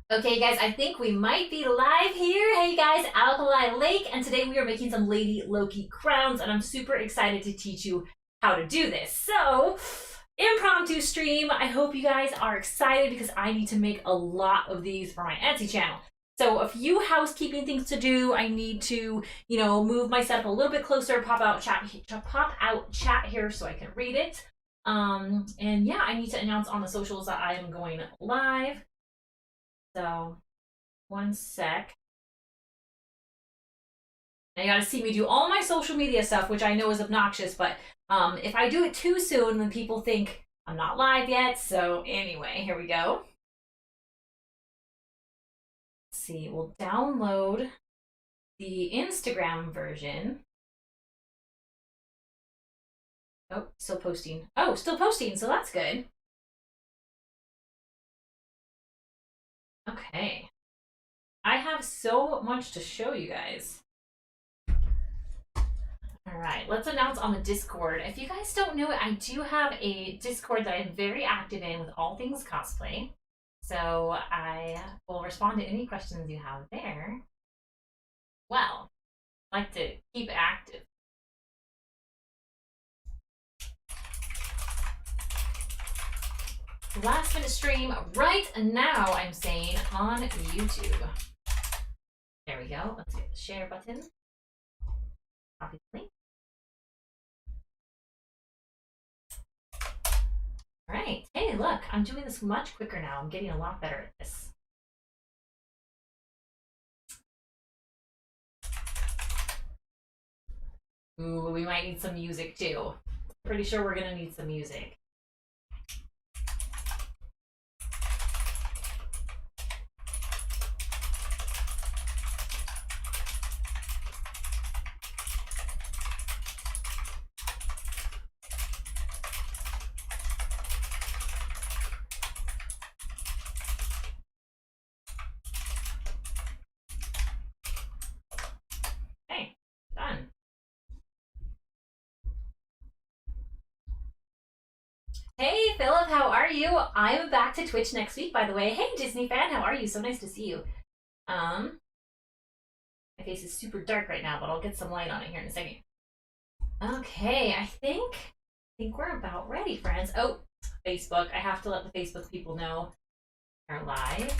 Okay, guys, I think we might be live here. Hey, guys, Alkali Lake, and today we are making some Lady Loki crowns, and I'm super excited to teach you how to do this. So, impromptu stream. I hope you guys are excited because I need to make a lot of these for my Etsy channel. So, a few housekeeping things to do. I need to, move my setup a little bit closer, pop out chat here so I can read it. And yeah, I need to announce on the socials that I am going live. So, one sec. Now you gotta see me do all my social media stuff, which I know is obnoxious, but if I do it too soon, then people think I'm not live yet. So anyway, here we go. Let's see, we'll download the Instagram version. Oh, still posting. Oh, still posting, so that's good. Okay. I have so much to show you guys. All right, let's announce on the Discord. If you guys don't know it, I do have a Discord that I'm very active in with all things cosplay. So I will respond to any questions you have there. Well, I like to keep active. Last minute stream right now, I'm saying, on YouTube. There we go. Let's get the share button. Copy the link. All right. Hey, look, I'm doing this much quicker now. I'm getting a lot better at this. Ooh, we might need some music too. Pretty sure we're gonna need some music. Hey, Philip, how are you? I'm back to Twitch next week, by the way. Hey, Disney fan, how are you? So nice to see you. My face is super dark right now, but I'll get some light on it here in a second. Okay, I think we're about ready, friends. Oh, Facebook. I have to let the Facebook people know we're live.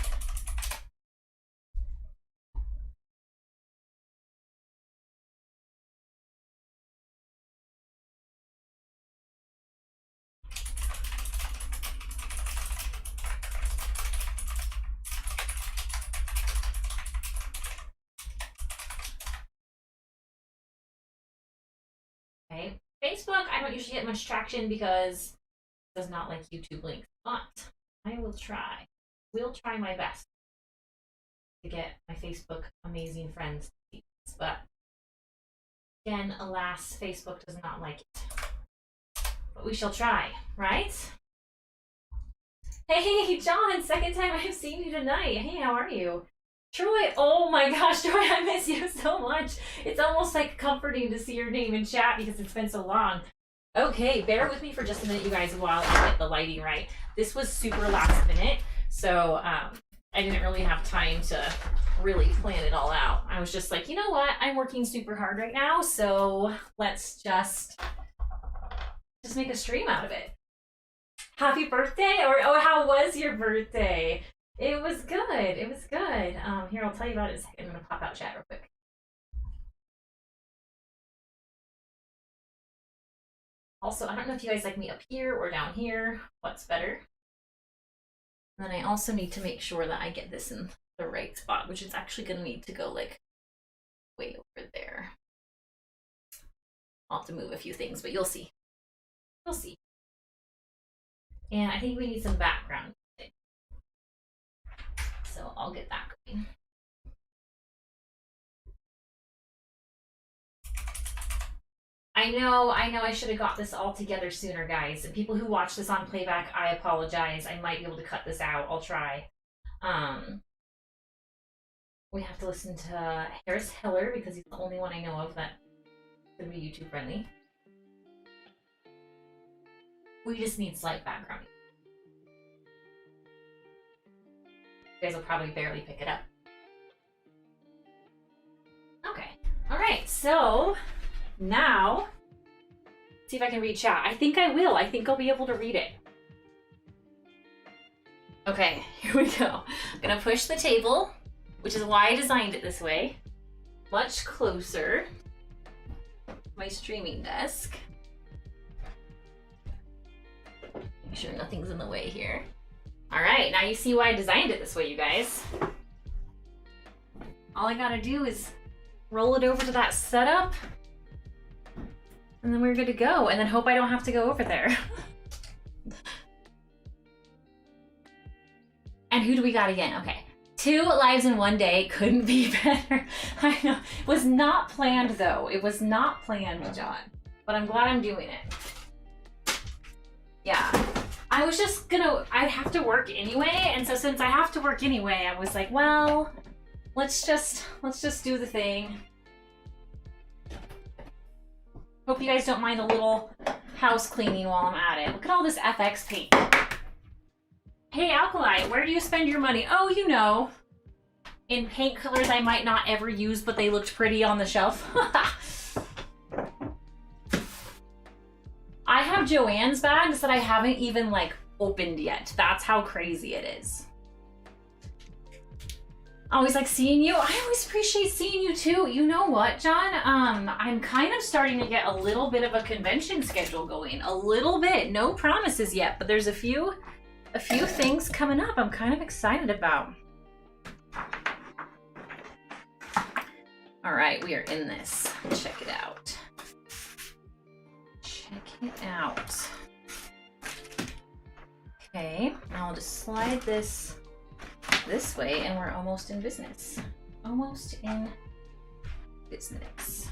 Okay. Facebook, I don't usually get much traction because it does not like YouTube links, but I will try. Will try my best to get my Facebook amazing friends to see this, but again, alas, Facebook does not like it. But we shall try, right? Hey, John, second time I've seen you tonight. Hey, how are you? Troy, oh my gosh, Troy, I miss you so much. It's almost like comforting to see your name in chat because it's been so long. Okay, bear with me for just a minute, you guys, while I get the lighting right. This was super last minute, so I didn't really have time to really plan it all out. I was just like, you know what? I'm working super hard right now, so let's just make a stream out of it. Happy birthday! Or oh, how was your birthday? It was good. It was good. Here, I'll tell you about it in a second. I'm gonna pop out chat real quick. Also, I don't know if you guys like me up here or down here. What's better? And then I also need to make sure that I get this in the right spot, which is actually gonna need to go like way over there. I'll have to move a few things, but you'll see. You'll see. And I think we need some background. So I'll get that going. I know I should have got this all together sooner, guys. And people who watch this on playback, I apologize. I might be able to cut this out. I'll try. We have to listen to Harris Heller because he's the only one I know of that's gonna be YouTube friendly. We just need slight background. You guys will probably barely pick it up. Okay. All right. So now, see if I can read chat. I think I will. I think I'll be able to read it. Okay, here we go. I'm gonna push the table, which is why I designed it this way, much closer to my streaming desk. Make sure nothing's in the way here. All right, now you see why I designed it this way, you guys. All I gotta do is roll it over to that setup, and then we're good to go, and then hope I don't have to go over there. And who do we got again? Okay. 2 lives in one day couldn't be better. I know. It was not planned though. It was not planned, John. But I'm glad I'm doing it. Yeah. I was just I'd have to work anyway. And so since I have to work anyway, I was like, well, let's just do the thing. Hope you guys don't mind a little house cleaning while I'm at it. Look at all this FX paint. Hey, Alkali, where do you spend your money? Oh, you know, in paint colors I might not ever use, but they looked pretty on the shelf. I have Joann's bags that I haven't even like opened yet. That's how crazy it is. Always like seeing you. I always appreciate seeing you too. You know what, John? I'm kind of starting to get a little bit of a convention schedule going. A little bit. No promises yet, but there's a few things coming up I'm kind of excited about. All right, we are in this. Check it out. Check it out. Okay, now I'll just slide this way and we're almost in business. Almost in business.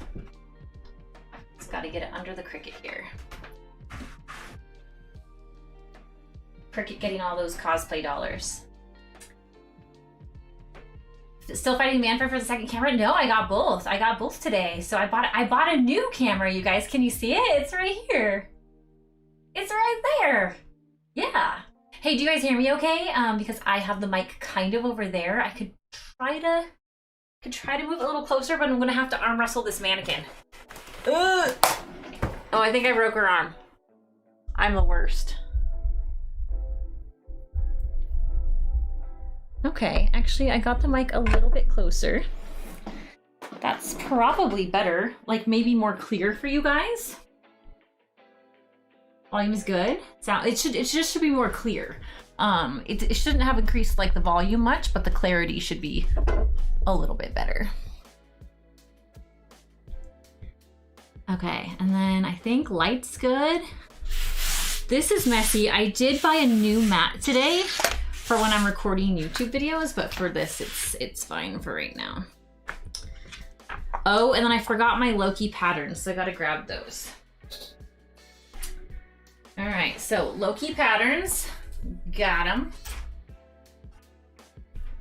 Just gotta get it under the Cricut here. Cricut getting all those cosplay dollars. Still fighting Manfred for the second camera? No, I got both. I got both today. So I bought a new camera, you guys. Can you see it? It's right here. It's right there. Yeah. Hey, do you guys hear me okay? Because I have the mic kind of over there. I could try to move a little closer, but I'm gonna have to arm wrestle this mannequin. Ugh. Oh, I think I broke her arm. I'm the worst. Okay, actually I got the mic a little bit closer. That's probably better, like maybe more clear for you guys. Volume is good. It just should be more clear. It shouldn't have increased like the volume much, but the clarity should be a little bit better. Okay, and then I think light's good. This is messy. I did buy a new mat today for when I'm recording YouTube videos, but for this, it's fine for right now. Oh, and then I forgot my Loki patterns, so I gotta grab those. All right, so Loki patterns, got them.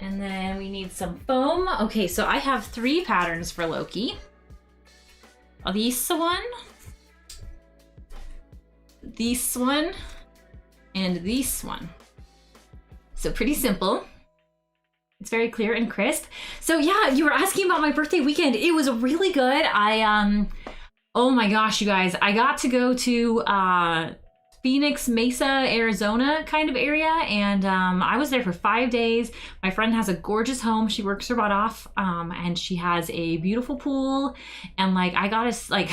And then we need some foam. Okay, so I have 3 patterns for Loki. This one, and this one. So pretty simple. It's very clear and crisp. So yeah, you were asking about my birthday weekend. It was really good. Oh my gosh, you guys, I got to go to Phoenix Mesa, Arizona kind of area, and I was there for 5 days. My friend has a gorgeous home. She works her butt off, and she has a beautiful pool, and like I got us like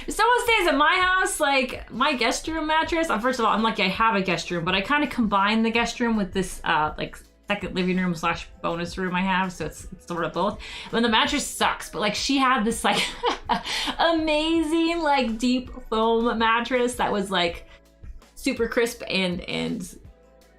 if someone stays at my house, like my guest room mattress, first of all, I'm lucky I have a guest room, but I kind of combine the guest room with this like second living room / bonus room I have, so it's sort of both. When the mattress sucks, but like she had this like amazing like deep foam mattress that was like super crisp and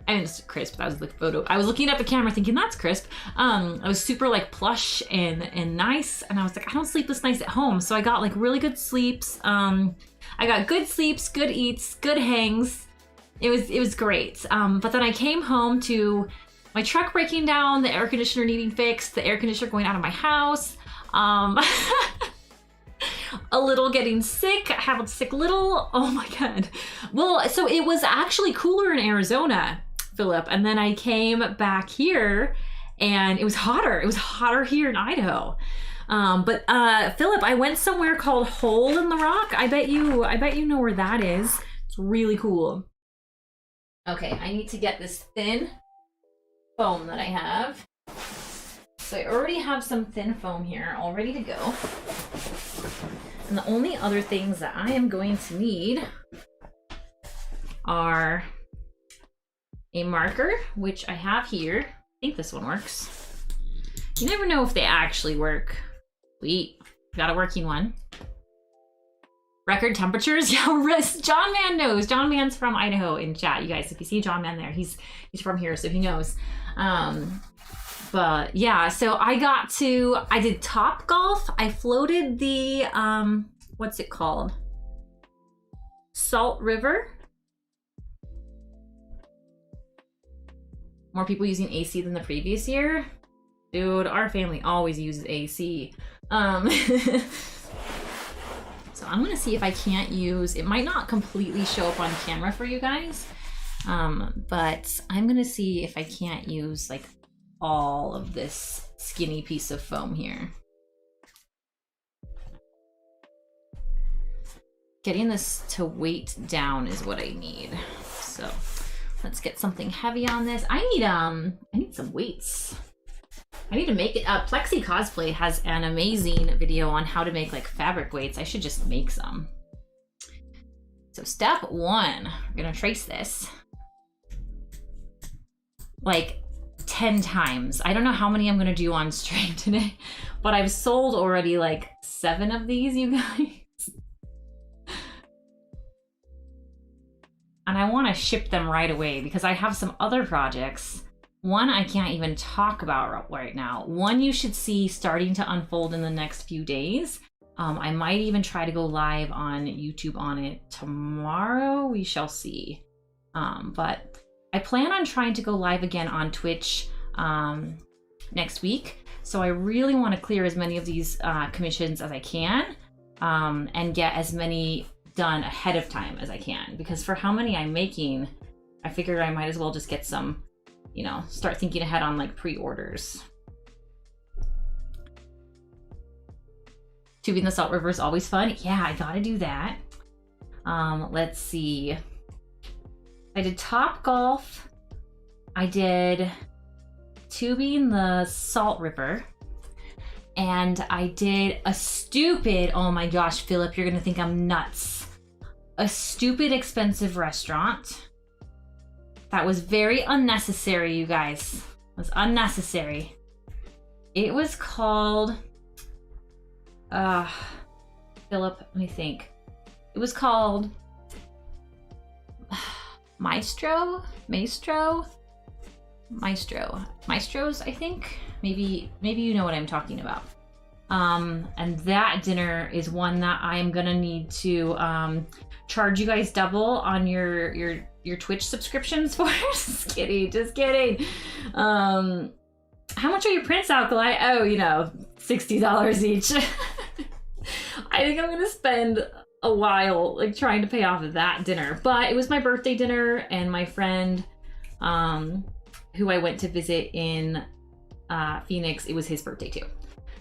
I mean, it's crisp. That was the photo. I was looking at the camera thinking that's crisp. I was super like plush and nice, and I was like, I don't sleep this nice at home, so I got like really good sleeps. I got good sleeps, good eats, good hangs. It was great. But then I came home to my truck breaking down, the air conditioner needing fixed, the air conditioner going out of my house. A little getting sick. I have a sick little. Oh my god. Well, so it was actually cooler in Arizona Philip. And then I came back here and it was hotter. It was hotter here in Idaho. But Philip, I went somewhere called Hole in the Rock. I bet you know where that is. It's really cool. Okay, I need to get this thin foam that I have. So I already have some thin foam here all ready to go. And the only other things that I am going to need are a marker, which I have here. I think this one works. You never know if they actually work. Sweet, got a working one. Record temperatures, yeah, John Man knows. John Man's from Idaho in chat, you guys. If you see John Man there, he's from here, so he knows. But yeah, so I did Top Golf. I floated the, what's it called? Salt River. More people using AC than the previous year. Dude, our family always uses AC. So I'm gonna see if I can't use, it might not completely show up on camera for you guys, but I'm gonna see if I can't use like all of this skinny piece of foam here. Getting this to weight down is what I need. So let's get something heavy on this. I need some weights. I need to make it. Plexi Cosplay has an amazing video on how to make like fabric weights. I should just make some. So step one, we're gonna trace this like 10 times. I don't know how many I'm gonna do on stream today, but I've sold already like 7 of these, you guys. And I wanna ship them right away because I have some other projects. One I can't even talk about right now. One you should see starting to unfold in the next few days. I might even try to go live on YouTube on it tomorrow. We shall see. But I plan on trying to go live again on Twitch next week. So I really want to clear as many of these commissions as I can and get as many done ahead of time as I can. Because for how many I'm making, I figured I might as well just get some, you know, start thinking ahead on like pre-orders. Tubing the Salt River is always fun. Yeah, I gotta do that. Let's see. I did Top Golf. I did tubing the Salt River. And I did a stupid, oh my gosh, Philip, you're gonna think I'm nuts. A stupid expensive restaurant. That was very unnecessary, you guys. It was unnecessary. It was called, Philip, let me think. It was called Maestros, I think. Maybe you know what I'm talking about. And that dinner is one that I'm gonna need to charge you guys double on your Twitch subscriptions for. Just kidding. How much are your prints, Alkali? Oh, you know, $60 each. I think I'm gonna spend a while like trying to pay off that dinner, but it was my birthday dinner, and my friend who I went to visit in Phoenix, it was his birthday too.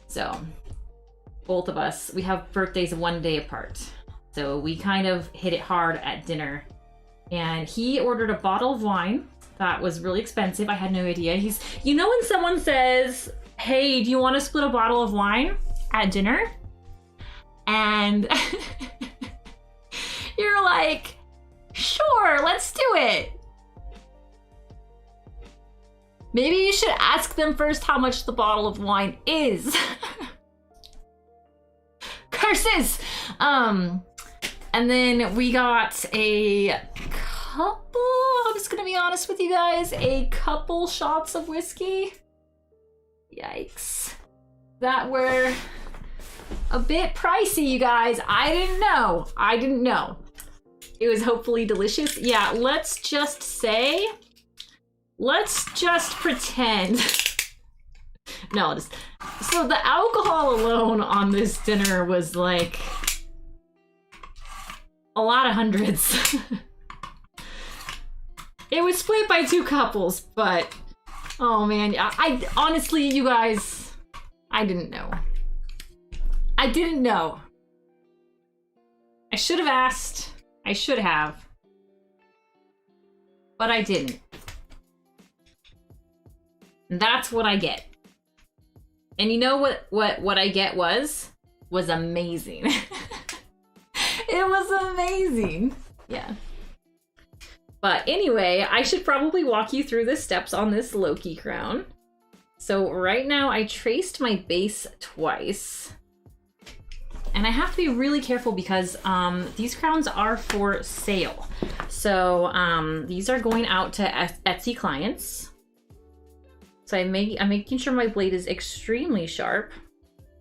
So both of us, we have birthdays 1 day apart. So we kind of hit it hard at dinner. And he ordered a bottle of wine that was really expensive. I had no idea. You know when someone says, hey, do you want to split a bottle of wine at dinner? And you're like, sure, let's do it. Maybe you should ask them first how much the bottle of wine is. Curses! And then we got a couple, I'm just gonna be honest with you guys, a couple shots of whiskey. Yikes. That were a bit pricey, you guys. I didn't know. It was hopefully delicious. Yeah, let's just pretend. No, so the alcohol alone on this dinner was like a lot of hundreds. It was split by 2 couples, but oh man, I honestly, you guys, I didn't know. I didn't know. I should have asked. I should have. But I didn't. And that's what I get. And you know what I get was amazing. It was amazing. Yeah. But anyway, I should probably walk you through the steps on this Loki crown. So right now I traced my base twice. And I have to be really careful because these crowns are for sale. So these are going out to Etsy clients. So I'm making sure my blade is extremely sharp.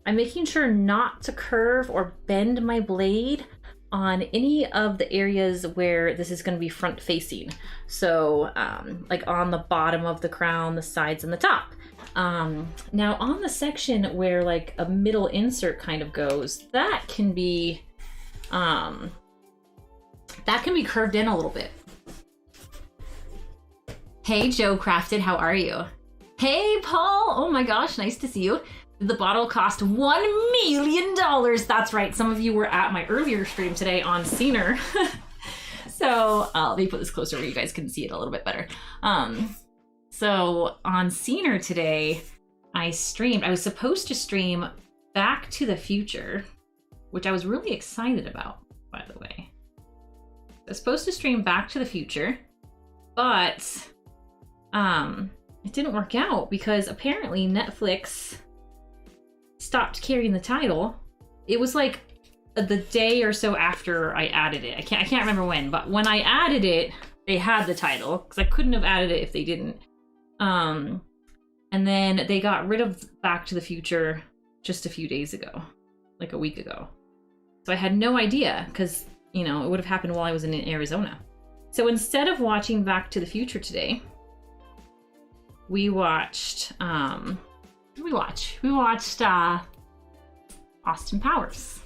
I'm making sure not to curve or bend my blade on any of the areas where this is going to be front facing. So like on the bottom of the crown, the sides, and the top. Now on the section where like a middle insert kind of goes, that can be curved in a little bit. Hey, Joe Crafted, how are you? Hey, Paul, oh my gosh, nice to see you. The bottle cost $1 million. That's right, some of you were at my earlier stream today on Scener. So let me put this closer where you guys can see it a little bit better. So on Scener today, I was supposed to stream Back to the Future, which I was really excited about, by the way. I was supposed to stream Back to the Future, but it didn't work out because apparently Netflix stopped carrying the title. It was like the day or so after I added it. I can't remember when, but when I added it, they had the title because I couldn't have added it if they didn't. And then they got rid of Back to the Future just a few days ago, like a week ago. So I had no idea because, you know, it would have happened while I was in Arizona. So instead of watching Back to the Future today, we watched, we watched Austin Powers,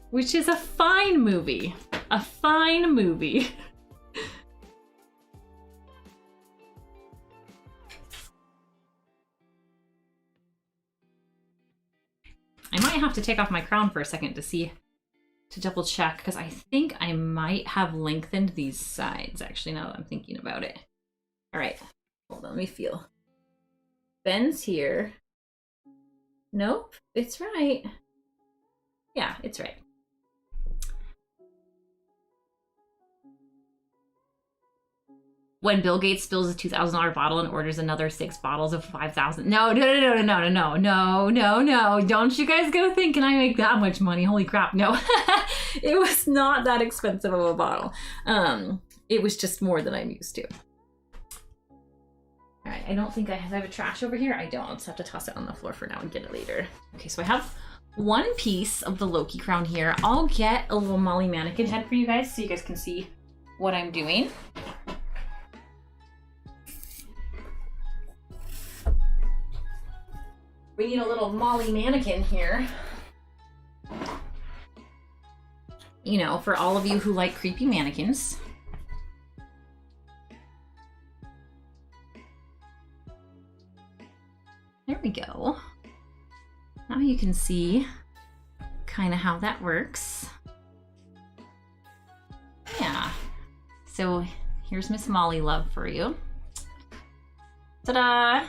which is a fine movie. A fine movie. I might have to take off my crown for a second to double check, because I think I might have lengthened these sides, actually, now that I'm thinking about it. All right, hold on, let me feel. Bends here. Nope, it's right. Yeah, it's right. When Bill Gates spills a $2,000 bottle and orders another 6 bottles of 5,000. No. Don't you guys go thinking I make that much money. Holy crap. No, it was not that expensive of a bottle. It was just more than I'm used to. All right, I don't think I have a trash over here. I don't. I'll just have to toss it on the floor for now and get it later. Okay, so I have one piece of the Loki crown here. I'll get a little Molly mannequin head for you guys so you guys can see what I'm doing. We need a little Molly mannequin here. You know, for all of you who like creepy mannequins. There we go. Now you can see kind of how that works. Yeah. So here's Miss Molly Love for you. Ta-da!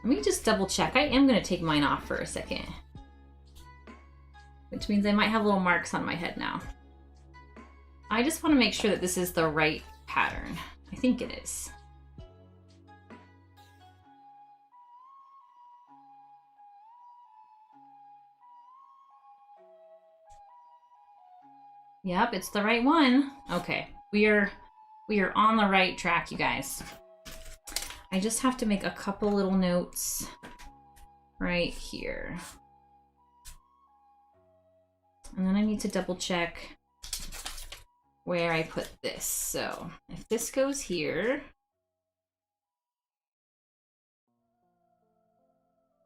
Let me just double check. I am going to take mine off for a second. Which means I might have little marks on my head now. I just want to make sure that this is the right pattern. I think it is. Yep, it's the right one. Okay, we are on the right track, you guys. I just have to make a couple little notes right here. And then I need to double check where I put this. So if this goes here,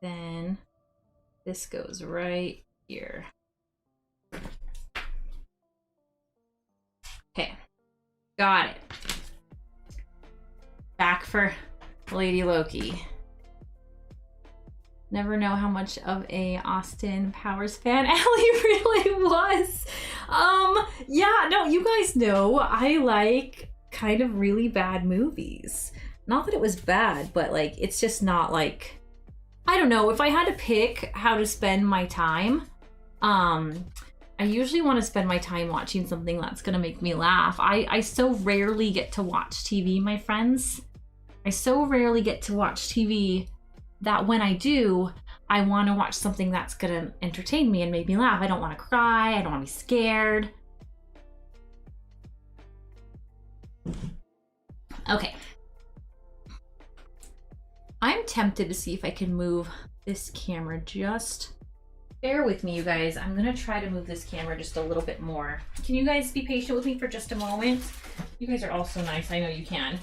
then this goes right here. Okay, Got it. Back for Lady Loki. Never know how much of a Austin Powers fan Allie really was. Yeah, no, you guys know I like kind of really bad movies. Not that it was bad, but like, it's just not like, I don't know, if I had to pick how to spend my time, I usually want to spend my time watching something that's gonna make me laugh. I so rarely get to watch TV, my friends. I so rarely get to watch TV that when I do, I want to watch something that's gonna entertain me and make me laugh. I don't want to cry, I don't want to be scared. Okay. I'm tempted to see if I can move this camera just... Bear with me, you guys. I'm gonna try to move this camera just a little bit more. Can you guys be patient with me for just a moment? You guys are all so nice, I know you can.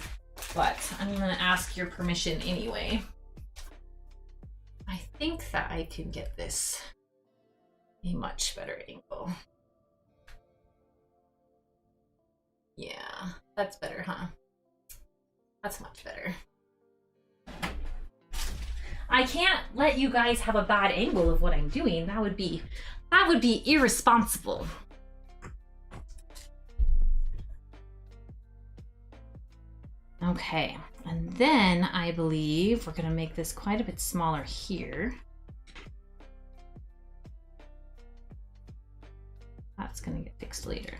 But I'm gonna ask your permission anyway. I think that I can get this a much better angle. Yeah, that's better, huh? That's much better. I can't let you guys have a bad angle of what I'm doing. That would be irresponsible. Okay, and then I believe we're gonna make this quite a bit smaller here. That's gonna get fixed later.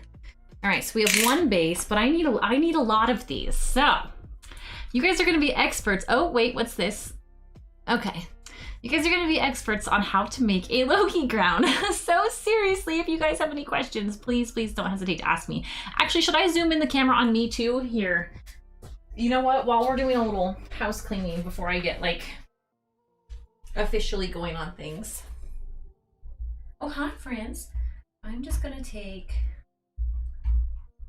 All right, so we have one base, but I need a lot of these. So you guys are gonna be experts. Oh wait, what's this? Okay, you guys are gonna be experts on how to make a Loki crown. So seriously, if you guys have any questions, please don't hesitate to ask me. Actually, should I zoom in the camera on me too? Here. You know what? While we're doing a little house cleaning before I get like officially going on things. Oh, hi friends. I'm just gonna take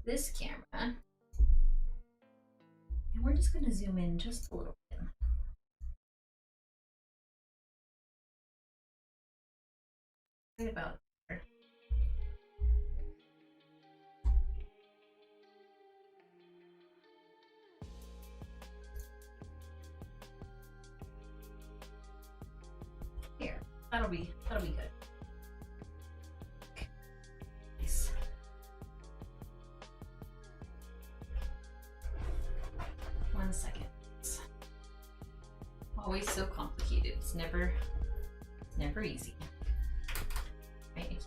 this camera and we're just gonna zoom in just a little bit. Right about there. Here, that'll be good. Okay. Nice. One second. It's always so complicated. It's never easy. Right?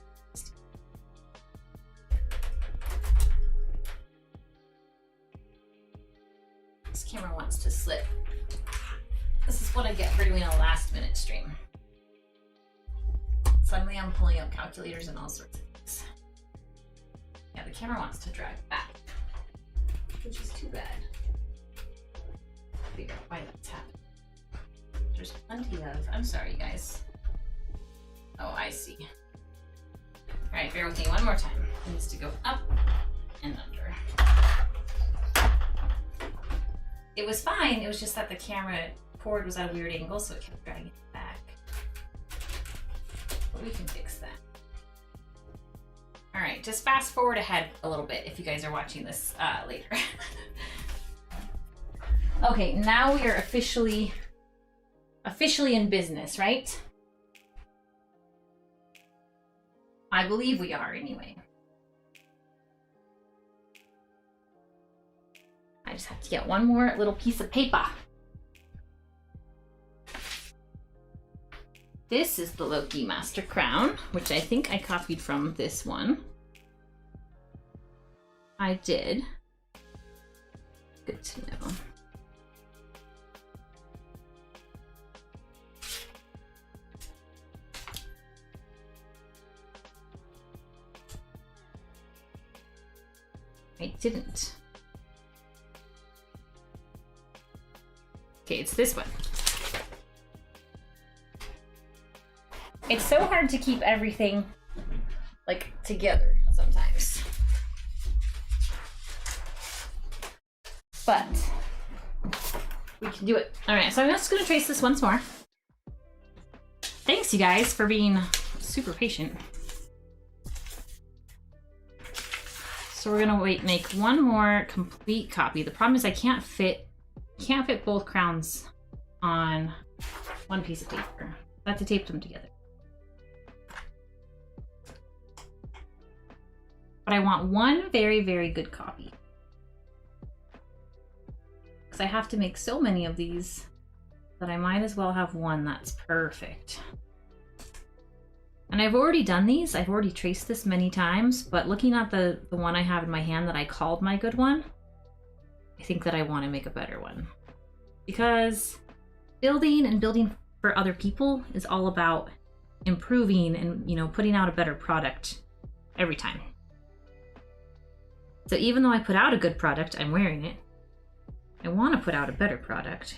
This camera wants to slip. This is what I get for doing a last minute stream. Suddenly I'm pulling out calculators and all sorts of things. Yeah, the camera wants to drag back, which is too bad. Figure out why that's happening. There's plenty of, I'm sorry guys. Oh, I see. All right, bear with me one more time. It needs to go up and under. It was fine, it was just that the camera cord was at a weird angle, so it kept dragging it back. But we can fix that. All right, just fast forward ahead a little bit if you guys are watching this later. Okay, now we are officially in business, right? I believe we are anyway. I just have to get one more little piece of paper. This is the Loki Master Crown, which I think I copied from this one. I did. Good to know. I didn't. Okay, it's this one. It's so hard to keep everything like together sometimes. But we can do it. All right, so I'm just gonna trace this once more. Thanks you guys for being super patient. So we're gonna make one more complete copy. The problem is I can't fit both crowns on one piece of paper. I have to tape them together. But I want one very, very good copy. Because I have to make so many of these that I might as well have one that's perfect. And I've already done these. I've already traced this many times, but looking at the one I have in my hand that I called my good one, I think that I want to make a better one. Because building and building for other people is all about improving and, you know, putting out a better product every time. So even though I put out a good product, I'm wearing it. I want to put out a better product.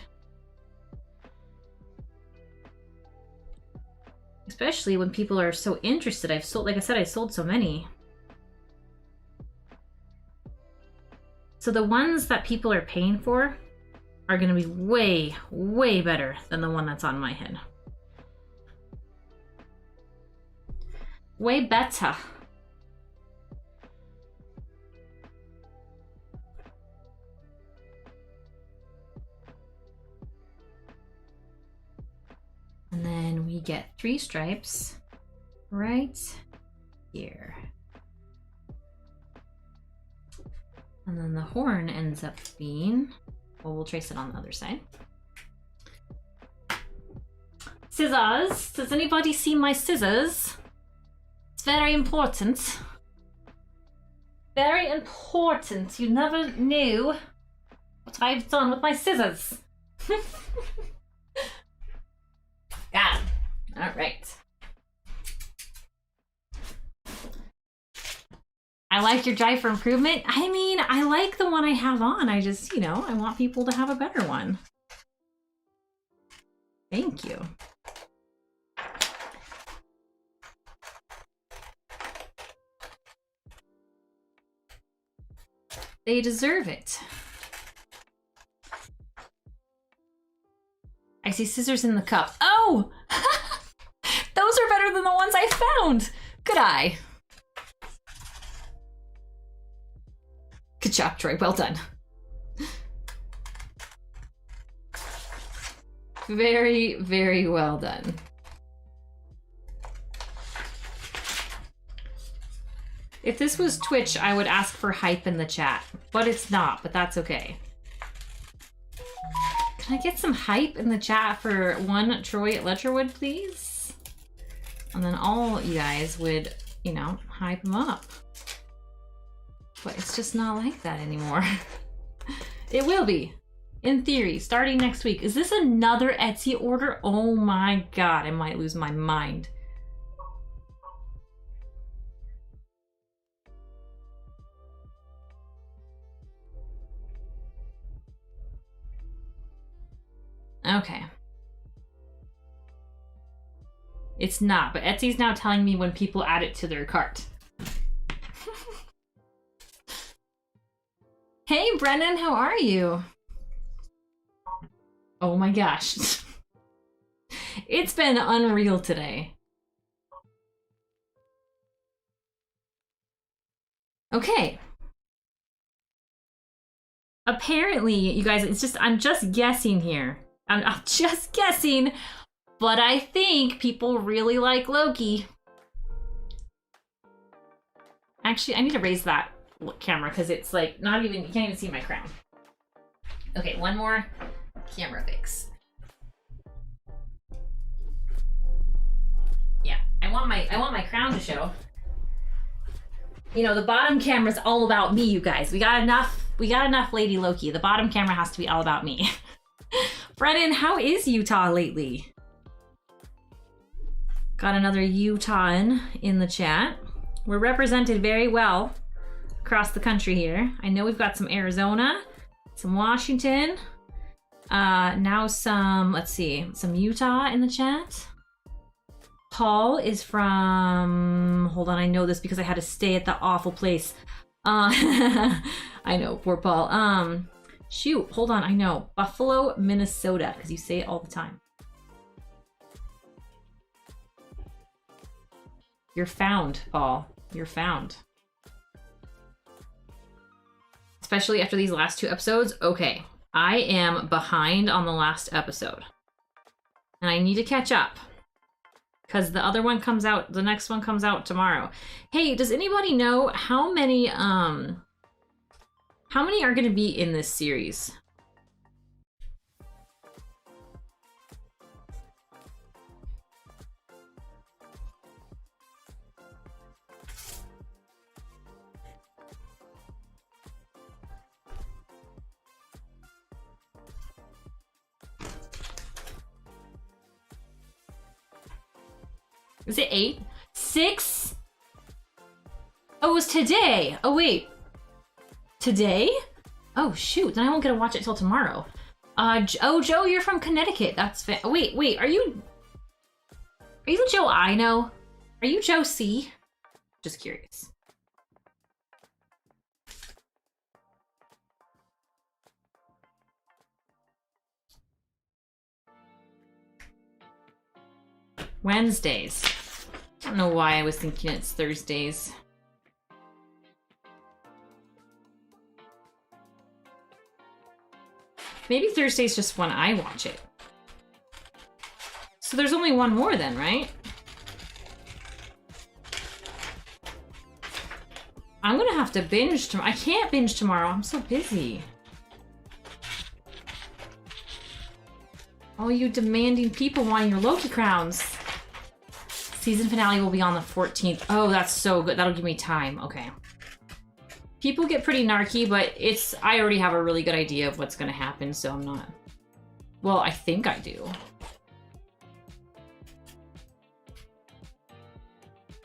Especially when people are so interested. I've sold, like I said, I sold so many. So the ones that people are paying for are going to be way, way better than the one that's on my head. Way better. And then we get 3 stripes right here. And then the horn ends up being, well, we'll trace it on the other side. Scissors. Does anybody see my scissors? It's very important. Very important. You never knew what I've done with my scissors. Got him. All right. I like your drive for improvement. I mean, I like the one I have on. I just, you know, I want people to have a better one. Thank you. They deserve it. I see scissors in the cup. Oh! Those are better than the ones I found. Good eye. Good job, Troy. Well done. Very, very well done. If this was Twitch, I would ask for hype in the chat, but it's not, but that's okay. Can I get some hype in the chat for one Troy at Letcherwood, please? And then all you guys would, you know, hype him up. But it's just not like that anymore. It will be, in theory, starting next week. Is this another Etsy order? Oh my god, I might lose my mind. Okay. It's not, but Etsy's now telling me when people add it to their cart. Hey, Brennan, how are you? Oh my gosh. It's been unreal today. Okay. Apparently, you guys, it's just, I'm just guessing here. I'm just guessing, but I think people really like Loki. Actually, I need to raise that camera because it's like not even, you can't even see my crown. Okay, one more camera fix. Yeah, I want my crown to show. You know, the bottom camera's all about me, you guys. We got enough Lady Loki. The bottom camera has to be all about me. Brennan, how is Utah lately? Got another Utahn in the chat. We're represented very well across the country here. I know we've got some Arizona, some Washington, now some, let's see, some Utah in the chat. Paul is from, hold on, I know this because I had to stay at the awful place. I know, poor Paul. Shoot, hold on, I know. Buffalo, Minnesota, because you say it all the time. You're found, Paul. You're found. especially after these last 2 episodes. Okay, I am behind on the last episode. And I need to catch up. Because the other one comes out, the next one comes out tomorrow. Hey, does anybody know how many are going to be in this series? Is it 8? 6? Oh, it was today. Oh, wait. Today? Oh, shoot. Then I won't get to watch it till tomorrow. Oh, Joe, you're from Connecticut. That's wait, are you the Joe I know? Are you Joe C? Just curious. Wednesdays. I don't know why I was thinking it's Thursdays. Maybe Thursday's just when I watch it. So there's only one more then, right? I'm gonna have to binge tomorrow. I can't binge tomorrow. I'm so busy. All you demanding people wanting your Loki crowns. Season finale will be on the 14th. Oh, that's so good. That'll give me time. Okay. People get pretty narky, but I already have a really good idea of what's gonna happen, so I'm not... Well, I think I do.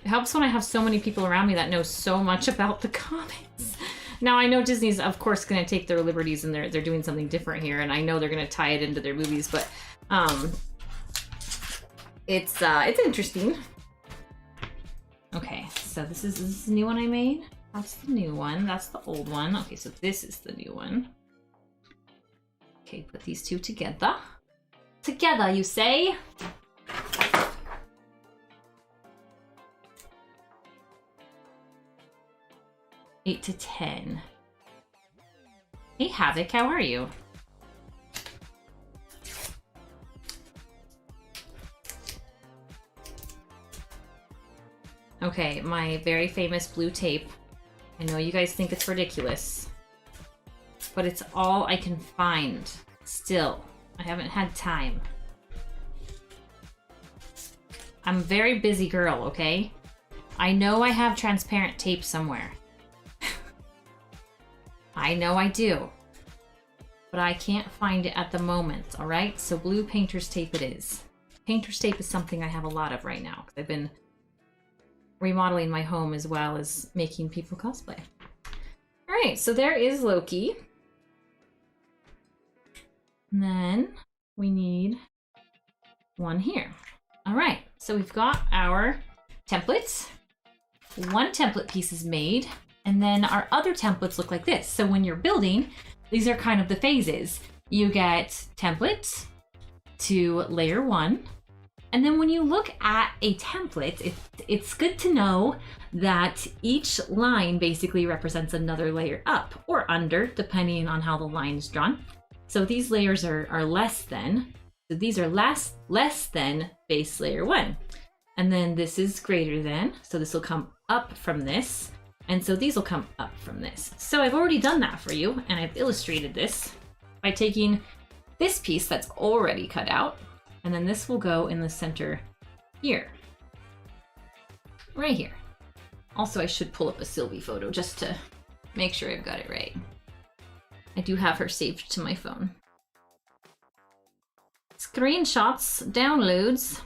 It helps when I have so many people around me that know so much about the comics. Now, I know Disney's, of course, gonna take their liberties and they're doing something different here, and I know they're gonna tie it into their movies, but it's interesting. Okay, so this is the new one I made. That's the new one. That's the old one. Okay, so this is the new one. Okay, put these two together. Together, you say? Eight to 10. Hey, Havoc, how are you? Okay, my very famous blue tape. I know you guys think it's ridiculous, but it's all I can find still. I haven't had time. I'm a very busy girl, okay? I know I have transparent tape somewhere. I know I do. But I can't find it at the moment, alright? So blue painter's tape it is. Painter's tape is something I have a lot of right now, because I've been remodeling my home as well as making people cosplay. Alright, so there is Loki. And then we need one here. Alright, so we've got our templates. One template piece is made, and then our other templates look like this. So when you're building, these are kind of the phases. You get templates to layer 1. And then when you look at a template, it's good to know that each line basically represents another layer up or under, depending on how the line is drawn. So these layers are less than. So these are less than base layer 1. And then this is greater than. So this will come up from this. And so these will come up from this. So I've already done that for you, and I've illustrated this by taking this piece that's already cut out, and then this will go in the center here. Right here. Also, I should pull up a Sylvie photo just to make sure I've got it right. I do have her saved to my phone. Screenshots, downloads.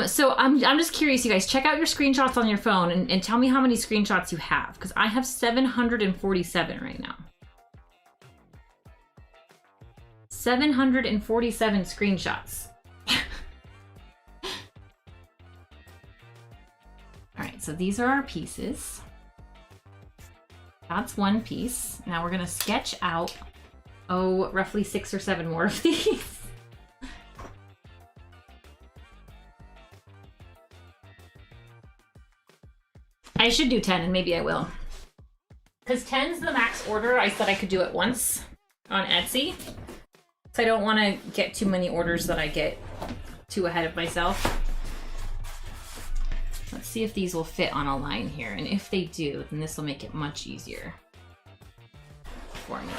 So I'm just curious, you guys, check out your screenshots on your phone and tell me how many screenshots you have, because I have 747 right now. 747 screenshots. All right, so these are our pieces. That's one piece. Now we're gonna sketch out, roughly 6 or 7 more of these. I should do 10 and maybe I will. Because 10's the max order. I said I could do it once on Etsy. So I don't want to get too many orders that I get too ahead of myself. Let's see if these will fit on a line here. And if they do, then this will make it much easier for me.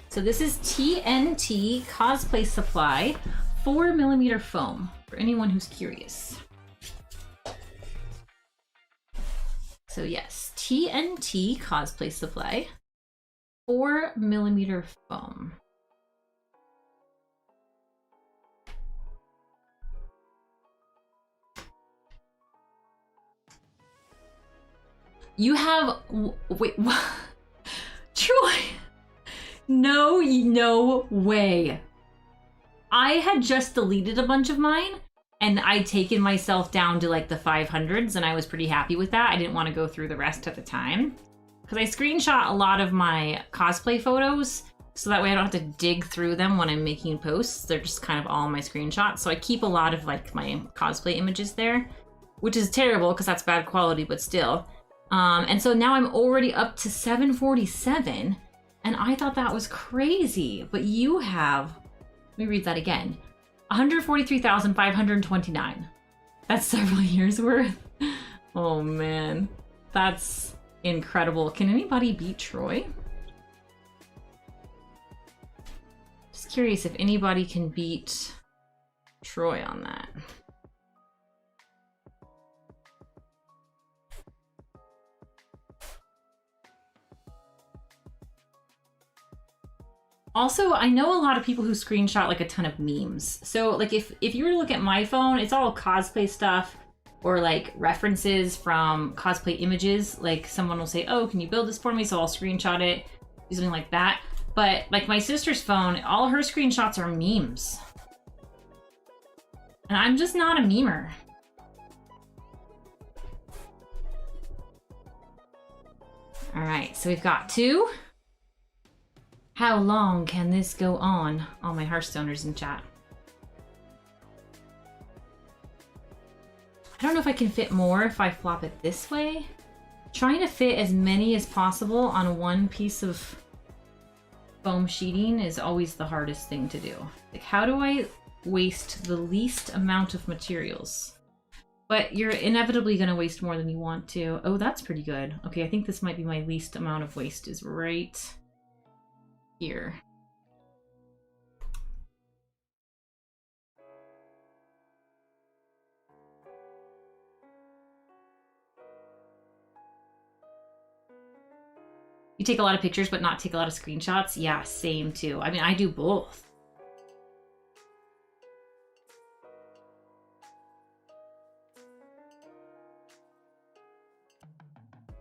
So this is TNT Cosplay Supply 4mm foam for anyone who's curious. So yes, TNT Cosplay Supply 4mm foam. You have, wait, what? Troy, no way. I had just deleted a bunch of mine and I'd taken myself down to like the 500s and I was pretty happy with that. I didn't want to go through the rest at the time because I screenshot a lot of my cosplay photos so that way I don't have to dig through them when I'm making posts. They're just kind of all my screenshots. So I keep a lot of like my cosplay images there, which is terrible because that's bad quality, but still. And so now I'm already up to 747 and I thought that was crazy, but you have, let me read that again, 143,529. That's several years worth. Oh man, that's incredible. Can anybody beat Troy? Just curious if anybody can beat Troy on that. Also, I know a lot of people who screenshot like a ton of memes. So like if you were to look at my phone, it's all cosplay stuff or like references from cosplay images. Like someone will say, oh, can you build this for me? So I'll screenshot it, do something like that. But like my sister's phone, all her screenshots are memes. And I'm just not a memer. All right, so we've got 2. How long can this go on? All my Hearthstoners in chat. I don't know if I can fit more if I flop it this way. Trying to fit as many as possible on one piece of foam sheeting is always the hardest thing to do. Like, how do I waste the least amount of materials? But you're inevitably going to waste more than you want to. Oh, that's pretty good. Okay, I think this might be my least amount of waste is right here. You take a lot of pictures but not take a lot of screenshots? Yeah, same too. I mean, I do both.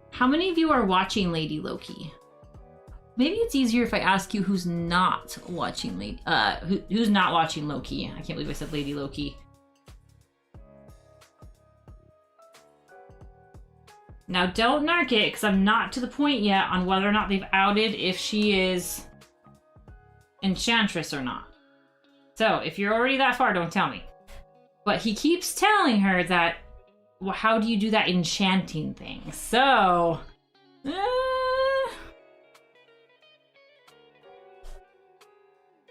How many of you are watching Lady Loki? Maybe it's easier if I ask you who's not watching who's not watching Loki. I can't believe I said Lady Loki. Now don't narc it, because I'm not to the point yet on whether or not they've outed if she is Enchantress or not. So if you're already that far, don't tell me. But he keeps telling her that, well, how do you do that enchanting thing? So,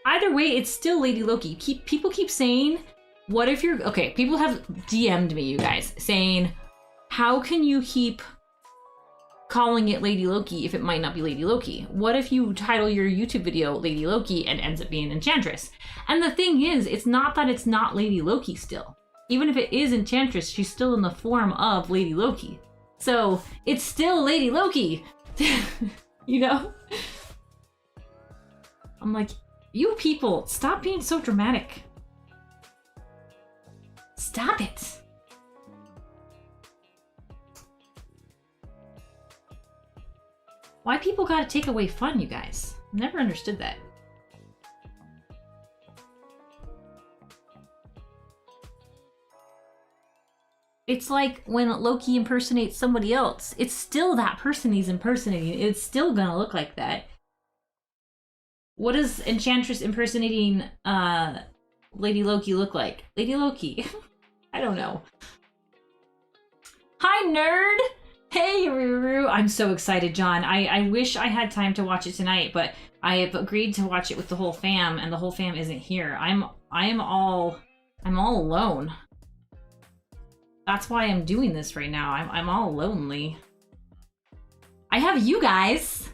either way, it's still Lady Loki. People keep saying, what if you're... Okay, people have DM'd me, you guys, saying, how can you keep calling it Lady Loki if it might not be Lady Loki? What if you title your YouTube video Lady Loki and ends up being Enchantress? And the thing is, it's not that it's not Lady Loki still. Even if it is Enchantress, she's still in the form of Lady Loki. So, it's still Lady Loki. You know? I'm like, you people, stop being so dramatic. Stop it. Why people gotta take away fun, you guys? Never understood that. It's like when Loki impersonates somebody else. It's still that person he's impersonating. It's still gonna look like that. What does Enchantress impersonating Lady Loki look like? Lady Loki. I don't know. Hi, nerd! Hey, Ruru! I'm so excited, John. I wish I had time to watch it tonight, but I have agreed to watch it with the whole fam, and the whole fam isn't here. I'm all alone. That's why I'm doing this right now. I'm all lonely. I have you guys!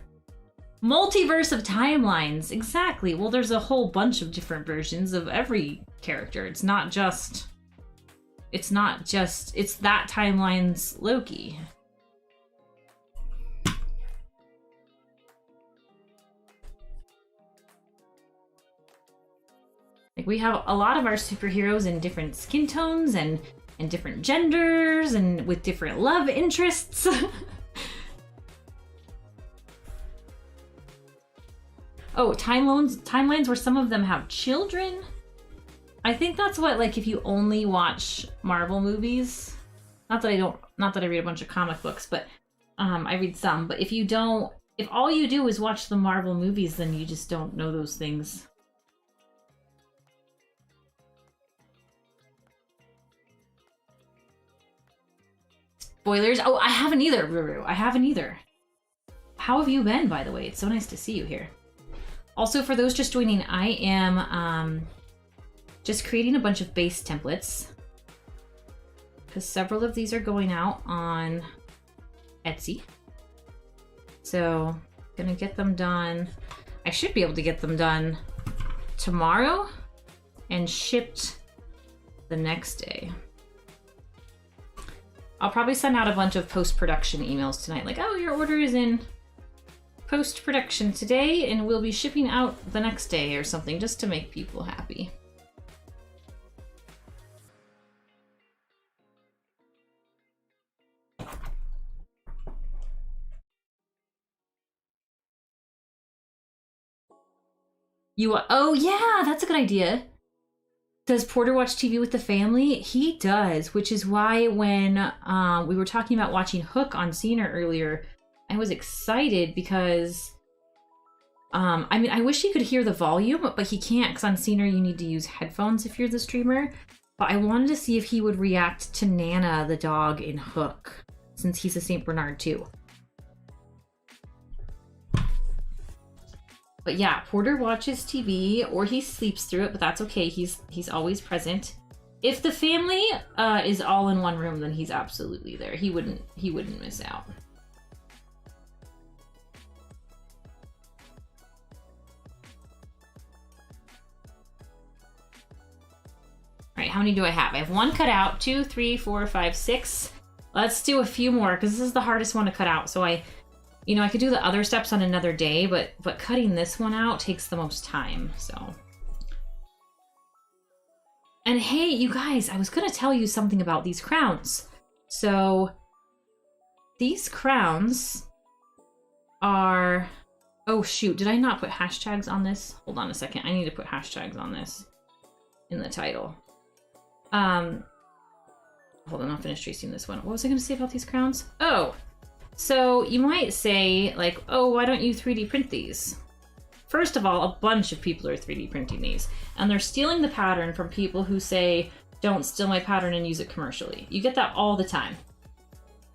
Multiverse of timelines. Exactly. Well, there's a whole bunch of different versions of every character. It's not just it's that timeline's Loki. Like, we have a lot of our superheroes in different skin tones and different genders and with different love interests. Oh, timelines where some of them have children? I think that's what, like, if you only watch Marvel movies. Not that I read a bunch of comic books, but I read some. But if all you do is watch the Marvel movies, then you just don't know those things. Spoilers? Oh, I haven't either, Ruru. I haven't either. How have you been, by the way? It's so nice to see you here. Also, for those just joining, I am just creating a bunch of base templates because several of these are going out on Etsy. So, gonna get them done. I should be able to get them done tomorrow and shipped the next day. I'll probably send out a bunch of post-production emails tonight, like, oh, your order is in post-production today and we'll be shipping out the next day or something, just to make people happy. Oh yeah, that's a good idea. Does Porter watch TV with the family? He does, which is why when we were talking about watching Hook on Cena earlier, I was excited because, I mean, I wish he could hear the volume, but he can't because on Cena you need to use headphones if you're the streamer. But I wanted to see if he would react to Nana, the dog in Hook, since he's a St. Bernard too. But yeah, Porter watches TV or he sleeps through it, but that's okay. He's always present. If the family is all in one room, then he's absolutely there. He wouldn't miss out. All right, how many do I have? I have one cut out, 2, 3, 4, 5, 6. Let's do a few more because this is the hardest one to cut out. So I could do the other steps on another day, but cutting this one out takes the most time, so. And hey, you guys, I was gonna tell you something about these crowns. So, these crowns are, oh shoot, did I not put hashtags on this? Hold on a second, I need to put hashtags on this in the title. Hold on, I'll finish tracing this one. What was I gonna say about these crowns? Oh! So you might say, like, oh, why don't you 3D print these? First of all, a bunch of people are 3D printing these, and they're stealing the pattern from people who say, don't steal my pattern and use it commercially. You get that all the time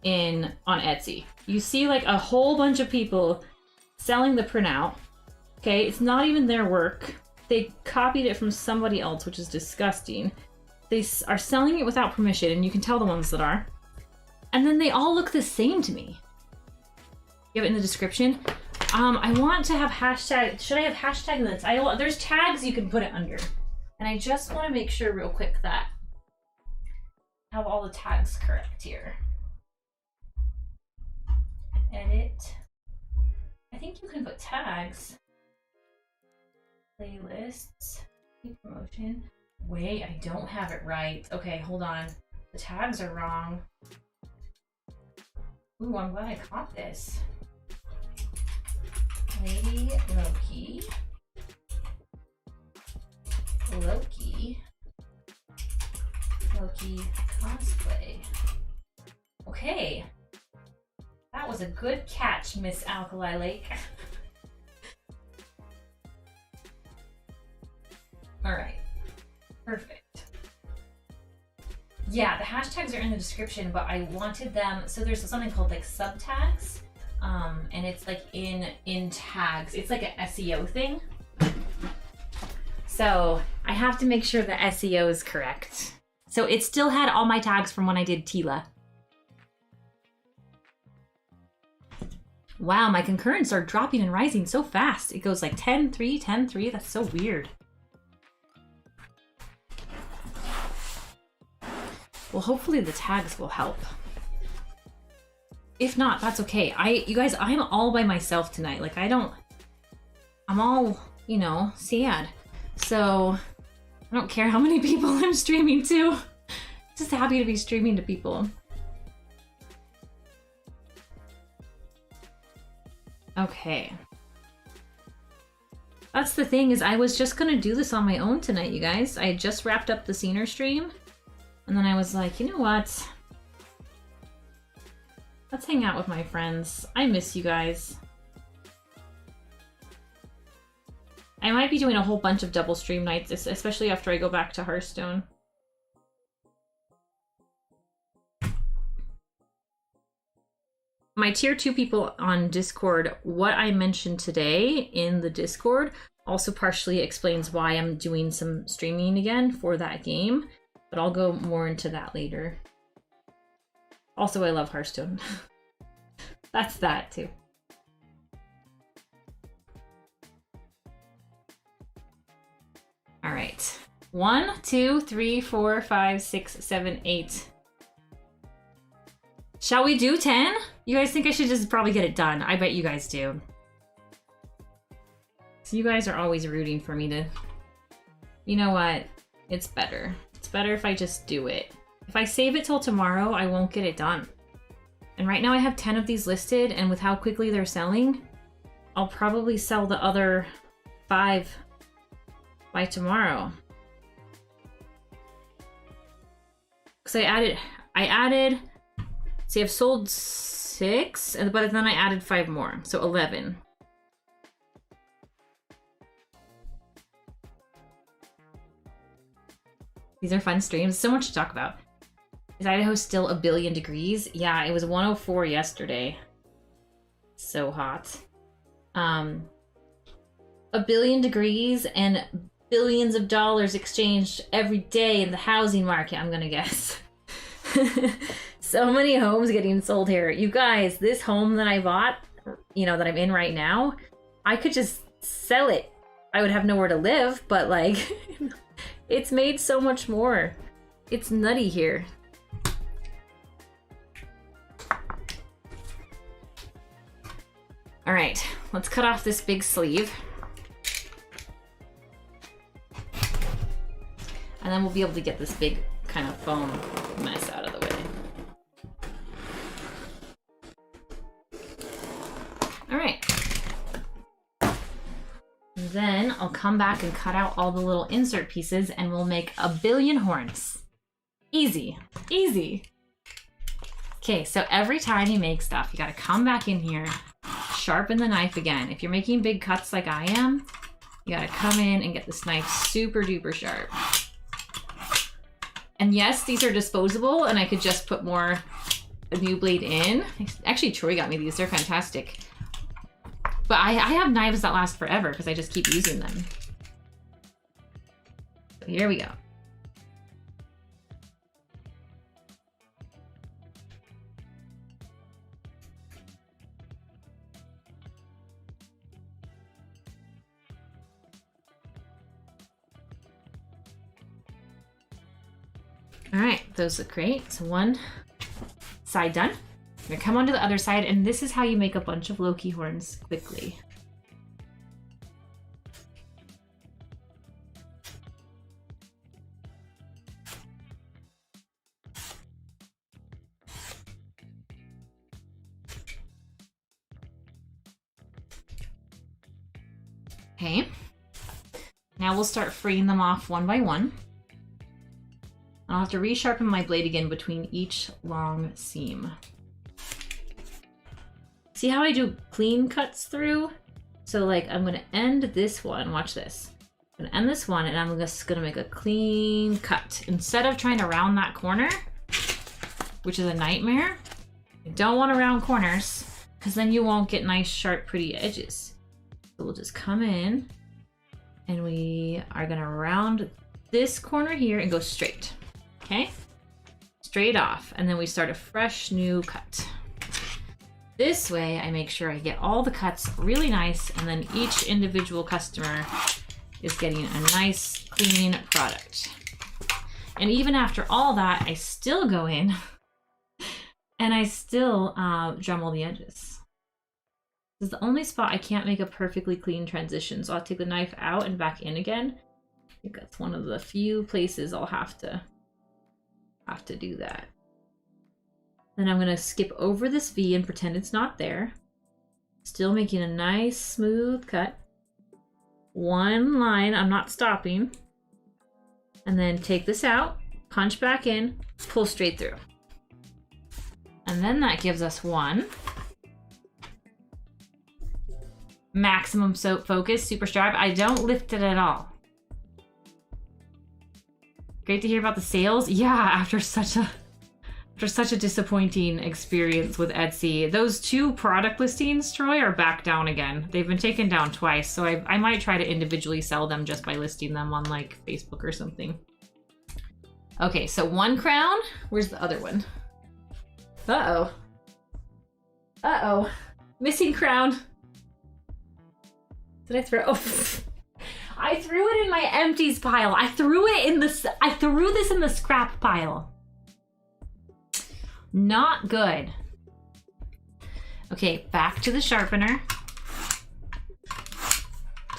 on Etsy. You see like a whole bunch of people selling the printout. Okay, it's not even their work. They copied it from somebody else, which is disgusting. They are selling it without permission, and you can tell the ones that are. And then they all look the same to me. You have it in the description. I want to have hashtag. Should I have hashtag in the title? There's tags you can put it under. And I just want to make sure real quick that I have all the tags correct here. Edit. I think you can put tags. Playlists. Promotion. Wait, I don't have it right. Okay, hold on. The tags are wrong. Ooh, I'm glad I caught this. Lady Loki. Loki cosplay. Okay. That was a good catch, Miss Alkali Lake. Alright. Perfect. Yeah, the hashtags are in the description, but I wanted them, so there's something called like subtags, and it's like in tags. It's like an SEO thing. So I have to make sure the SEO is correct. So it still had all my tags from when I did Tila. Wow, my concurrents are dropping and rising so fast. It goes like 10-3, 10-3. That's so weird. Well, hopefully the tags will help. If not, that's okay. You guys, I'm all by myself tonight. Like, I'm all, you know, sad. So, I don't care how many people I'm streaming to. Just happy to be streaming to people. Okay. That's the thing, is I was just gonna do this on my own tonight, you guys. I had just wrapped up the Scener stream. And then I was like, you know what? Let's hang out with my friends. I miss you guys. I might be doing a whole bunch of double stream nights, especially after I go back to Hearthstone. My tier 2 people on Discord, what I mentioned today in the Discord also partially explains why I'm doing some streaming again for that game. But I'll go more into that later. Also, I love Hearthstone. That's that, too. All right. 1, 2, 3, 4, 5, 6, 7, 8. Shall we do 10? You guys think I should just probably get it done? I bet you guys do. So you guys are always rooting for me to... You know what? It's better. It's better if I just do it. If I save it till tomorrow, I won't get it done. And right now I have 10 of these listed, and with how quickly they're selling, I'll probably sell the other 5 by tomorrow. Because I added, see, I've sold 6, but then I added 5 more, so 11. These are fun streams. So much to talk about. Is Idaho still a billion degrees? Yeah, it was 104 yesterday. So hot. A billion degrees and billions of dollars exchanged every day in the housing market, I'm gonna guess. So many homes getting sold here. You guys, this home that I bought, you know, that I'm in right now, I could just sell it. I would have nowhere to live, but like... It's made so much more. It's nutty here. All right, let's cut off this big sleeve. And then we'll be able to get this big kind of foam mess out of the way. All right. Then I'll come back and cut out all the little insert pieces and we'll make a billion horns. Easy, easy. Okay, so every time you make stuff, you gotta come back in here, sharpen the knife again. If you're making big cuts like I am, you gotta come in and get this knife super duper sharp. And yes, these are disposable and I could just put more new blade in. Actually, Troy got me these, they're fantastic. But I have knives that last forever because I just keep using them. So here we go. All right, those look great. So one side done. I'm gonna come onto the other side, and this is how you make a bunch of Loki horns quickly. Okay, now we'll start freeing them off one by one. I'll have to resharpen my blade again between each long seam. See how I do clean cuts through? So like I'm gonna end this one, watch this. I'm gonna end this one and I'm just gonna make a clean cut. Instead of trying to round that corner, which is a nightmare, you don't want to round corners because then you won't get nice, sharp, pretty edges. So we'll just come in and we are gonna round this corner here and go straight, okay? Straight off, and then we start a fresh new cut. This way I make sure I get all the cuts really nice, and then each individual customer is getting a nice, clean product. And even after all that, I still go in and I still Dremel the edges. This is the only spot I can't make a perfectly clean transition, so I'll take the knife out and back in again. I think that's one of the few places I'll have to do that. Then I'm gonna skip over this V and pretend it's not there. Still making a nice smooth cut. One line, I'm not stopping. And then take this out, punch back in, pull straight through. And then that gives us one. Maximum soap focus, super sharp. I don't lift it at all. Great to hear about the sales. Yeah, after such a disappointing experience with Etsy. Those 2 product listings, Troy, are back down again. They've been taken down twice, so I might try to individually sell them just by listing them on like Facebook or something. Okay, so 1 crown. Where's the other one? Uh-oh. Uh-oh. Missing crown. Did I throw? Oh. I threw it in my empties pile. I threw this in the scrap pile. Not good. Okay, back to the sharpener.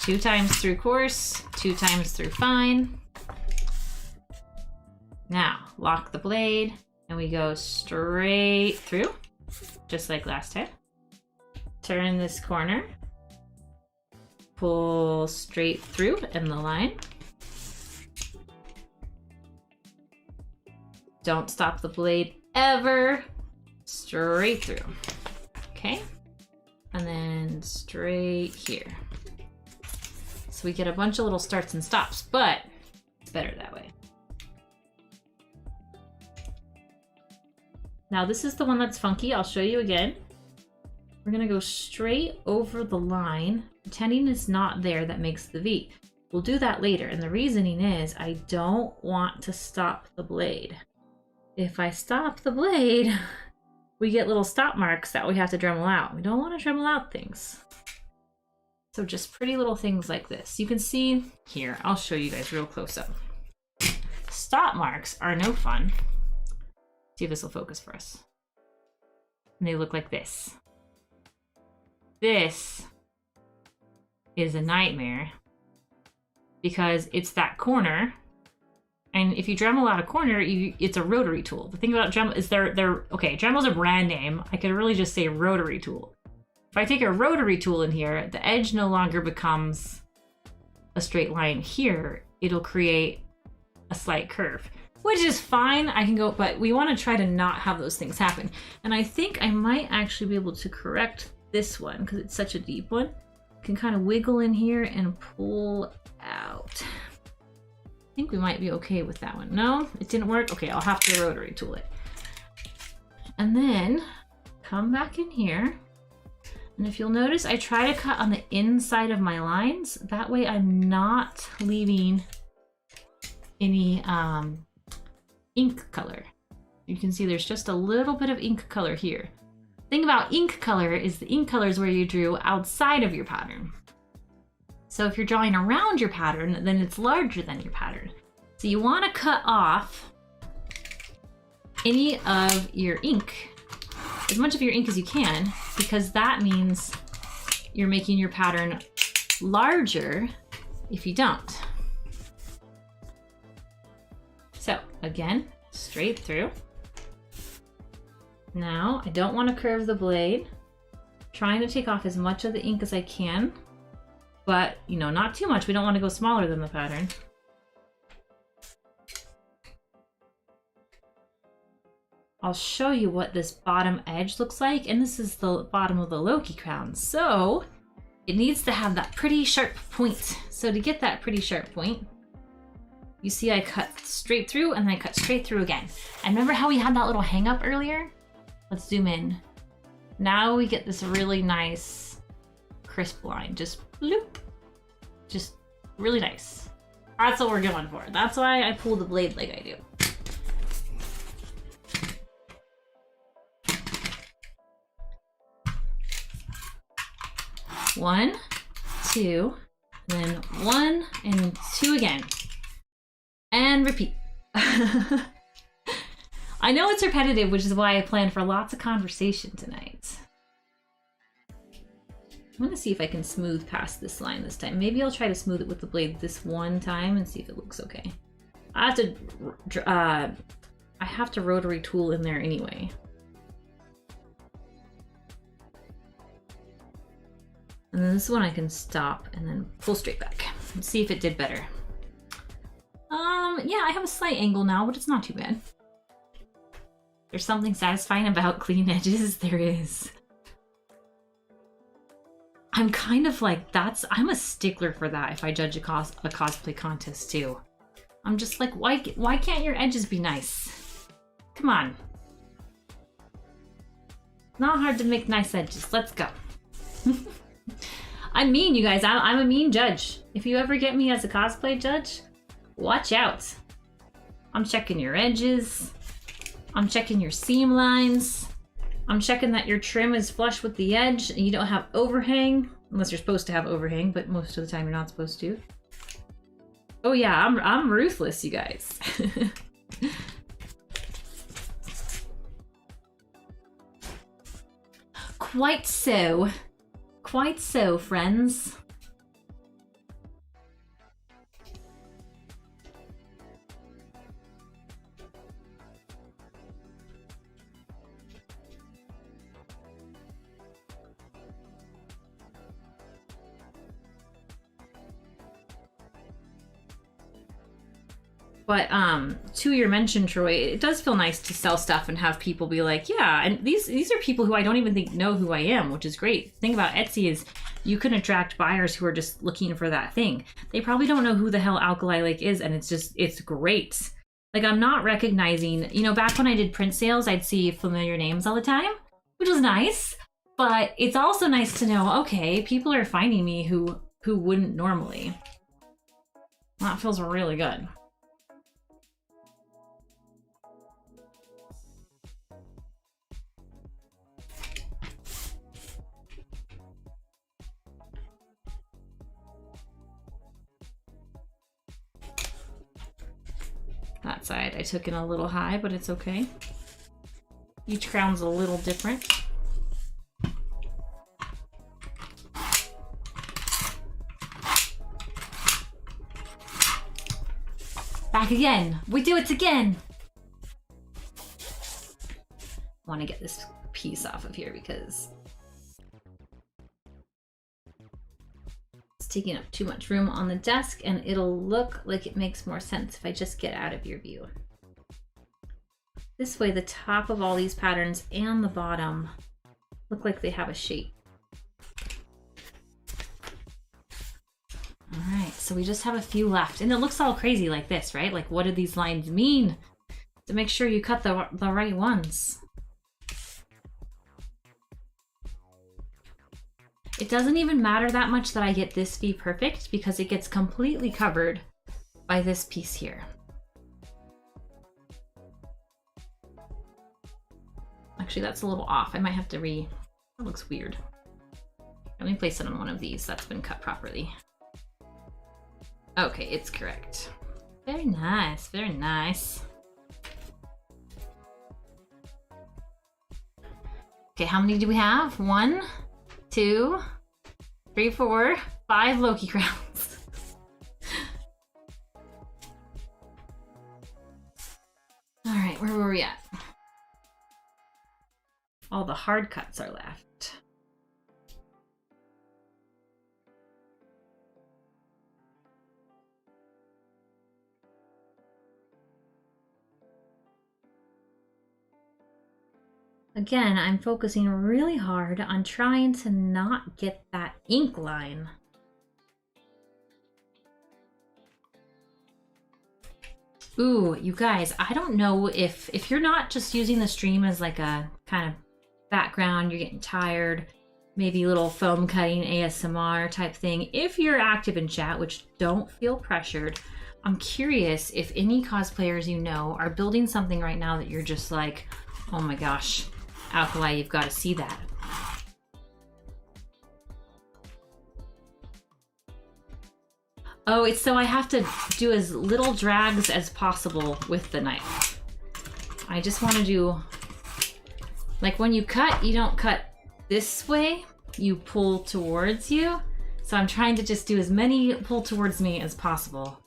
2 times through coarse, 2 times through fine. Now, lock the blade, and we go straight through, just like last time. Turn this corner. Pull straight through in the line. Don't stop the blade ever. Straight through. Okay. And then straight here. So we get a bunch of little starts and stops, but it's better that way. Now this is the one that's funky. I'll show you again. We're gonna go straight over the line, pretending it's not there. That makes the V. We'll do that later, and the reasoning is I don't want to stop the blade. If I stop the blade, we get little stop marks that we have to Dremel out. We don't want to Dremel out things. So just pretty little things like this. You can see here, I'll show you guys real close up. Stop marks are no fun. See if this will focus for us. And they look like this. This is a nightmare because it's that corner, and if you Dremel out a corner, it's a rotary tool. The thing about Dremel is okay, Dremel's a brand name. I could really just say rotary tool. If I take a rotary tool in here, the edge no longer becomes a straight line here. It'll create a slight curve, which is fine. I can go, but we want to try to not have those things happen. And I think I might actually be able to correct this one because it's such a deep one. Can kind of wiggle in here and pull out. I think we might be okay with that one. No, it didn't work. Okay, I'll have to rotary tool it. And then come back in here. And if you'll notice, I try to cut on the inside of my lines. That way I'm not leaving any ink color. You can see there's just a little bit of ink color here. Thing about ink color is the ink color is where you drew outside of your pattern. So if you're drawing around your pattern, then it's larger than your pattern. So you want to cut off any of your ink, as much of your ink as you can, because that means you're making your pattern larger if you don't. So again, straight through. Now, I don't want to curve the blade. Trying to take off as much of the ink as I can, but you know, not too much. We don't want to go smaller than the pattern. I'll show you what this bottom edge looks like, and this is the bottom of the Loki crown. So it needs to have that pretty sharp point. So to get that pretty sharp point, you see I cut straight through and then I cut straight through again. And remember how we had that little hang up earlier? Let's zoom in. Now we get this really nice crisp line. Just bloop. Just really nice. That's what we're going for. That's why I pull the blade like I do. One, two, then one and two again. And repeat. I know it's repetitive, which is why I planned for lots of conversation tonight. I'm gonna see if I can smooth past this line this time. Maybe I'll try to smooth it with the blade this one time and see if it looks okay. I have to rotary tool in there anyway. And then this one I can stop and then pull straight back and see if it did better. Yeah, I have a slight angle now, but it's not too bad. There's something satisfying about clean edges. There is. I'm kind of like, I'm a stickler for that if I judge a cosplay contest too. I'm just like, why can't your edges be nice? Come on. Not hard to make nice edges. Let's go. I'm mean, you guys. I'm a mean judge. If you ever get me as a cosplay judge, watch out. I'm checking your edges. I'm checking your seam lines. I'm checking that your trim is flush with the edge and you don't have overhang, unless you're supposed to have overhang, but most of the time you're not supposed to. Oh yeah, I'm ruthless, you guys. Quite so. Quite so, friends. But to your mention, Troy, it does feel nice to sell stuff and have people be like, yeah, and these are people who I don't even think know who I am, which is great. The thing about Etsy is you can attract buyers who are just looking for that thing. They probably don't know who the hell Alkali Lake is, and it's great. Like, I'm not recognizing, you know, back when I did print sales, I'd see familiar names all the time, which was nice. But it's also nice to know, okay, people are finding me who wouldn't normally. That feels really good. That side I took in a little high, but it's okay. Each crown's a little different. Back again. We do it again. I want to get this piece off of here because it's taking up too much room on the desk, and it'll look like it makes more sense if I just get out of your view. This way the top of all these patterns and the bottom look like they have a shape. All right, so we just have a few left, and it looks all crazy like this, right? Like, what do these lines mean? To make sure you cut the right ones. It doesn't even matter that much that I get this V perfect because it gets completely covered by this piece here. Actually, that's a little off. I might have to that looks weird. Let me place it on one of these that's been cut properly. Okay, it's correct. Very nice, very nice. Okay, how many do we have? 1, 2, 3, 4, 5 Loki crowns. All right, where were we at? All the hard cuts are left. Again, I'm focusing really hard on trying to not get that ink line. Ooh, you guys, I don't know if you're not just using the stream as like a kind of background, you're getting tired, maybe a little foam cutting ASMR type thing. If you're active in chat, which don't feel pressured, I'm curious if any cosplayers you know are building something right now that you're just like, oh my gosh, Alkali, you've got to see that. Oh, it's so I have to do as little drags as possible with the knife. I just want to do, like when you cut, you don't cut this way, you pull towards you. So I'm trying to just do as many pull towards me as possible.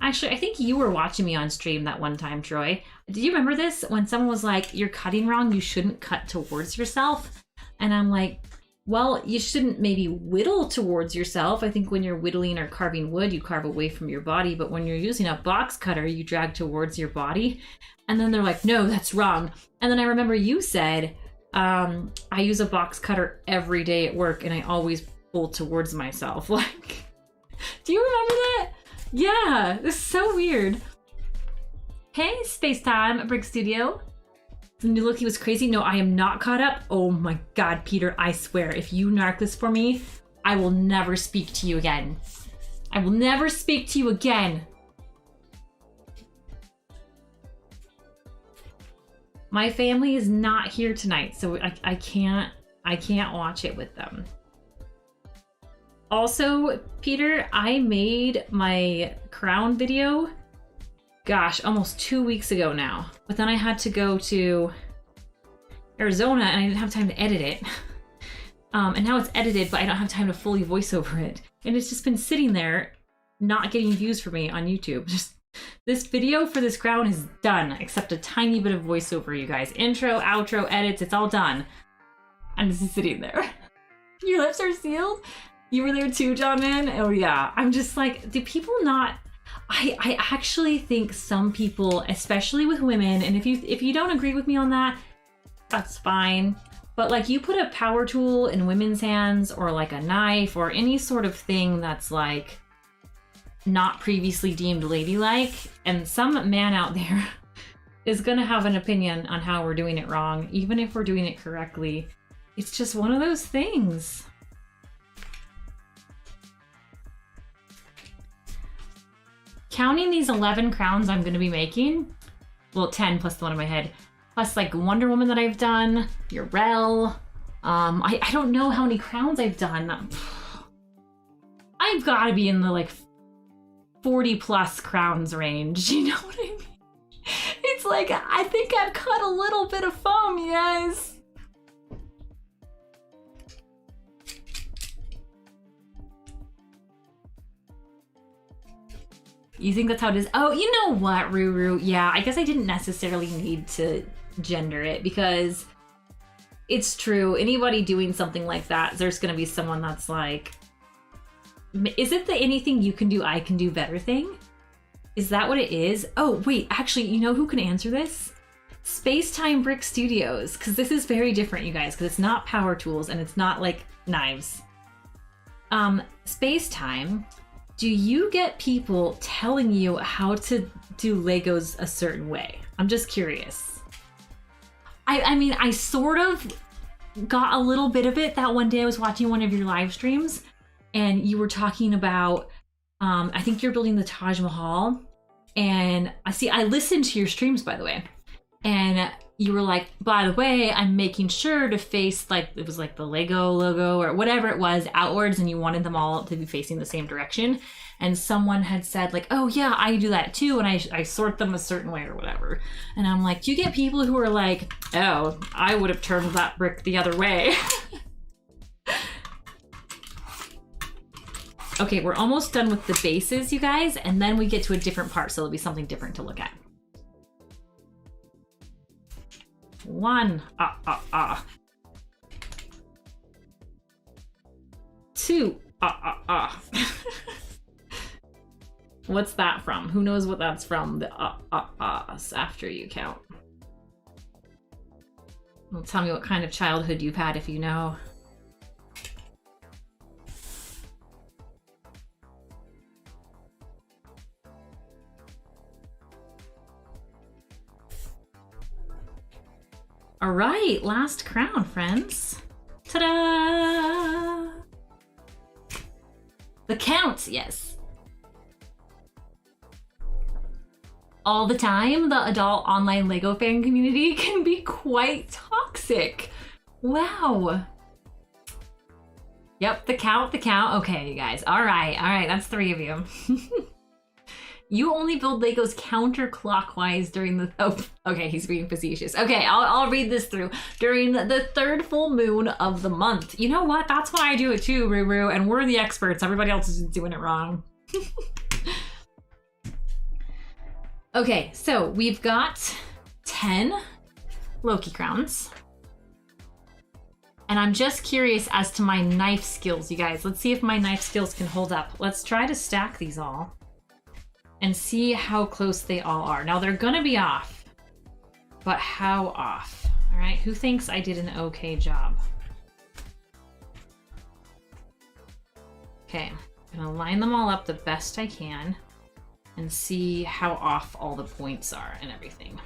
Actually, I think you were watching me on stream that one time, Troy. Do you remember this? When someone was like, you're cutting wrong, you shouldn't cut towards yourself. And I'm like, well, you shouldn't maybe whittle towards yourself. I think when you're whittling or carving wood, you carve away from your body. But when you're using a box cutter, you drag towards your body. And then they're like, no, that's wrong. And then I remember you said, I use a box cutter every day at work and I always pull towards myself. Like, do you remember that? Yeah, this is so weird. Hey, Spacetime, Brick Studio. The new Loki was crazy. No, I am not caught up. Oh my God, Peter, I swear, if you narc this for me, I will never speak to you again. I will never speak to you again. My family is not here tonight, so I can't watch it with them. Also, Peter, I made my crown video, gosh, almost 2 weeks ago now. But then I had to go to Arizona and I didn't have time to edit it. And now it's edited, but I don't have time to fully voice over it. And it's just been sitting there, not getting views for me on YouTube. Just this video for this crown is done, except a tiny bit of voiceover, you guys. Intro, outro, edits, it's all done. I'm just sitting there. Your lips are sealed? You were there too, John Man? Oh yeah. I'm just like, do people not... I actually think some people, especially with women, and if you don't agree with me on that, that's fine. But like you put a power tool in women's hands or like a knife or any sort of thing that's like not previously deemed ladylike, and some man out there is gonna have an opinion on how we're doing it wrong, even if we're doing it correctly. It's just one of those things. Counting these 11 crowns I'm going to be making, well, 10 plus the one in my head, plus like Wonder Woman that I've done, Urel, I don't know how many crowns I've done. I've got to be in the like 40 plus crowns range, you know what I mean? It's like, I think I've cut a little bit of foam, you guys. You think that's how it is? Oh, you know what, Ruru? Yeah, I guess I didn't necessarily need to gender it because it's true. Anybody doing something like that, there's going to be someone that's like, is it the anything you can do, I can do better thing? Is that what it is? Oh, wait, actually, you know who can answer this? Spacetime Brick Studios, because this is very different, you guys, because it's not power tools and it's not like knives. Spacetime, do you get people telling you how to do Legos a certain way? I'm just curious. I mean, I sort of got a little bit of it that one day I was watching one of your live streams and you were talking about, I think you're building the Taj Mahal. And I listened to your streams, by the way. And you were like, by the way, I'm making sure to face, like, it was like the Lego logo or whatever it was outwards, and you wanted them all to be facing the same direction. And someone had said like, oh yeah, I do that too, and I sort them a certain way or whatever. And I'm like, do you get people who are like, oh, I would have turned that brick the other way? Okay, we're almost done with the bases, you guys, and then we get to a different part, so it'll be something different to look at. 1, 2, What's that from? Who knows what that's from? The after you count. Well, tell me what kind of childhood you've had if you know. All right, last crown, friends. Ta-da! The Count, yes. All the time, the adult online Lego fan community can be quite toxic. Wow. Yep, the Count, the Count. Okay, you guys. All right, that's 3 of you. You only build Legos counterclockwise during the... Oh, okay, he's being facetious. Okay, I'll read this through. During the 3rd full moon of the month. You know what? That's why I do it too, Ruru, and we're the experts. Everybody else is doing it wrong. Okay, so we've got 10 Loki crowns. And I'm just curious as to my knife skills, you guys. Let's see if my knife skills can hold up. Let's try to stack these all and see how close they all are. Now they're gonna be off, but how off? All right, who thinks I did an okay job? Okay, I'm gonna line them all up the best I can and see how off all the points are and everything.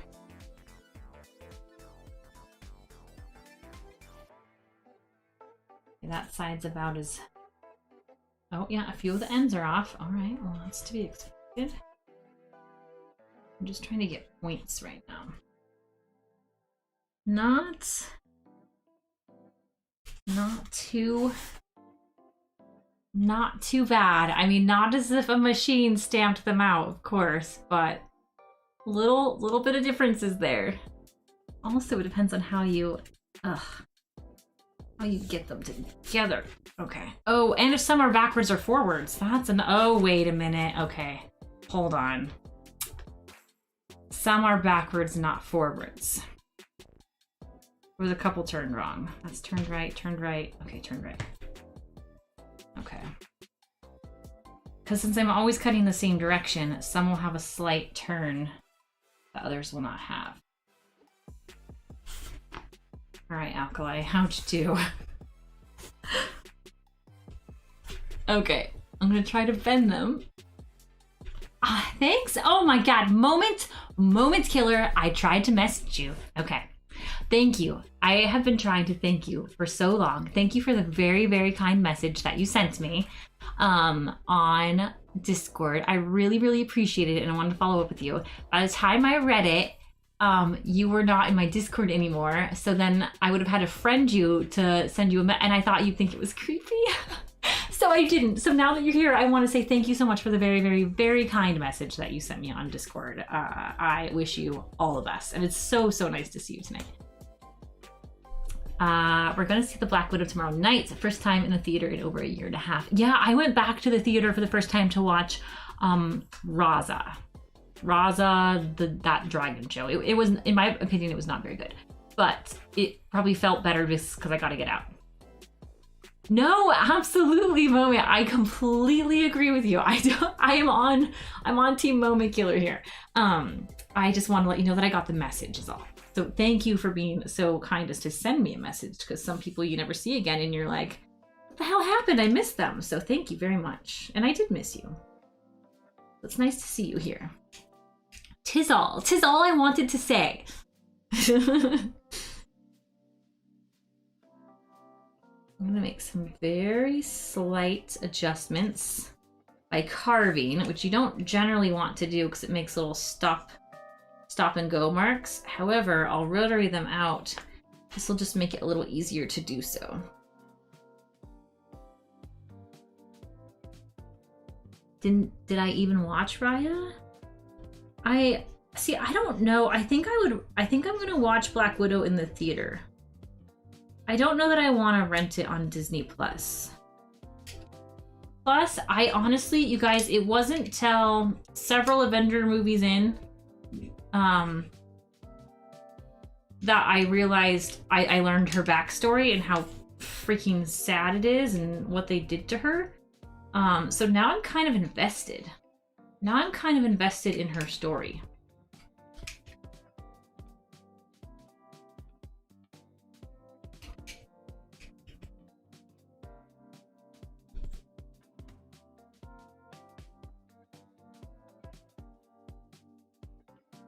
Okay, that side's about as... Oh yeah, a few of the ends are off. All right, well that's to be expected. I'm just trying to get points right now. Not too bad. I mean, not as if a machine stamped them out, of course, but little bit of differences there. Also, it depends on how you get them together. Okay. Oh, and if some are backwards or forwards, that's an... Oh, wait a minute. Okay. Hold on. Some are backwards, not forwards. There was a couple turned wrong. That's turned right, turned right. Okay, turned right. Okay. Because since I'm always cutting the same direction, some will have a slight turn that others will not have. All right, Alkali, how'd you do? Okay, I'm gonna try to bend them. Ah, thanks. Oh my God, moment killer. I tried to message you. Okay, thank you. I have been trying to thank you for so long. Thank you for the very, very kind message that you sent me on Discord. I really, really appreciated it, and I wanted to follow up with you. By the time I read it, you were not in my Discord anymore, so then I would have had to friend you to send you and I thought you'd think it was creepy. So I didn't. So now that you're here, I want to say thank you so much for the very, very, very kind message that you sent me on Discord. I wish you all the best, and it's so, so nice to see you tonight. We're gonna see the Black Widow tomorrow night. It's the first time in the theater in over 1.5 years. Yeah, I went back to the theater for the first time to watch Raza, that dragon show. It was, in my opinion, it was not very good, but it probably felt better just because I got to get out. No, absolutely, Moment. I completely agree with you. I'm on Team Moment Killer here. I just want to let you know that I got the message is all. So thank you for being so kind as to send me a message, because some people you never see again and you're like, what the hell happened? I missed them. So thank you very much. And I did miss you. It's nice to see you here. Tis all I wanted to say. I'm gonna make some very slight adjustments by carving, which you don't generally want to do because it makes little stop and go marks. However, I'll rotary them out. This will just make it a little easier to do so. Did I even watch Raya? I don't know. I think I'm gonna watch Black Widow in the theater. I don't know that I want to rent it on Disney Plus. Plus, I honestly, you guys, it wasn't till several Avenger movies in that I realized I learned her backstory and how freaking sad it is and what they did to her. So now I'm kind of invested. Now I'm kind of invested in her story.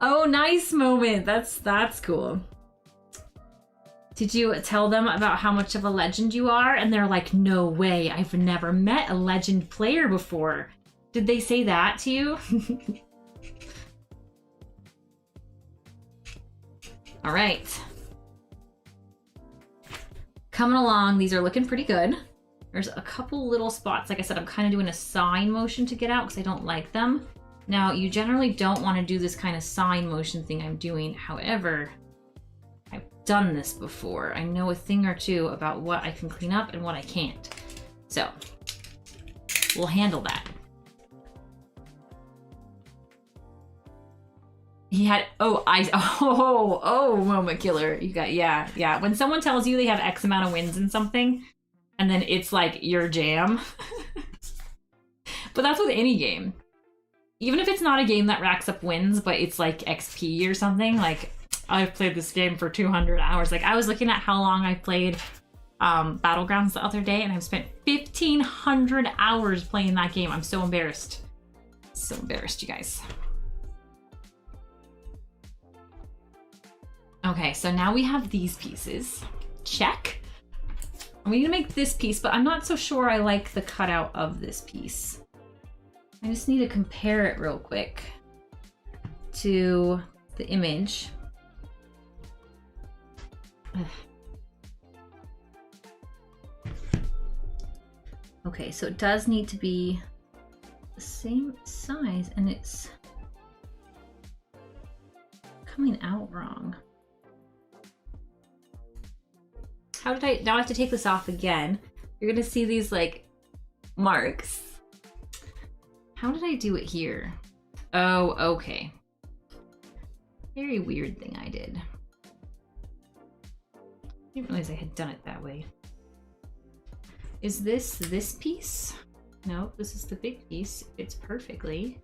Oh, nice moment. That's cool. Did you tell them about how much of a legend you are? And they're like, no way, I've never met a legend player before. Did they say that to you? All right. Coming along, these are looking pretty good. There's a couple little spots. Like I said, I'm kind of doing a sawing motion to get out because I don't like them. Now, you generally don't want to do this kind of sawing motion thing I'm doing. However, I've done this before. I know a thing or two about what I can clean up and what I can't. So, we'll handle that. He had, moment killer. You got, yeah. When someone tells you they have X amount of wins in something, and then it's like your jam. But that's with any game. Even if it's not a game that racks up wins, but it's like XP or something, like I've played this game for 200 hours. Like I was looking at how long I played Battlegrounds the other day, and I've spent 1,500 hours playing that game. I'm so embarrassed. So embarrassed, you guys. Okay, so now we have these pieces. Check. We need to make this piece, but I'm not so sure I like the cutout of this piece. I just need to compare it real quick to the image. Okay, so it does need to be the same size, and it's coming out wrong. How did I, now I have to take this off again. You're gonna see these like marks. How did I do it here? Oh, okay. Very weird thing I did. I didn't realize I had done it that way. Is this piece? No, this is the big piece. It fits perfectly.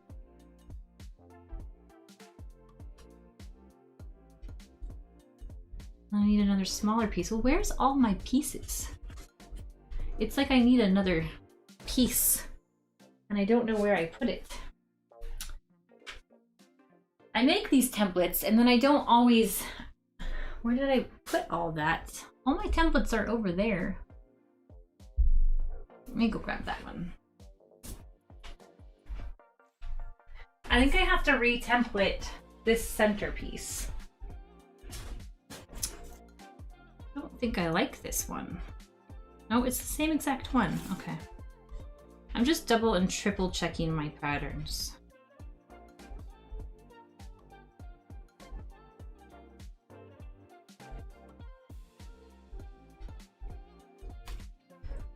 I need another smaller piece. Well, where's all my pieces? It's like I need another piece, and I don't know where I put it. I make these templates, and then I don't always... Where did I put all that? All my templates are over there. Let me go grab that one. I think I have to re-template this centerpiece. I don't think I like this one. No, it's the same exact one. Okay. I'm just double and triple checking my patterns.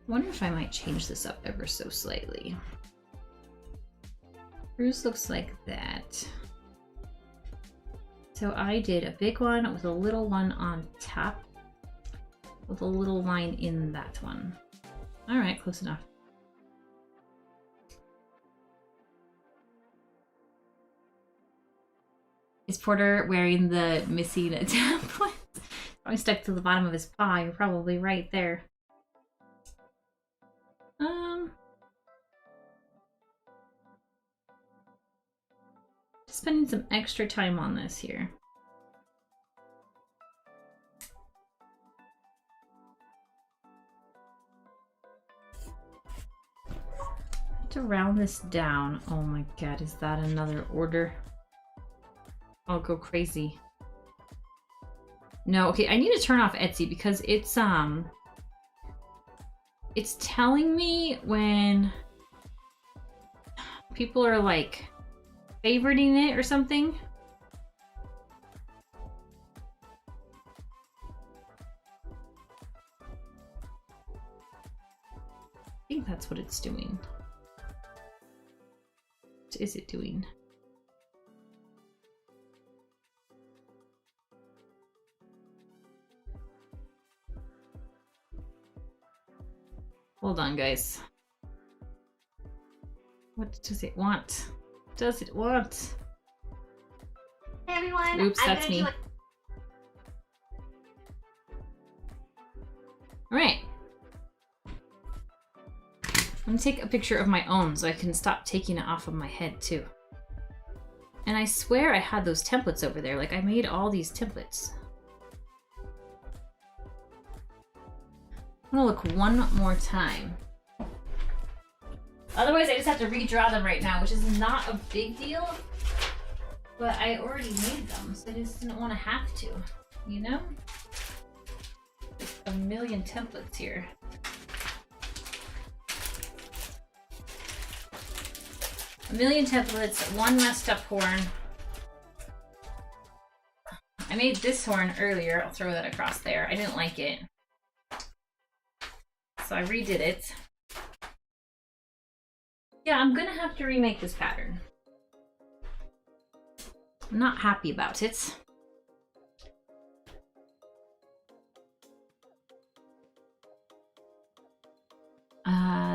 I wonder if I might change this up ever so slightly. Hers looks like that. So I did a big one with a little one on top, with a little line in that one. All right, close enough. Is Porter wearing the missing template? Probably stuck to the bottom of his paw. You're probably right there. Just spending some extra time on this here. To round this down. Oh my god, is that another order? I'll go crazy. No, okay, I need to turn off Etsy because it's telling me when people are like favoriting it or something. I think that's what it's doing. What is it doing? Hold on, guys. What does it want? What does it want? Hey everyone. Oops, that's me. Alright. I'm gonna take a picture of my own so I can stop taking it off of my head too. And I swear I had those templates over there. Like, I made all these templates. I'm gonna look one more time. Otherwise, I just have to redraw them right now, which is not a big deal. But I already made them, so I just didn't want to have to, you know? A million templates here. A million templates, one messed up horn. I made this horn earlier. I'll throw that across there. I didn't like it. So I redid it. Yeah, I'm gonna have to remake this pattern. I'm not happy about it.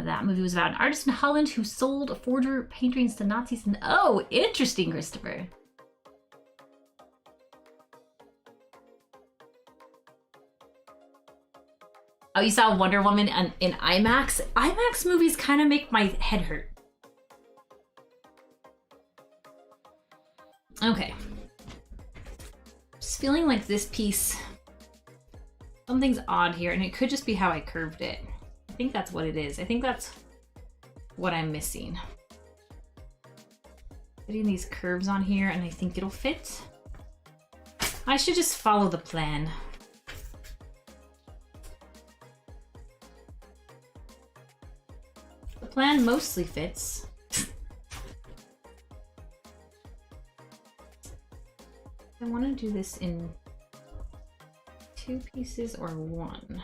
That movie was about an artist in Holland who sold forger paintings to Nazis. And oh, interesting, Christopher. Oh, you saw Wonder Woman in IMAX? IMAX movies kind of make my head hurt. Okay. Just feeling like this piece, something's odd here, and it could just be how I curved it. I think that's what it is. I think that's what I'm missing. Putting these curves on here, and I think it'll fit. I should just follow the plan. The plan mostly fits. I want to do this in 2 pieces or 1.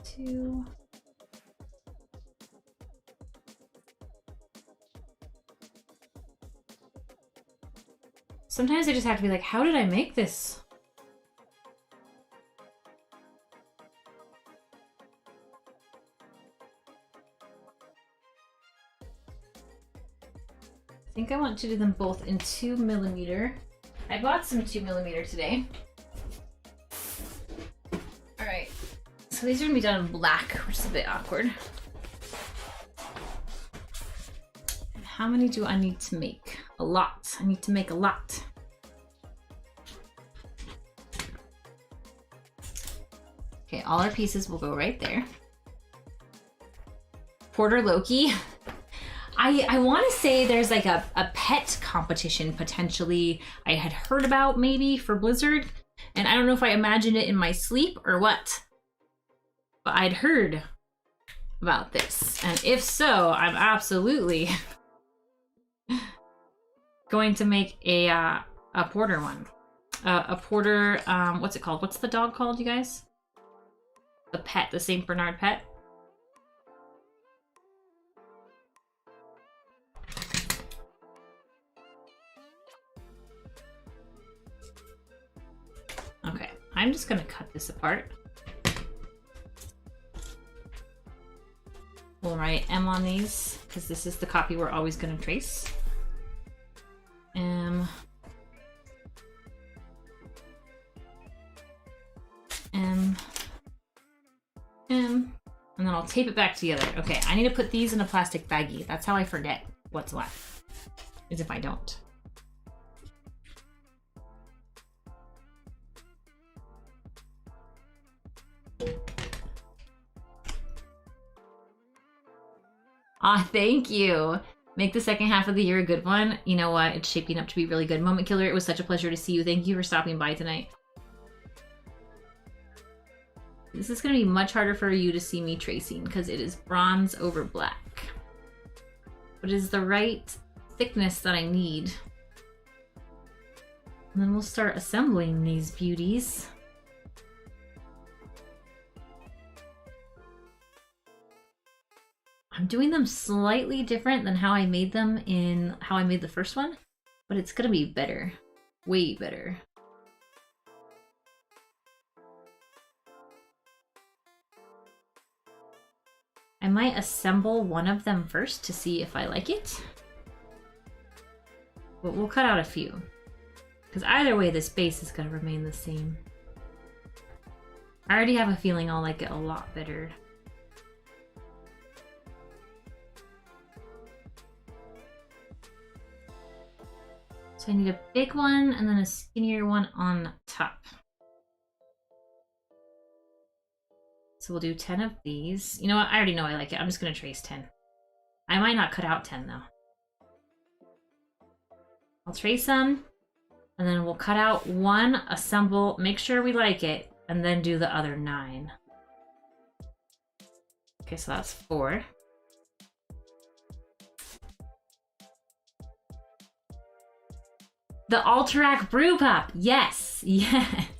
Two. Sometimes I just have to be like, how did I make this? I think I want to do them both in 2mm. I bought some 2mm today. All right, so these are gonna be done in black, which is a bit awkward. And how many do I need to make? A lot. I need to make a lot. Okay, all our pieces will go right there. Porter Loki. I want to say there's like a pet competition potentially I had heard about maybe for Blizzard. And I don't know if I imagined it in my sleep or what. But I'd heard about this. And if so, I'm absolutely going to make a Porter one. A Porter, what's it called? What's the dog called, you guys? The pet, the St. Bernard pet. Okay, I'm just gonna cut this apart. We'll write M on these, because this is the copy we're always gonna trace. M. M. M. And then I'll tape it back together. Okay, I need to put these in a plastic baggie. That's how I forget what's what, is if I don't. Ah, thank you. Make the second half of the year a good one. You know what? It's shaping up to be really good. Moment Killer, it was such a pleasure to see you. Thank you for stopping by tonight. This is going to be much harder for you to see me tracing because it is bronze over black. But it is the right thickness that I need. And then we'll start assembling these beauties. I'm doing them slightly different than how I made them in how I made the first one, but it's gonna be better, way better. I might assemble one of them first to see if I like it, but we'll cut out a few, because either way this base is gonna remain the same. I already have a feeling I'll like it a lot better. So I need a big one and then a skinnier one on top. So we'll do 10 of these. You know what? I already know I like it. I'm just going to trace 10. I might not cut out 10 though. I'll trace them and then we'll cut out one, assemble, make sure we like it, and then do the other 9. Okay, so that's 4. The Alterac Brew Pop! Yes! Yes!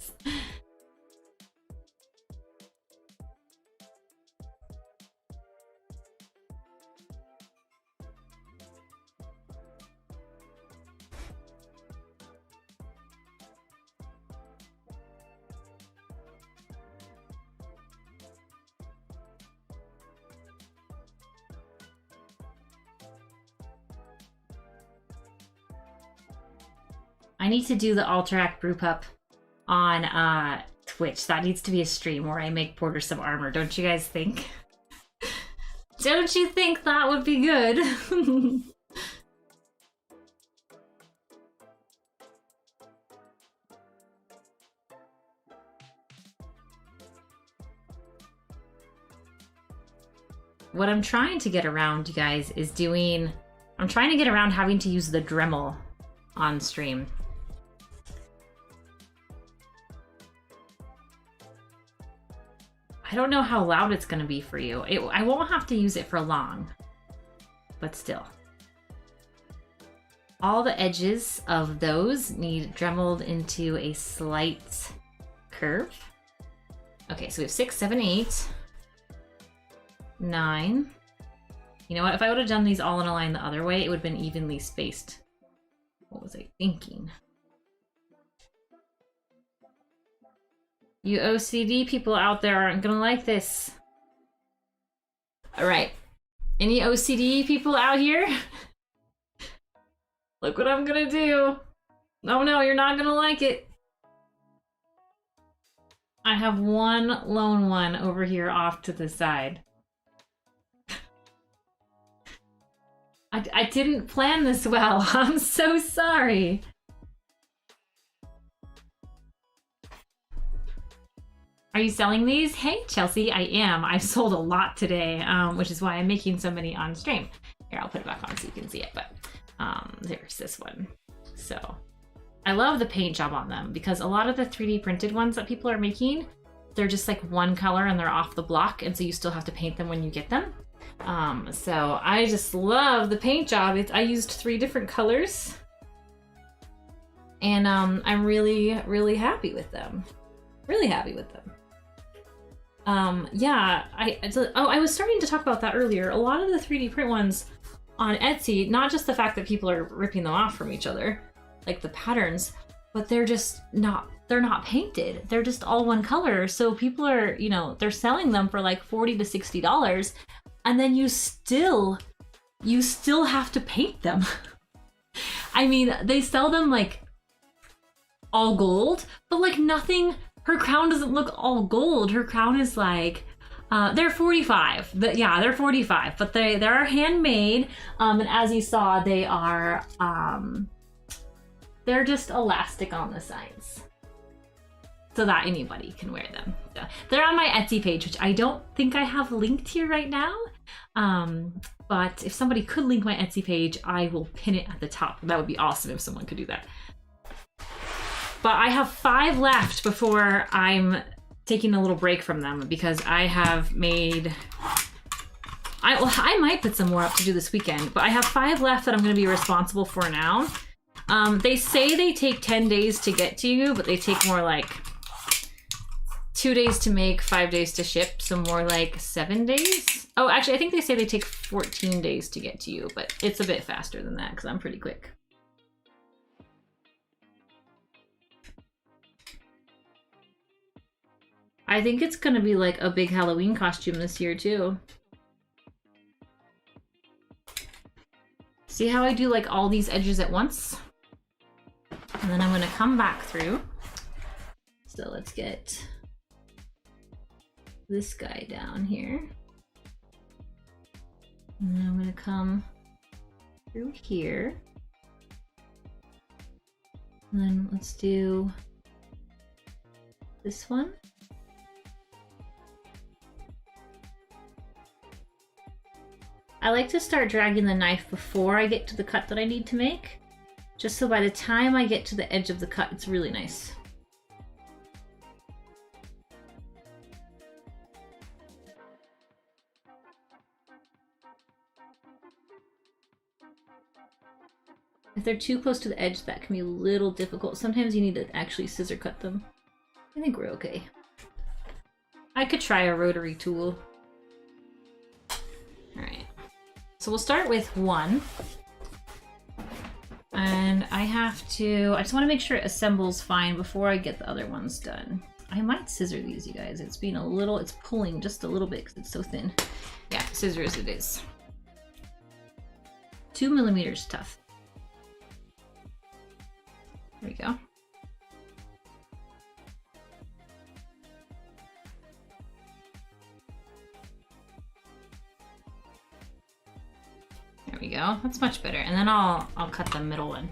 I need to do the Alterac Brew Pup on Twitch. That needs to be a stream where I make Porter some armor, don't you guys think? Don't you think that would be good? What I'm trying to get around, you guys, is I'm trying to get around having to use the Dremel on stream. I don't know how loud it's going to be for you. I won't have to use it for long, but still. All the edges of those need dremeled into a slight curve. Okay, so we have 6, 7, 8, 9. You know what? If I would have done these all in a line the other way, it would have been evenly spaced. What was I thinking? You OCD people out there aren't gonna like this. All right, any OCD people out here? Look what I'm gonna do. Oh no, you're not gonna like it. I have one lone one over here off to the side. I didn't plan this well. I'm so sorry. Are you selling these? Hey, Chelsea, I am. I've sold a lot today, which is why I'm making so many on stream. Here, I'll put it back on so you can see it, but there's this one. So I love the paint job on them because a lot of the 3D printed ones that people are making, they're just like one color and they're off the block, and so you still have to paint them when you get them. So I just love the paint job. I used 3 different colors, and I'm really, really happy with them. Really happy with them. Yeah, I was starting to talk about that earlier. A lot of the 3D print ones on Etsy, not just the fact that people are ripping them off from each other, like the patterns, but they're not painted. They're just all one color. So people are, they're selling them for like $40 to $60, and then you still have to paint them. I mean, they sell them like all gold, but like nothing. Her crown doesn't look all gold. Her crown is like, they're 45. Yeah, they're 45, but they are handmade. And as you saw, they are, they're just elastic on the sides so that anybody can wear them. So they're on my Etsy page, which I don't think I have linked here right now. But if somebody could link my Etsy page, I will pin it at the top. That would be awesome if someone could do that. But I have 5 left before I'm taking a little break from them because I have made... I might put some more up to do this weekend, but I have 5 left that I'm going to be responsible for now. They say they take 10 days to get to you, but they take more like 2 days to make, 5 days to ship, so more like 7 days. Oh, actually, I think they say they take 14 days to get to you, but it's a bit faster than that because I'm pretty quick. I think it's gonna be like a big Halloween costume this year too. See how I do like all these edges at once? And then I'm gonna come back through. So let's get this guy down here. And then I'm gonna come through here. And then let's do this one. I like to start dragging the knife before I get to the cut that I need to make, just so by the time I get to the edge of the cut, it's really nice. If they're too close to the edge, that can be a little difficult. Sometimes you need to actually scissor cut them. I think we're okay. I could try a rotary tool. Alright. So we'll start with one. And I just want to make sure it assembles fine before I get the other ones done. I might scissor these, you guys. It's pulling just a little bit because it's so thin. Yeah, scissors it is. 2 millimeters tough. There we go. There we go. That's much better. And then I'll cut the middle one.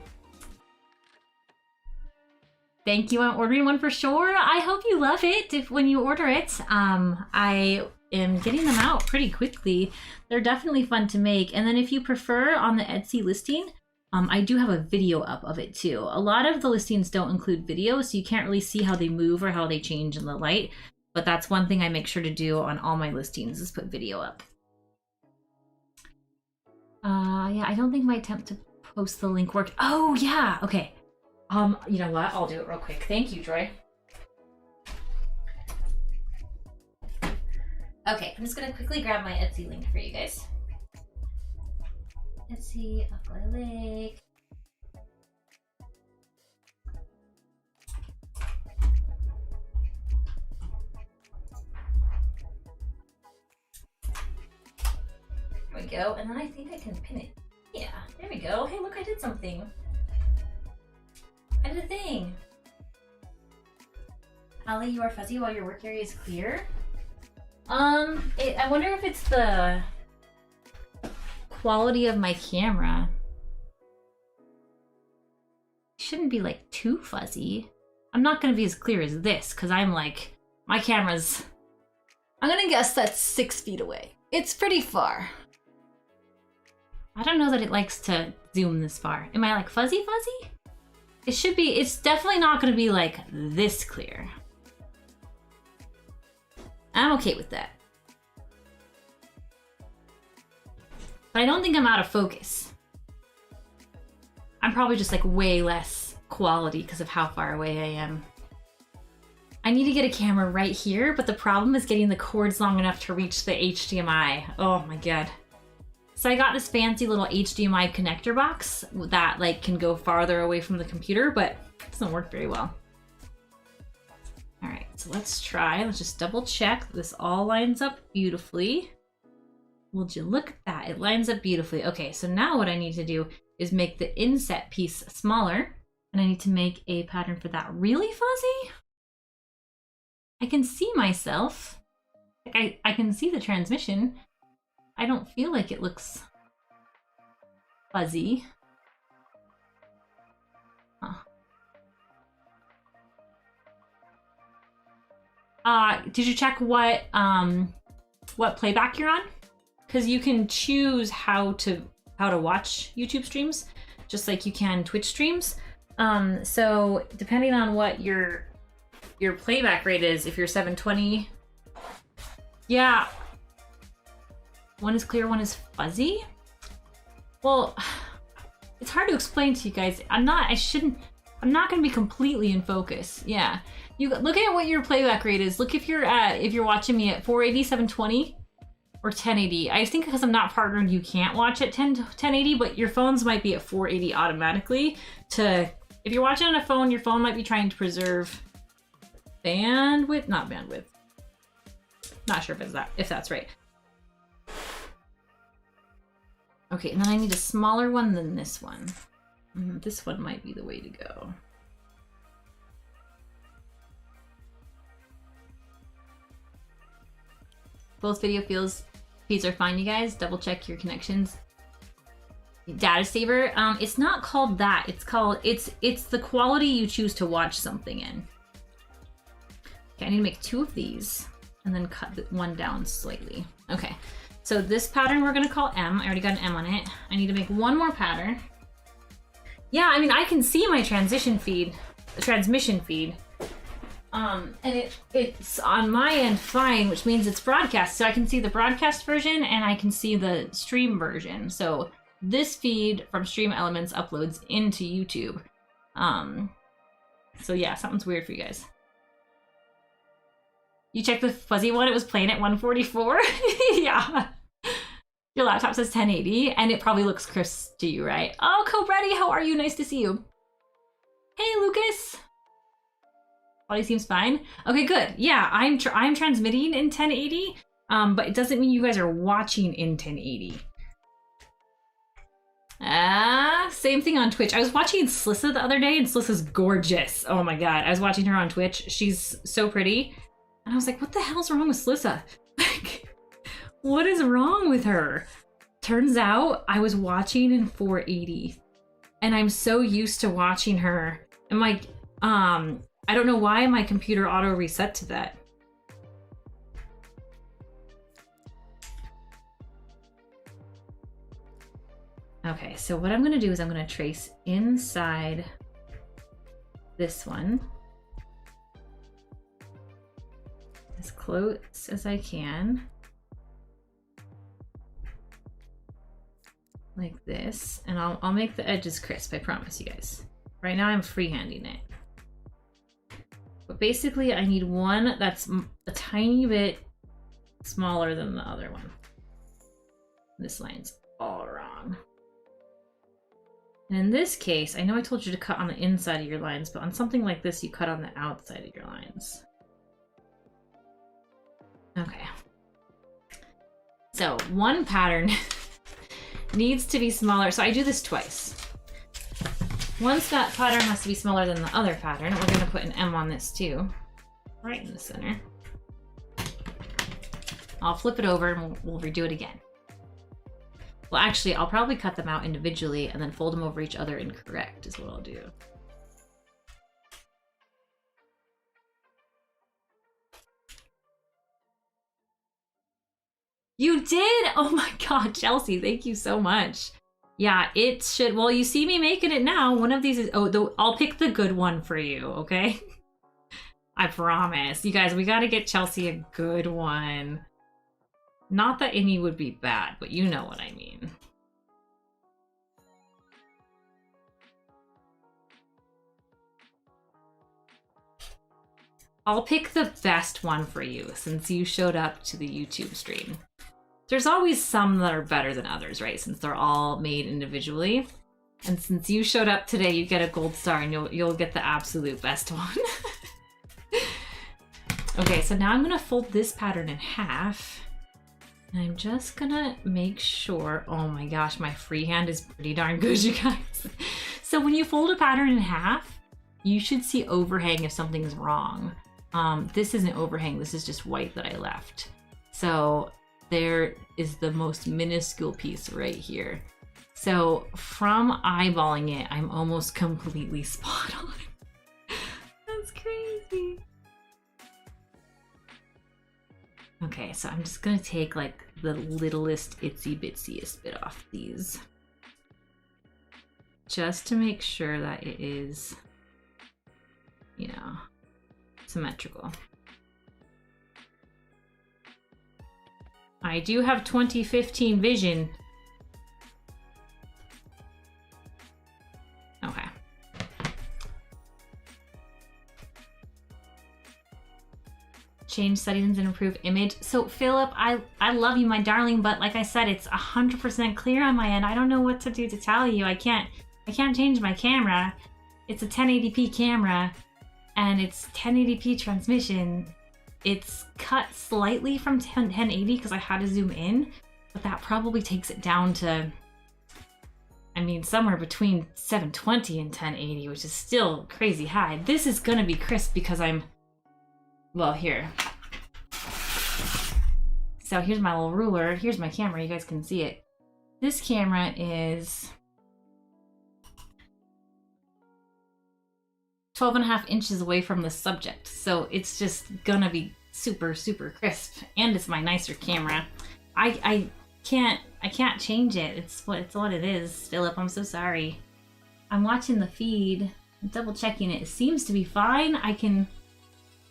Thank you. I'm ordering one for sure. I hope you love it when you order it. I am getting them out pretty quickly. They're definitely fun to make. And then if you prefer on the Etsy listing, I do have a video up of it too. A lot of the listings don't include video, so you can't really see how they move or how they change in the light. But that's one thing I make sure to do on all my listings is put video up. Yeah, I don't think my attempt to post the link worked. Oh yeah, okay. You know what? I'll do it real quick. Thank you, Joy. Okay, I'm just gonna quickly grab my Etsy link for you guys. Etsy, Apply Lake. There we go, and then I think I can pin it. Yeah, there we go. Hey, look, I did something. I did a thing. Allie, you are fuzzy while your work area is clear. I wonder if it's the quality of my camera. It shouldn't be like too fuzzy. I'm not gonna be as clear as this because I'm like, my camera's, I'm gonna guess that's 6 feet away. It's pretty far. I don't know that it likes to zoom this far. Am I like fuzzy? It should be, it's definitely not gonna be like this clear. I'm okay with that. But I don't think I'm out of focus. I'm probably just like way less quality because of how far away I am. I need to get a camera right here, but the problem is getting the cords long enough to reach the HDMI. Oh my God. So I got this fancy little HDMI connector box that like can go farther away from the computer, but it doesn't work very well. All right, so let's just double check this all lines up beautifully. Would you look at that? It lines up beautifully. Okay, so now what I need to do is make the inset piece smaller, and I need to make a pattern for that. Really fuzzy? I can see myself. Like I can see the transmission. I don't feel like it looks fuzzy. Did you check what playback you're on? Because you can choose how to watch YouTube streams, just like you can Twitch streams. So depending on what your playback rate is, if you're 720, yeah, one is clear, one is fuzzy. Well, it's hard to explain to you guys. I'm not gonna be completely in focus. Yeah. You look at what your playback rate is. Look if you're watching me at 480, 720, or 1080. I think because I'm not partnered, you can't watch at 1080, but your phones might be at 480 automatically. If you're watching on a phone, your phone might be trying to preserve bandwidth, not bandwidth. Not sure if that's right. Okay, and then I need a smaller one than this one. This one might be the way to go. Both video feeds are fine, you guys. Double check your connections. Data saver. It's not called that. It's called it's the quality you choose to watch something in. Okay, I need to make 2 of these and then cut one down slightly. Okay, so this pattern we're gonna call M. I already got an M on it. I need to make 1 more pattern. Yeah, I mean I can see my transmission feed. And it's on my end fine, which means it's broadcast. So I can see the broadcast version and I can see the stream version. So this feed from Stream Elements uploads into YouTube. So yeah, something's weird for you guys. You checked the fuzzy one, it was playing at 144? Yeah. Your laptop says 1080 and it probably looks crisp to you, right? Oh, Cobretti, how are you? Nice to see you. Hey, Lucas. Quality seems fine. Okay, good. Yeah, I'm transmitting in 1080, but it doesn't mean you guys are watching in 1080. Same thing on Twitch. I was watching Slissa the other day, and Slissa's gorgeous. Oh my god, I was watching her on Twitch. She's so pretty, and I was like, "What the hell's wrong with Slissa? Like, what is wrong with her?" Turns out I was watching in 480, and I'm so used to watching her. And like, I don't know why my computer auto reset to that. Okay, so what I'm gonna do is I'm gonna trace inside this one as close as I can. Like this, and I'll make the edges crisp, I promise you guys. Right now I'm freehanding it. But basically I need one that's a tiny bit smaller than the other one. This line's all wrong. And in this case, I know I told you to cut on the inside of your lines, but on something like this, you cut on the outside of your lines. Okay. So one pattern needs to be smaller. So I do this twice. Once that pattern has to be smaller than the other pattern, we're gonna put an M on this too, right in the center. I'll flip it over and we'll redo it again. Well, actually, I'll probably cut them out individually and then fold them over each other and correct is what I'll do. You did? Oh my God, Chelsea, thank you so much. Yeah, it should, well, you see me making it now. One of these is, I'll pick the good one for you, okay? I promise. You guys, we gotta get Chelsea a good one. Not that any would be bad, but you know what I mean. I'll pick the best one for you since you showed up to the YouTube stream. There's always some that are better than others, right? Since they're all made individually. And since you showed up today, you get a gold star and you'll get the absolute best one. Okay, so now I'm gonna fold this pattern in half. And I'm just gonna make sure, oh my gosh, my freehand is pretty darn good, you guys. So when you fold a pattern in half, you should see overhang if something's wrong. This isn't overhang, this is just white that I left. So there is the most minuscule piece right here. So from eyeballing it, I'm almost completely spot on. That's crazy. Okay, so I'm just gonna take like the littlest itsy bitsiest bit off these. Just to make sure that it is, you know, symmetrical. I do have 2015 vision. Okay. Change settings and improve image. So Philip, I love you, my darling, but like I said, it's 100% clear on my end. I don't know what to do to tell you. I can't change my camera. It's a 1080p camera and it's 1080p transmission. It's cut slightly from 1080 because I had to zoom in, but that probably takes it down to, I mean, somewhere between 720 and 1080, which is still crazy high. This is gonna be crisp because I'm, well, here. So here's my little ruler. Here's my camera. You guys can see it. This camera is 12 and a half inches away from the subject. So it's just gonna be super, super crisp. And it's my nicer camera. I can't change it. It's what it is. Philip, I'm so sorry. I'm watching the feed, double checking it. It seems to be fine.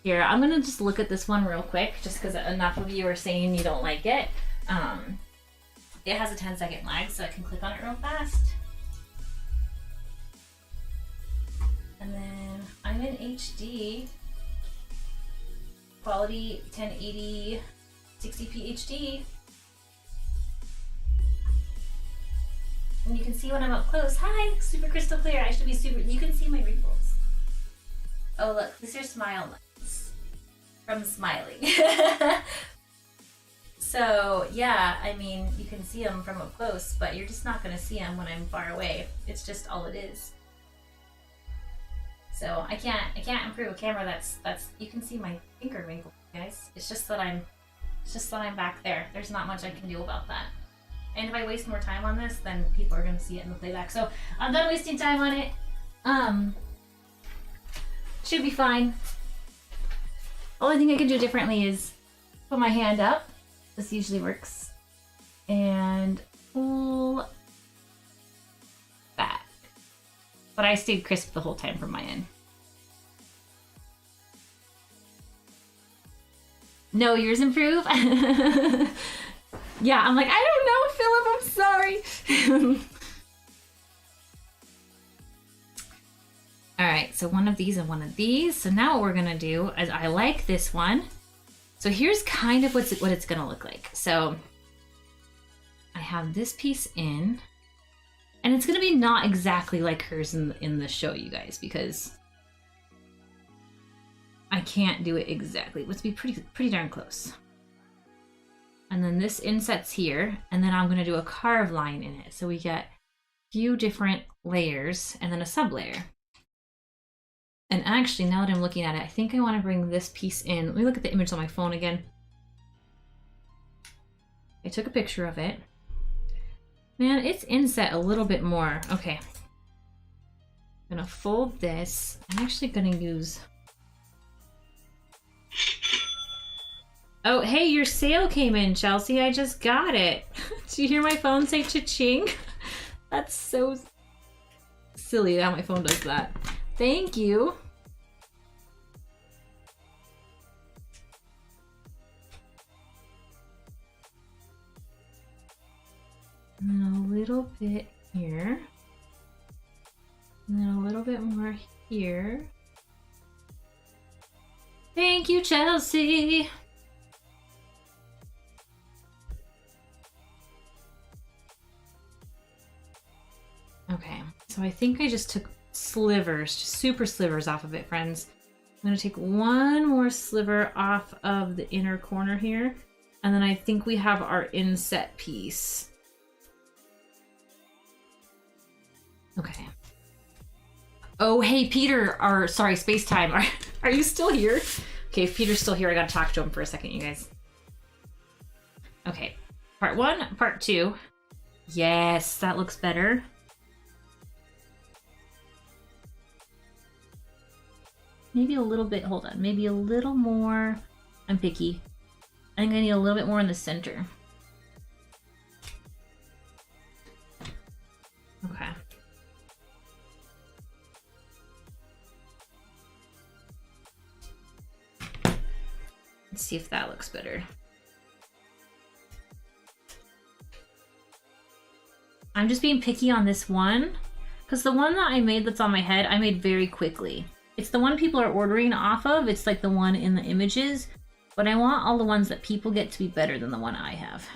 Here, I'm gonna just look at this one real quick, just because enough of you are saying you don't like it. It has a 10-second lag, so I can click on it real fast. And then I'm in HD, quality 1080, 60p HD. And you can see when I'm up close. Hi, super crystal clear. I should be super, you can see my wrinkles. Oh look, this is your smile lens from smiling. So yeah, I mean, you can see them from up close, but you're just not gonna see them when I'm far away. It's just all it is. So I can't improve a camera that's you can see my finger wrinkles, guys. It's just that I'm back there. There's not much I can do about that. And if I waste more time on this, then people are gonna see it in the playback. So I'm done wasting time on it. Should be fine. Only thing I can do differently is put my hand up. This usually works. And pull back. But I stayed crisp the whole time from my end. No, yours improve? Yeah, I'm like, I don't know, Philip, I'm sorry. All right, so one of these and one of these. So now what we're gonna do is, I like this one. So here's kind of what it's gonna look like. So I have this piece in, and it's gonna be not exactly like hers in the show, you guys, because I can't do it exactly. Let's be pretty darn close. And then this insets here, and then I'm gonna do a carve line in it. So we get a few different layers and then a sub layer. And actually, now that I'm looking at it, I think I want to bring this piece in. Let me look at the image on my phone again. I took a picture of it. Man, it's inset a little bit more. Okay. I'm gonna fold this. I'm actually gonna use... Oh, hey, your sale came in, Chelsea. I just got it. Did you hear my phone say cha-ching? That's so silly how my phone does that. Thank you. And then a little bit here. And then a little bit more here. Thank you, Chelsea. Okay, so I think I just took slivers, just super slivers off of it, friends. I'm gonna take one more sliver off of the inner corner here, and then I think we have our inset piece. Okay. Oh, hey, Peter, or sorry, Spacetime, are you still here? Okay, if Peter's still here, I gotta talk to him for a second, you guys. Okay, part one, part two. Yes, that looks better. Maybe a little bit, hold on, maybe a little more. I'm picky. I think I need a little bit more in the center. Okay. Let's see if that looks better. I'm just being picky on this one, because the one that I made that's on my head, I made very quickly. It's the one people are ordering off of. It's like the one in the images, but I want all the ones that people get to be better than the one I have.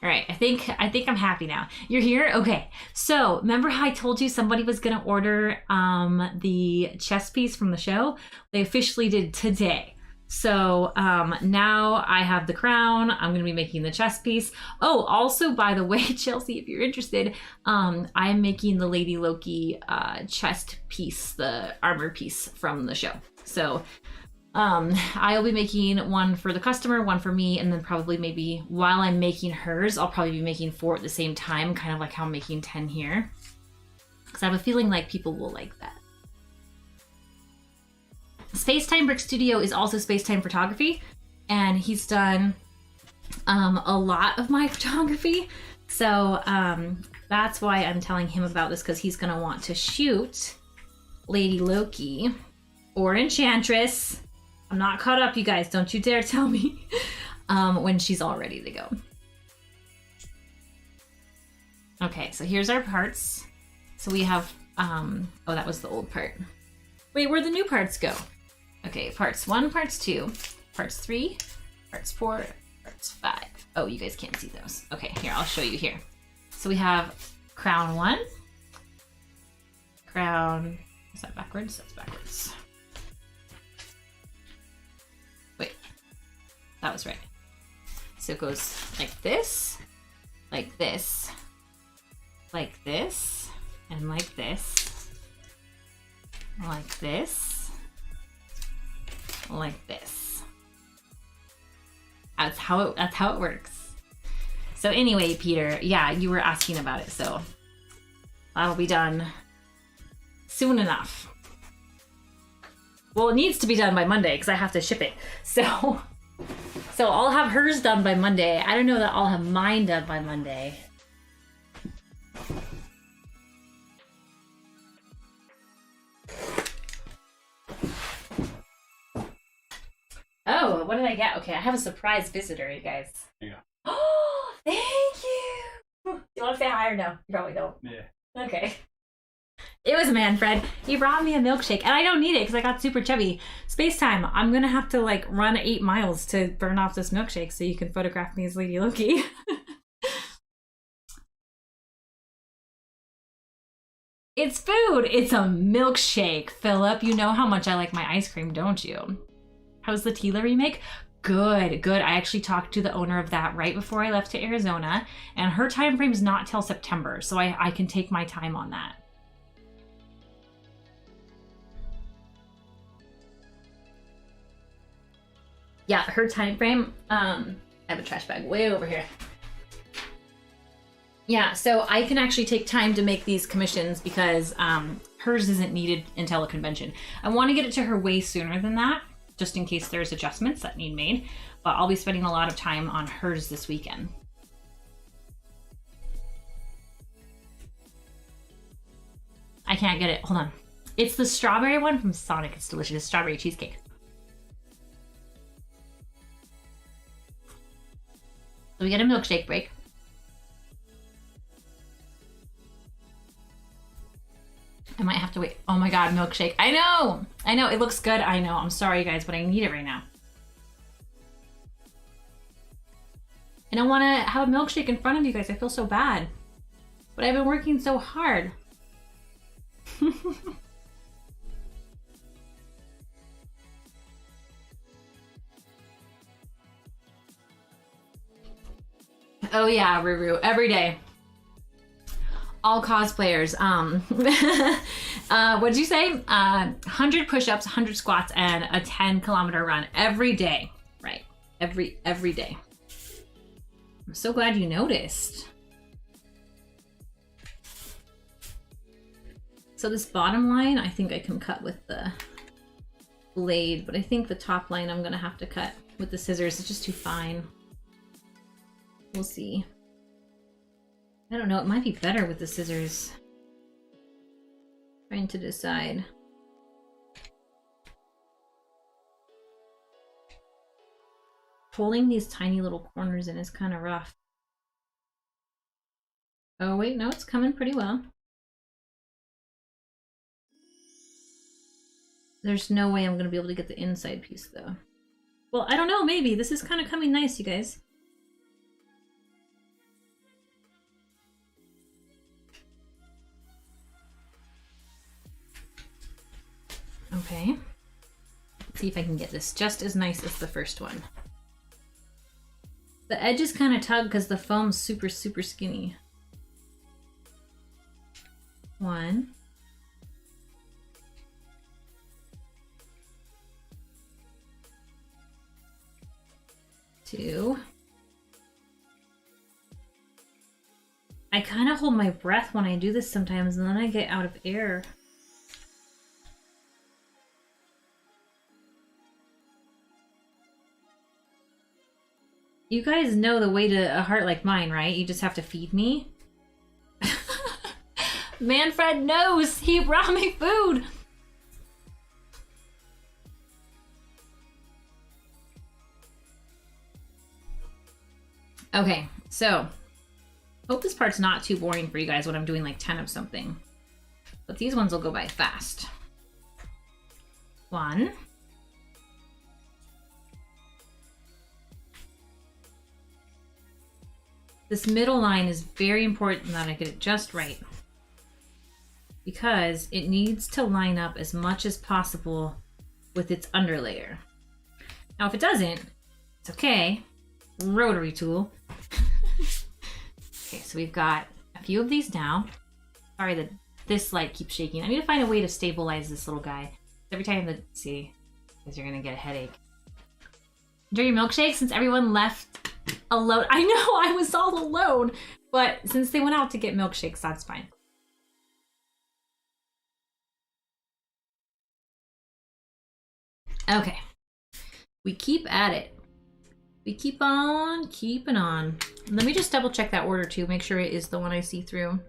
All right, I think I'm happy now. You're here? Okay. So remember how I told you somebody was gonna order the chess piece from the show? They officially did today. So now I have the crown. I'm going to be making the chess piece. Oh, also, by the way, Chelsea, if you're interested, I am making the Lady Loki chest piece, the armor piece from the show. So I'll be making one for the customer, one for me, and then probably maybe while I'm making hers, I'll probably be making 4 at the same time, kind of like how I'm making 10 here. Because I have a feeling like people will like that. Spacetime Brick Studio is also Spacetime Photography, and he's done a lot of my photography. So that's why I'm telling him about this, because he's gonna want to shoot Lady Loki or Enchantress. I'm not caught up, you guys. Don't you dare tell me when she's all ready to go. Okay, so here's our parts. So we have, oh, that was the old part. Wait, where'd the new parts go? Okay, parts 1, parts 2, parts 3, parts 4, parts 5. Oh, you guys can't see those. Okay, here, I'll show you here. So we have crown 1, crown, is that backwards? That's backwards. Wait, that was right. So it goes like this, like this, like this, and like this, like this, like this. That's how it works. So anyway, Peter, yeah, you were asking about it, so that'll be done soon enough. Well, it needs to be done by Monday because I have to ship it. So I'll have hers done by Monday. I don't know that I'll have mine done by Monday. Oh, what did I get? Okay, I have a surprise visitor, you guys. Yeah. Oh, thank you. Do you want to say hi or no? You probably don't. Yeah. Okay. It was Manfred. He brought me a milkshake, and I don't need it because I got super chubby. Space time. I'm gonna have to like run 8 miles to burn off this milkshake so you can photograph me as Lady Loki. It's food. It's a milkshake, Philip. You know how much I like my ice cream, don't you? How's the Tila remake? Good, good. I actually talked to the owner of that right before I left to Arizona, and her time frame is not till September, so I can take my time on that. Yeah, her time frame. I have a trash bag way over here. Yeah, so I can actually take time to make these commissions because hers isn't needed until a convention. I want to get it to her way sooner than that, just in case there's adjustments that need made. But I'll be spending a lot of time on hers this weekend. I can't get it. Hold on. It's the strawberry one from Sonic. It's delicious. Strawberry cheesecake. So we get a milkshake break. I might have to wait. Oh my god, milkshake. I know! I know, it looks good. I know. I'm sorry, guys, but I need it right now. And I want to have a milkshake in front of you guys. I feel so bad. But I've been working so hard. Oh yeah, Ruru, every day. All cosplayers. What'd you say? 100 push-ups, 100 squats, and a 10-kilometer run every day. Right, every day. I'm so glad you noticed. So this bottom line, I think I can cut with the blade, but I think the top line I'm gonna have to cut with the scissors. It's just too fine. We'll see. I don't know, it might be better with the scissors. Trying to decide. Pulling these tiny little corners in is kind of rough. Oh wait, no, it's coming pretty well. There's no way I'm going to be able to get the inside piece though. Well, I don't know, maybe. This is kind of coming nice, you guys. Okay. Let's see if I can get this just as nice as the first one. The edges kind of tug because the foam's super, super skinny. 1. 2. I kind of hold my breath when I do this sometimes, and then I get out of air. You guys know the way to a heart like mine, right? You just have to feed me. Manfred knows! He brought me food! Okay, so hope this part's not too boring for you guys when I'm doing like 10 of something. But these ones will go by fast. 1. This middle line is very important that I get it just right, because it needs to line up as much as possible with its underlayer. Now, if it doesn't, it's okay. Rotary tool. Okay, so we've got a few of these now. Sorry that this light keeps shaking. I need to find a way to stabilize this little guy. Every time that, see, because you're gonna get a headache. Enjoy your milkshake since everyone left alone. I know, I was all alone, but since they went out to get milkshakes, that's fine. Okay, we keep at it. We keep on keeping on. Let me just double check that order too, make sure it is the one I see through.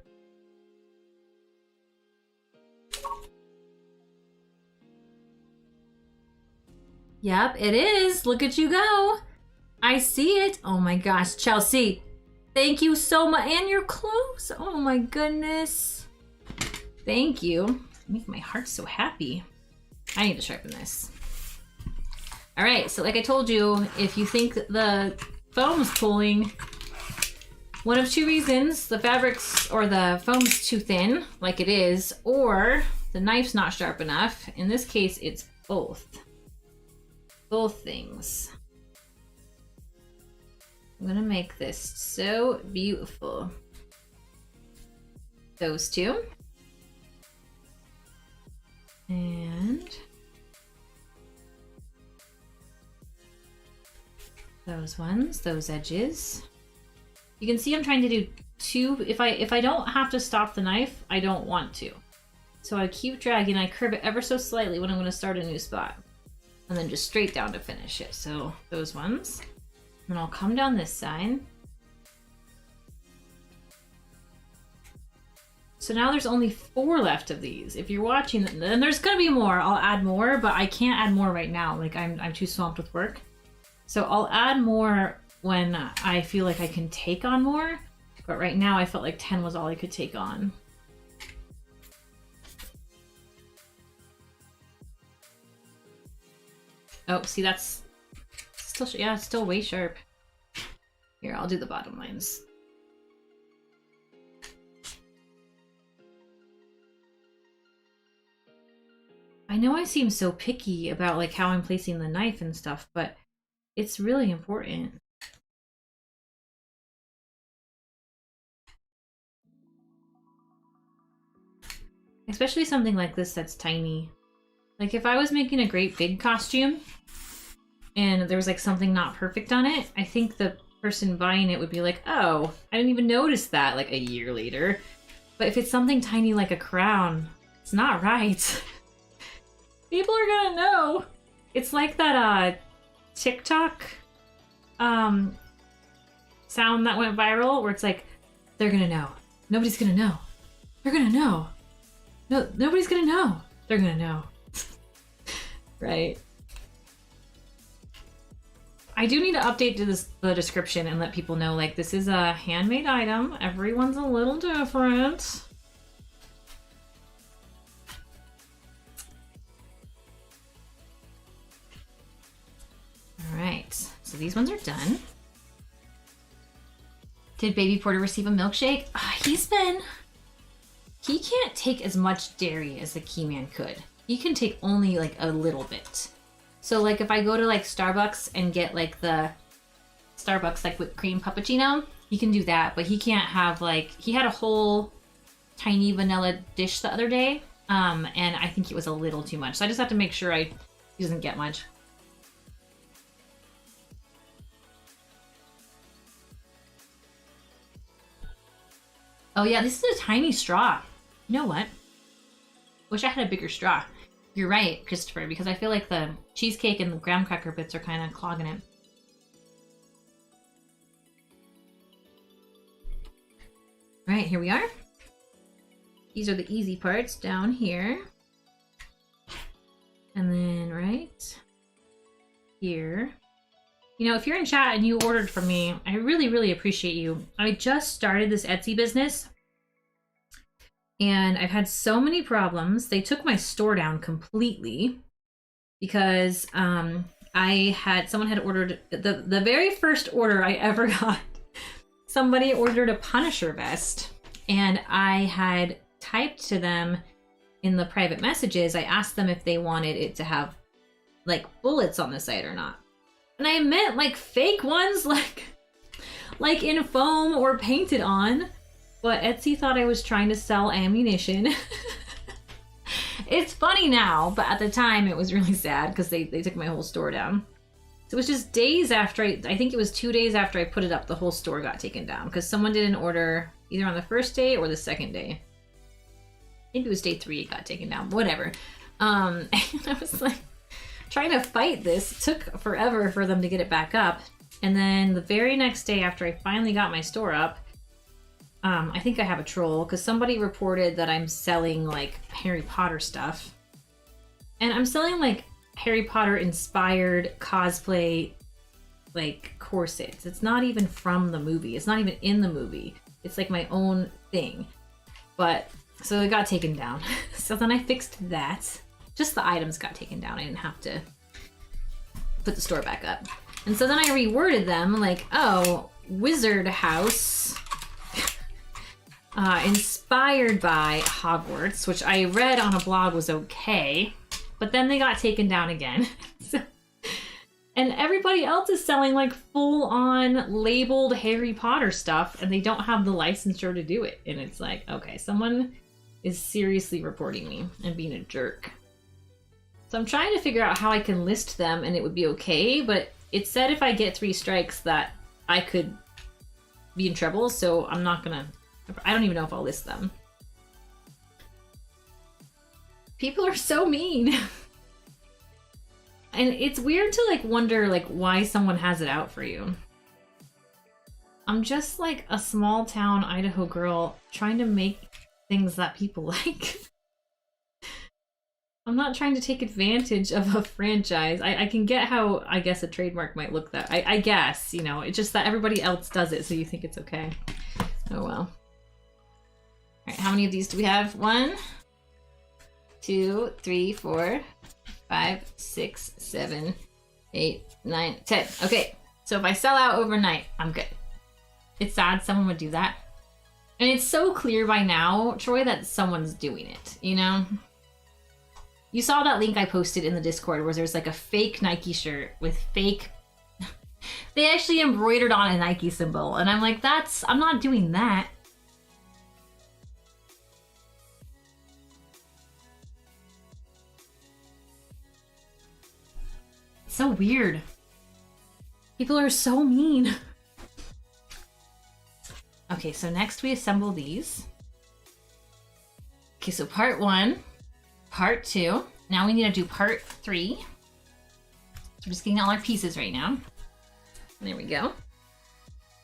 Yep, it is. Look at you go. I see it. Oh my gosh, Chelsea. Thank you so much. And your clothes. Oh my goodness. Thank you. You make my heart so happy. I need to sharpen this. All right, so like I told you, if you think the foam's pulling, one of 2 reasons: the fabric's or the foam's too thin, like it is, or the knife's not sharp enough. In this case, it's both. Both things. I'm gonna make this so beautiful. Those 2. And those ones, those edges. You can see I'm trying to do 2. If I don't have to stop the knife, I don't want to. So I keep dragging, I curve it ever so slightly when I'm gonna start a new spot. And then just straight down to finish it. So those ones. And I'll come down this side. So now there's only 4 left of these. If you're watching, and there's gonna be more, I'll add more, but I can't add more right now. Like I'm too swamped with work. So I'll add more when I feel like I can take on more. But right now I felt like 10 was all I could take on. Oh, see, that's still, yeah, it's still way sharp. Here, I'll do the bottom lines. I know I seem so picky about like how I'm placing the knife and stuff, but it's really important. Especially something like this that's tiny. Like if I was making a great big costume and there was like something not perfect on it, I think the person buying it would be like, oh, I didn't even notice that like a year later. But if it's something tiny like a crown, it's not right. People are gonna know. It's like that TikTok sound that went viral where it's like, they're gonna know. Nobody's gonna know. They're gonna know. No, nobody's gonna know. They're gonna know. Right. I do need to update the description and let people know, like, this is a handmade item. Everyone's a little different. All right, so these ones are done. Did Baby Porter receive a milkshake? He can't take as much dairy as the Keyman could. He can take only like a little bit. So like if I go to like Starbucks and get like the Starbucks like whipped cream puppuccino, he can do that, but he can't have like, he had a whole tiny vanilla dish the other day, and I think it was a little too much. So I just have to make sure he doesn't get much. Oh yeah, this is a tiny straw. You know what? Wish I had a bigger straw. You're right, Christopher, because I feel like the cheesecake and the graham cracker bits are kind of clogging it. right, here we are. These are the easy parts down here. And then right here. You know, if you're in chat and you ordered from me, I really, really appreciate you. I just started this Etsy business and I've had so many problems. They took my store down completely because someone had ordered the very first order I ever got. Somebody ordered a Punisher vest and I had typed to them in the private messages. I asked them if they wanted it to have like bullets on the side or not. And I meant like fake ones, like in foam or painted on. But Etsy thought I was trying to sell ammunition. It's funny now, but at the time it was really sad because they took my whole store down. So it was just days after I think it was 2 days after I put it up, the whole store got taken down because someone did an order either on the first day or the second day. Maybe it was day 3 it got taken down, whatever. And I was like trying to fight this. It took forever for them to get it back up. And then the very next day after I finally got my store up, I think I have a troll because somebody reported that I'm selling like Harry Potter stuff. And I'm selling like Harry Potter inspired cosplay like corsets. It's not even from the movie. It's not even in the movie. It's like my own thing. But so it got taken down. So then I fixed that. Just the items got taken down. I didn't have to put the store back up. And so then I reworded them like, oh, Wizard House. Inspired by Hogwarts, which I read on a blog was okay, but then they got taken down again. And everybody else is selling like full-on labeled Harry Potter stuff, and they don't have the licensure to do it. And it's like, okay, someone is seriously reporting me and being a jerk. So I'm trying to figure out how I can list them and it would be okay, but it said if I get 3 strikes that I could be in trouble, so I'm not gonna... I don't even know if I'll list them. People are so mean. And it's weird to like wonder like why someone has it out for you. I'm just like a small town Idaho girl trying to make things that people like. I'm not trying to take advantage of a franchise. I can get how I guess a trademark might look that. I guess, you know, it's just that everybody else does it, so you think it's okay. Oh well. Alright, how many of these do we have? 1, 2, 3, 4, 5, 6, 7, 8, 9, 10. Okay, so if I sell out overnight, I'm good. It's sad someone would do that. And it's so clear by now, Troy, that someone's doing it, you know? You saw that link I posted in the Discord where there's like a fake Nike shirt with fake... They actually embroidered on a Nike symbol. And I'm like, I'm not doing that. So weird. People are so mean. Okay, so next we assemble these. Okay, so part 1, part 2. Now we need to do part 3. So we're just getting all our pieces right now. There we go.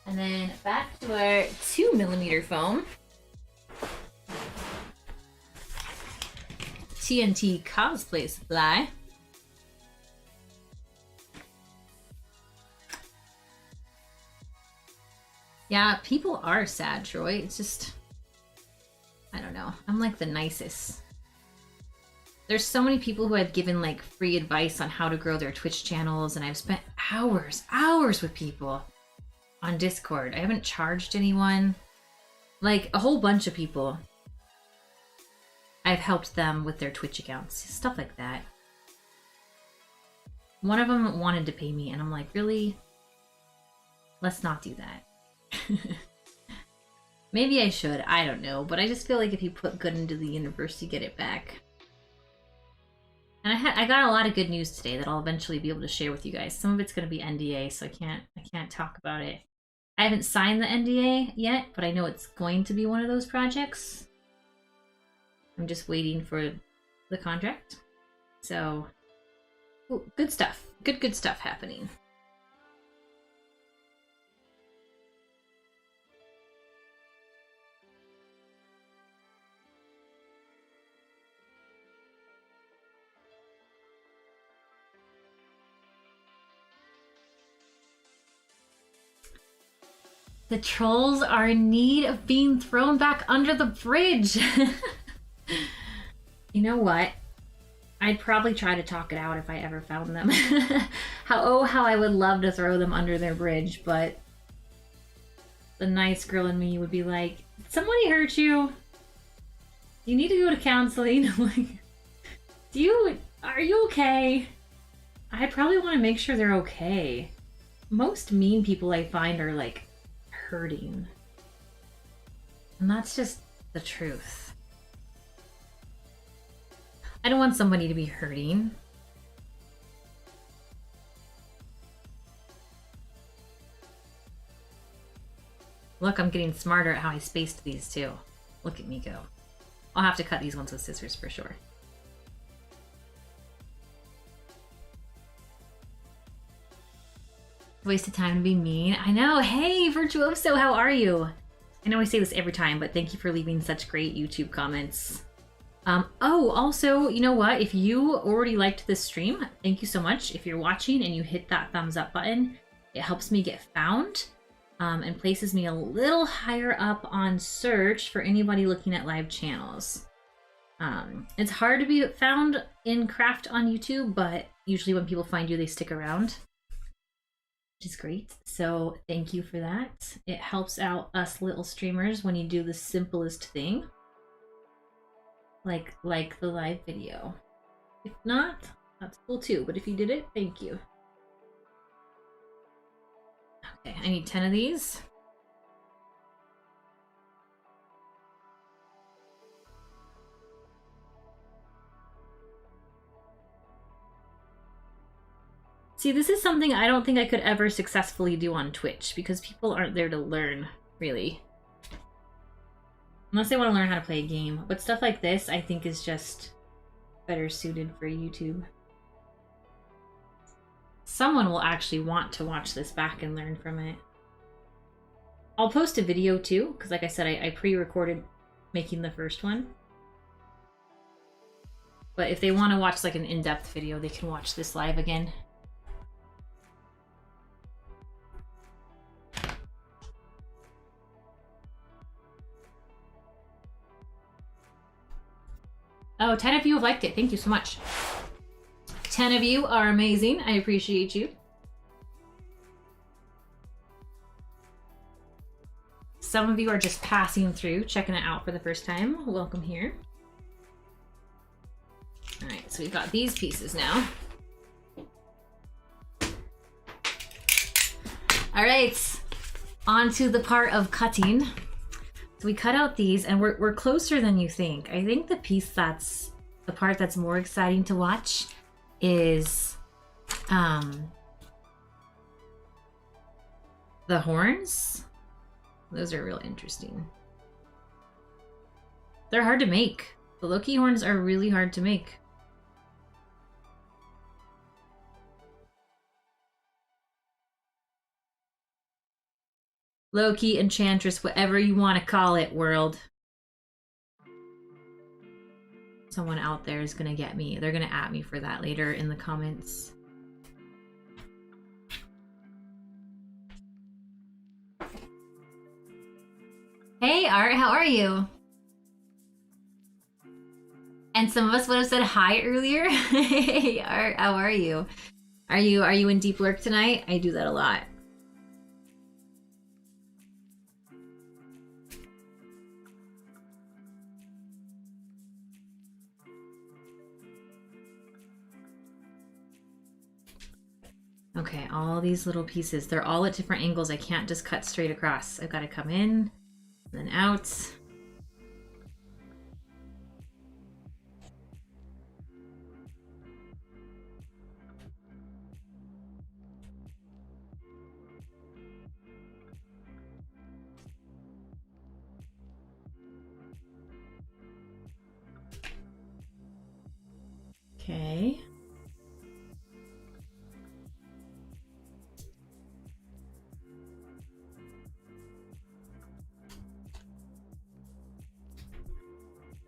And then back to our 2mm foam. TNT cosplay supply. Yeah, people are sad, Troy. It's just, I don't know. I'm like the nicest. There's so many people who I've given like free advice on how to grow their Twitch channels, and I've spent hours with people on Discord. I haven't charged anyone. Like a whole bunch of people. I've helped them with their Twitch accounts, stuff like that. One of them wanted to pay me, and I'm like, really? Let's not do that. Maybe I should, I don't know, but I just feel like if you put good into the universe, you get it back. And I got a lot of good news today that I'll eventually be able to share with you guys. Some of it's going to be NDA, so I can't talk about it. I haven't signed the NDA yet, but I know it's going to be one of those projects. I'm just waiting for the contract. So, ooh, good stuff. Good stuff happening. The trolls are in need of being thrown back under the bridge. You know what? I'd probably try to talk it out if I ever found them. how I would love to throw them under their bridge, but the nice girl in me would be like, did somebody hurt you? You need to go to counseling. Like, are you okay? I probably want to make sure they're okay. Most mean people I find are like hurting. And that's just the truth. I don't want somebody to be hurting. Look, I'm getting smarter at how I spaced these too. Look at me go. I'll have to cut these ones with scissors for sure. Waste of time to be mean. I know. Hey, Virtuoso, how are you? I know I say this every time, but thank you for leaving such great YouTube comments. Oh, also, you know what? If you already liked this stream, thank you so much. If you're watching and you hit that thumbs up button, it helps me get found and places me a little higher up on search for anybody looking at live channels. It's hard to be found in craft on YouTube, but usually when people find you, they stick around, which is great. So thank you for that. It helps out us little streamers when you do the simplest thing. Like the live video. If not, that's cool too, but if you did it, thank you. Okay, I need 10 of these. See, this is something I don't think I could ever successfully do on Twitch because people aren't there to learn, really. Unless they want to learn how to play a game. But stuff like this, I think, is just better suited for YouTube. Someone will actually want to watch this back and learn from it. I'll post a video too, because like I said, I pre-recorded making the first one. But if they want to watch like an in-depth video, they can watch this live again. Oh, 10 of you have liked it. Thank you so much. 10 of you are amazing. I appreciate you. Some of you are just passing through, checking it out for the first time. Welcome here. All right, so we've got these pieces now. All right, on to the part of cutting. So we cut out these, and we're closer than you think. I think the piece that's the part that's more exciting to watch is the horns. Those are real interesting. They're hard to make. The Loki horns are really hard to make. Loki, Enchantress, whatever you want to call it, world. Someone out there is gonna get me. They're gonna at me for that later in the comments. Hey Art, how are you? And some of us would have said hi earlier. Hey Art, how are you? Are you in deep work tonight? I do that a lot. Okay, all these little pieces, they're all at different angles. I can't just cut straight across. I've got to come in, then out. Okay.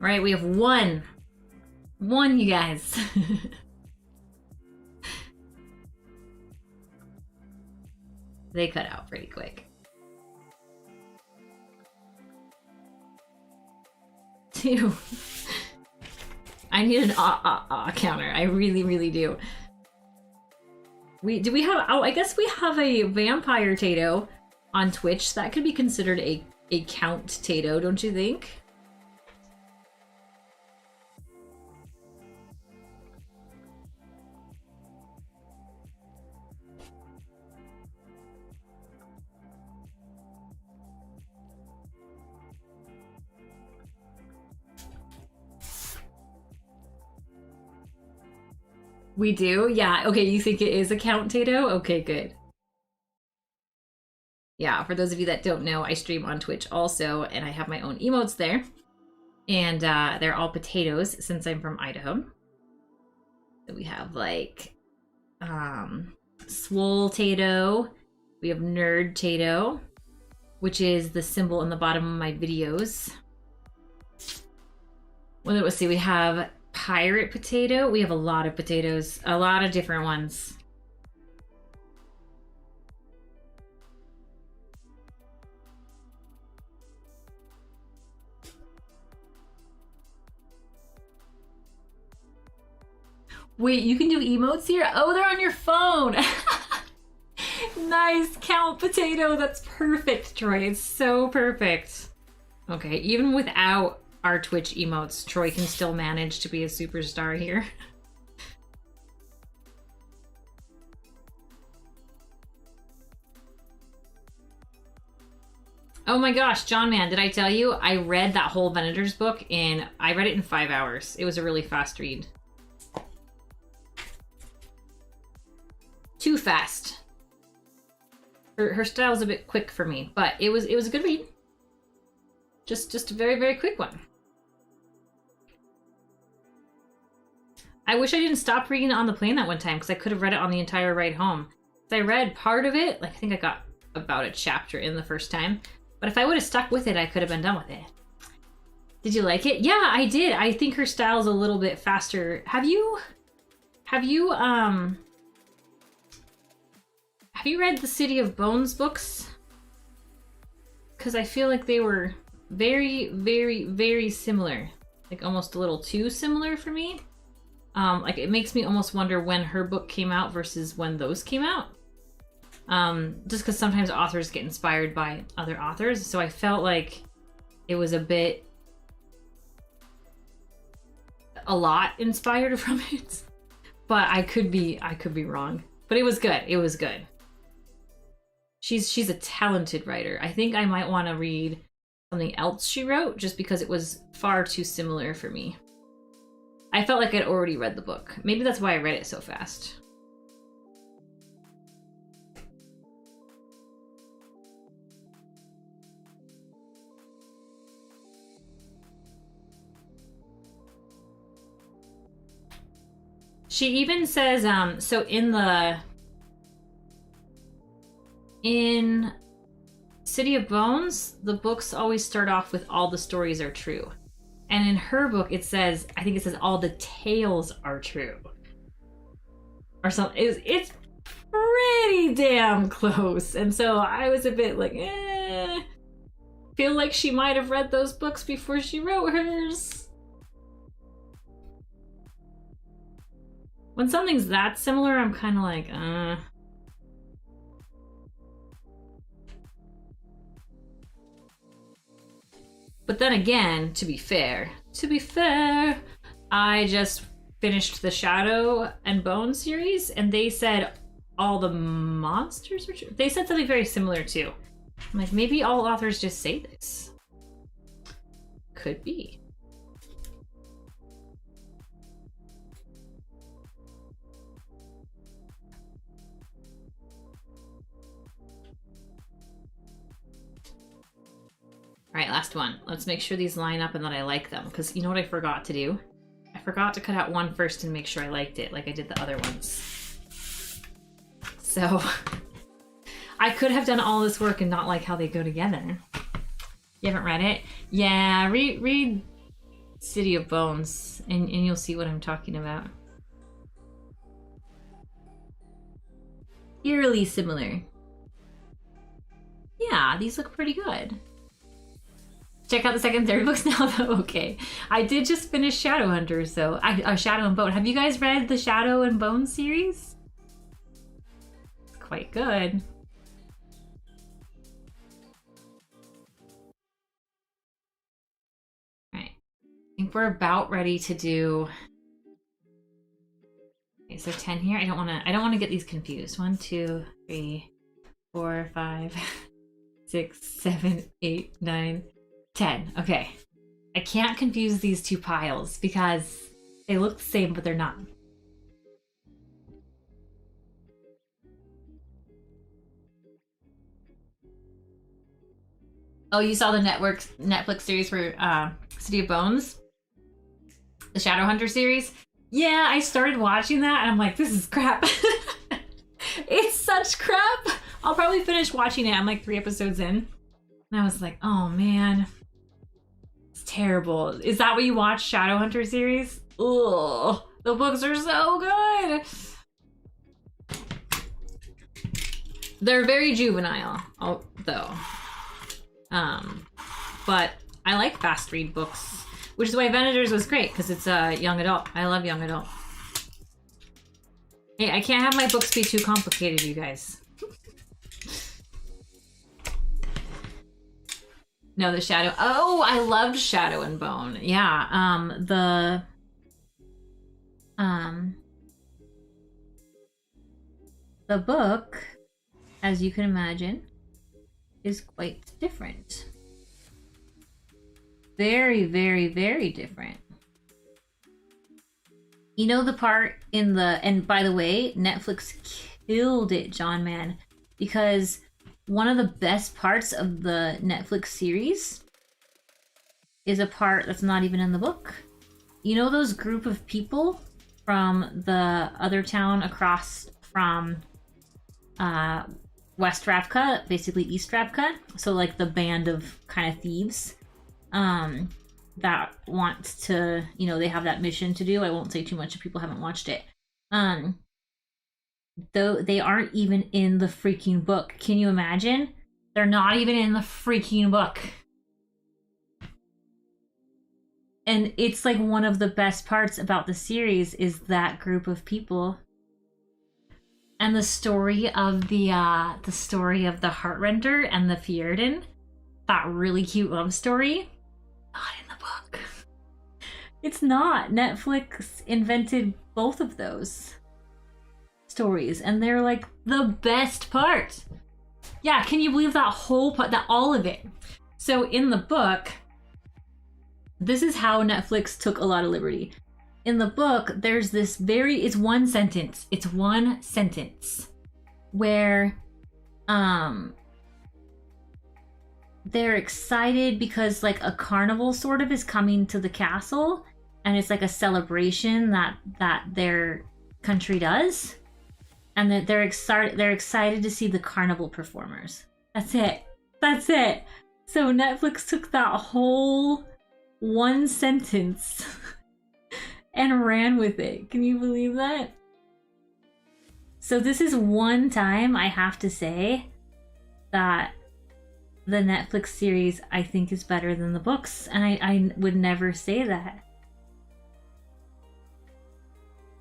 All right, we have one, you guys. They cut out pretty quick. too. I need an counter. I really, really do. Do we have? Oh, I guess we have a vampire Tato on Twitch. That could be considered a count Tato, don't you think? We do? Yeah. Okay, you think it is a count Tato? Okay, good. Yeah, for those of you that don't know, I stream on Twitch also, and I have my own emotes there. And they're all potatoes since I'm from Idaho. So we have like Swole Tato, we have Nerd Tato, which is the symbol in the bottom of my videos. Well, let's see, we have Pirate Potato. We have a lot of potatoes, a lot of different ones. Wait, you can do emotes here? Oh, they're on your phone. Nice, count potato. That's perfect, Troy. It's so perfect. Okay, even without our Twitch emotes, Troy can still manage to be a superstar here. Oh my gosh, John Man, did I tell you? I read that whole Venator's book I read it in 5 hours. It was a really fast read. Too fast. Her style's a bit quick for me, but it was a good read. Just a very, very quick one. I wish I didn't stop reading it on the plane that one time because I could have read it on the entire ride home. So I read part of it, like I think I got about a chapter in the first time. But if I would have stuck with it, I could have been done with it. Did you like it? Yeah, I did. I think her style's a little bit faster. Have you read the City of Bones books? Because I feel like they were very, very, very similar. Like almost a little too similar for me. Like it makes me almost wonder when her book came out versus when those came out. Just because sometimes authors get inspired by other authors. So I felt like it was a lot inspired from it. But I could be wrong. But it was good. It was good. She's a talented writer. I think I might want to read something else she wrote just because it was far too similar for me. I felt like I'd already read the book. Maybe that's why I read it so fast. She even says, so in City of Bones, the books always start off with all the stories are true. And in her book, it says, I think it says all the tales are true. Or something. It's pretty damn close. And so I was a bit like, feel like she might have read those books before she wrote hers. When something's that similar, I'm kind of like, But then again, to be fair, I just finished the Shadow and Bone series, and they said all the monsters are true. They said something very similar too. I'm like, maybe all authors just say this. Could be. All right, last one. Let's make sure these line up and that I like them, because you know what I forgot to do? I forgot to cut out one first and make sure I liked it, like I did the other ones. So, I could have done all this work and not like how they go together. You haven't read it? Yeah, read City of Bones, and you'll see what I'm talking about. Eerily similar. Yeah, these look pretty good. check out the second and third books now, though. Okay. I did just finish Shadowhunters, though. Shadow and Bone. Have you guys read the Shadow and Bone series? It's quite good. Alright. I think we're about ready to do... Okay, so 10 here. I don't want to get these confused. 1, 2, 3, 4, 5, 6, 7, 8, 9, 10. Okay. I can't confuse these two piles because they look the same, but they're not. Oh, you saw the Netflix series for City of Bones? The Shadowhunter series? Yeah, I started watching that and I'm like, this is crap. It's such crap. I'll probably finish watching it. I'm like 3 episodes in. And I was like, oh man. It's terrible. Is that what you watch, Shadowhunter series? Ugh. The books are so good. They're very juvenile, though. But I like fast read books. Which is why Venators was great, because it's a young adult. I love young adult. Hey, I can't have my books be too complicated, you guys. No, the Shadow. Oh, I loved Shadow and Bone. Yeah, the book, as you can imagine, is quite different. Very, very, very different. You know the part in the... And by the way, Netflix killed it, John, man. Because one of the best parts of the Netflix series is a part that's not even in the book. You know those group of people from the other town across from West Ravka, basically East Ravka? So like the band of kind of thieves. That wants to, you know, they have that mission to do. I won't say too much if people haven't watched it. Though they aren't even in the freaking book. Can you imagine? They're not even in the freaking book. And it's like one of the best parts about the series is that group of people. And the story of the Heartrender and the Fjerdan, that really cute love story. Not in the book. It's not. Netflix invented both of those stories, and they're like the best part. Yeah, can you believe that whole part, that all of it? So in the book, this is how Netflix took a lot of liberty. In the book, there's this it's one sentence. It's one sentence where they're excited because like a carnival sort of is coming to the castle, and it's like a celebration that their country does, and that they're excited to see the carnival performers. That's it. So Netflix took that whole one sentence and ran with it. Can you believe that? So this is one time I have to say that the Netflix series, I think, is better than the books, and I would never say that.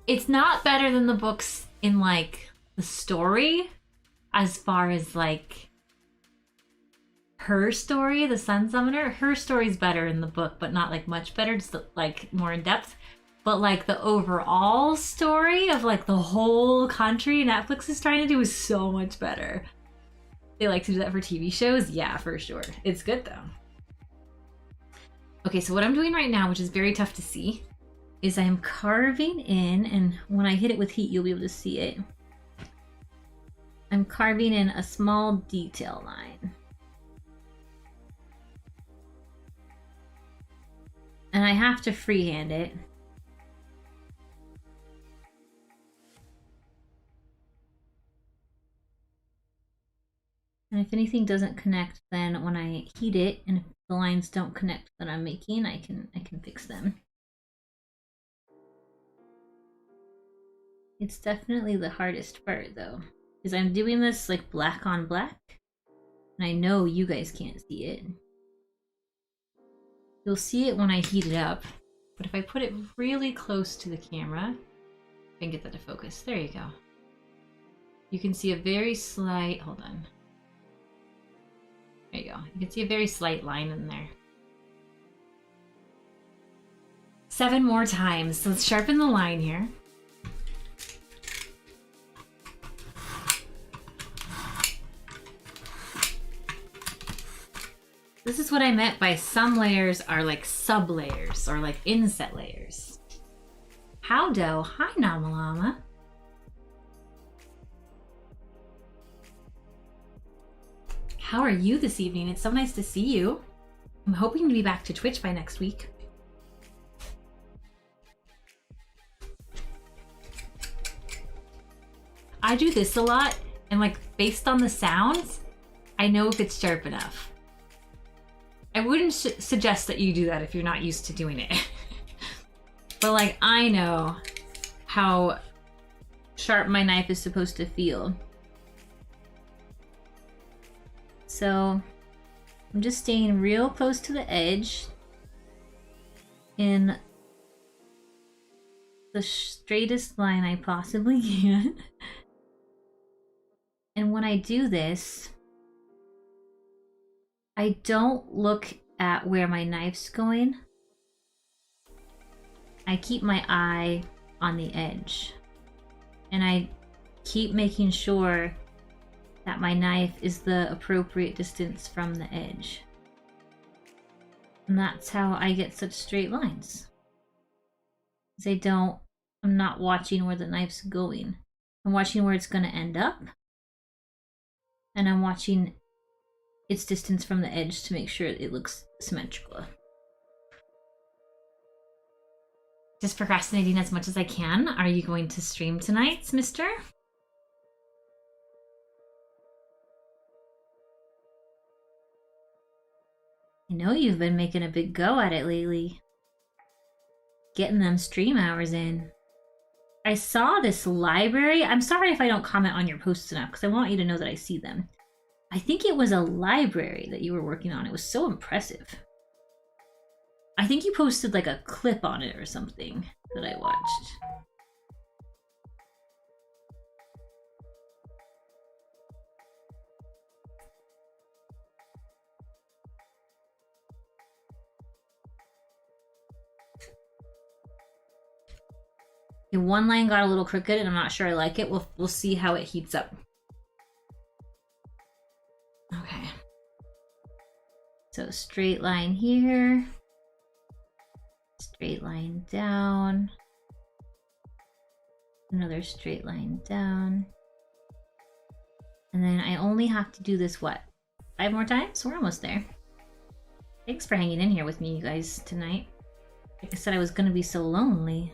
It's not better than the books in, like, the story, as far as, like, her story, the Sun Summoner. Her story's better in the book, but not, like, much better, just, like, more in depth. But, like, the overall story of, like, the whole country Netflix is trying to do is so much better. They like to do that for TV shows? Yeah, for sure. It's good, though. Okay, so what I'm doing right now, which is very tough to see, is I'm carving in, and when I hit it with heat, you'll be able to see it. I'm carving in a small detail line. And I have to freehand it. And if anything doesn't connect, then when I heat it, and if the lines don't connect that I'm making, I can fix them. It's definitely the hardest part, though, because I'm doing this like black on black, and I know you guys can't see it. You'll see it when I heat it up, but if I put it really close to the camera, I can get that to focus. There you go. You can see a very slight, hold on. There you go. You can see a very slight line in there. 7 more times. So let's sharpen the line here. This is what I meant by some layers are like sub-layers or like inset layers. Howdo. Hi, Namalama. How are you this evening? It's so nice to see you. I'm hoping to be back to Twitch by next week. I do this a lot, and like based on the sounds, I know if it's sharp enough. I wouldn't suggest that you do that if you're not used to doing it. But like, I know how sharp my knife is supposed to feel. So I'm just staying real close to the edge in the straightest line I possibly can. And when I do this, I don't look at where my knife's going. I keep my eye on the edge. And I keep making sure that my knife is the appropriate distance from the edge. And that's how I get such straight lines. Because I'm not watching where the knife's going. I'm watching where it's going to end up. And I'm watching its distance from the edge to make sure it looks symmetrical. Just procrastinating as much as I can. Are you going to stream tonight, mister? I know you've been making a big go at it lately. Getting them stream hours in. I saw this library. I'm sorry if I don't comment on your posts enough, because I want you to know that I see them. I think it was a library that you were working on. It was so impressive. I think you posted like a clip on it or something that I watched. Okay, one line got a little crooked and I'm not sure I like it. We'll see how it heats up. Okay. So straight line here. Straight line down. Another straight line down. And then I only have to do this, what? 5 more times? We're almost there. Thanks for hanging in here with me, you guys, tonight. Like I said, I was gonna be so lonely.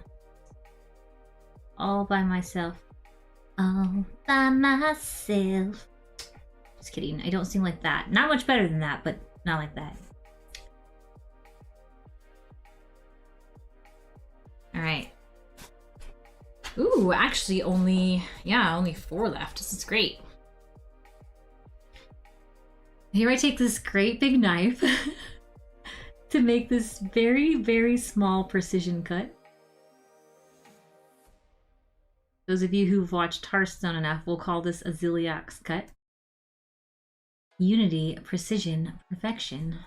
All by myself. All by myself. Just kidding. I don't sing like that. Not much better than that, but not like that. All right. Ooh, actually only 4 left. This is great. Here I take this great big knife to make this very, very small precision cut. Those of you who've watched Hearthstone enough will call this a Ziliak's cut. Unity, precision, perfection.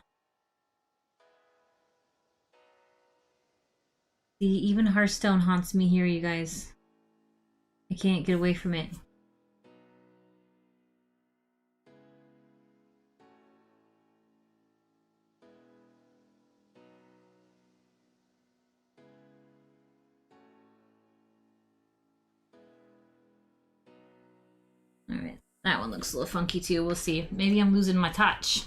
See, even Hearthstone haunts me here, you guys. I can't get away from it. Alright, that one looks a little funky too. We'll see. Maybe I'm losing my touch.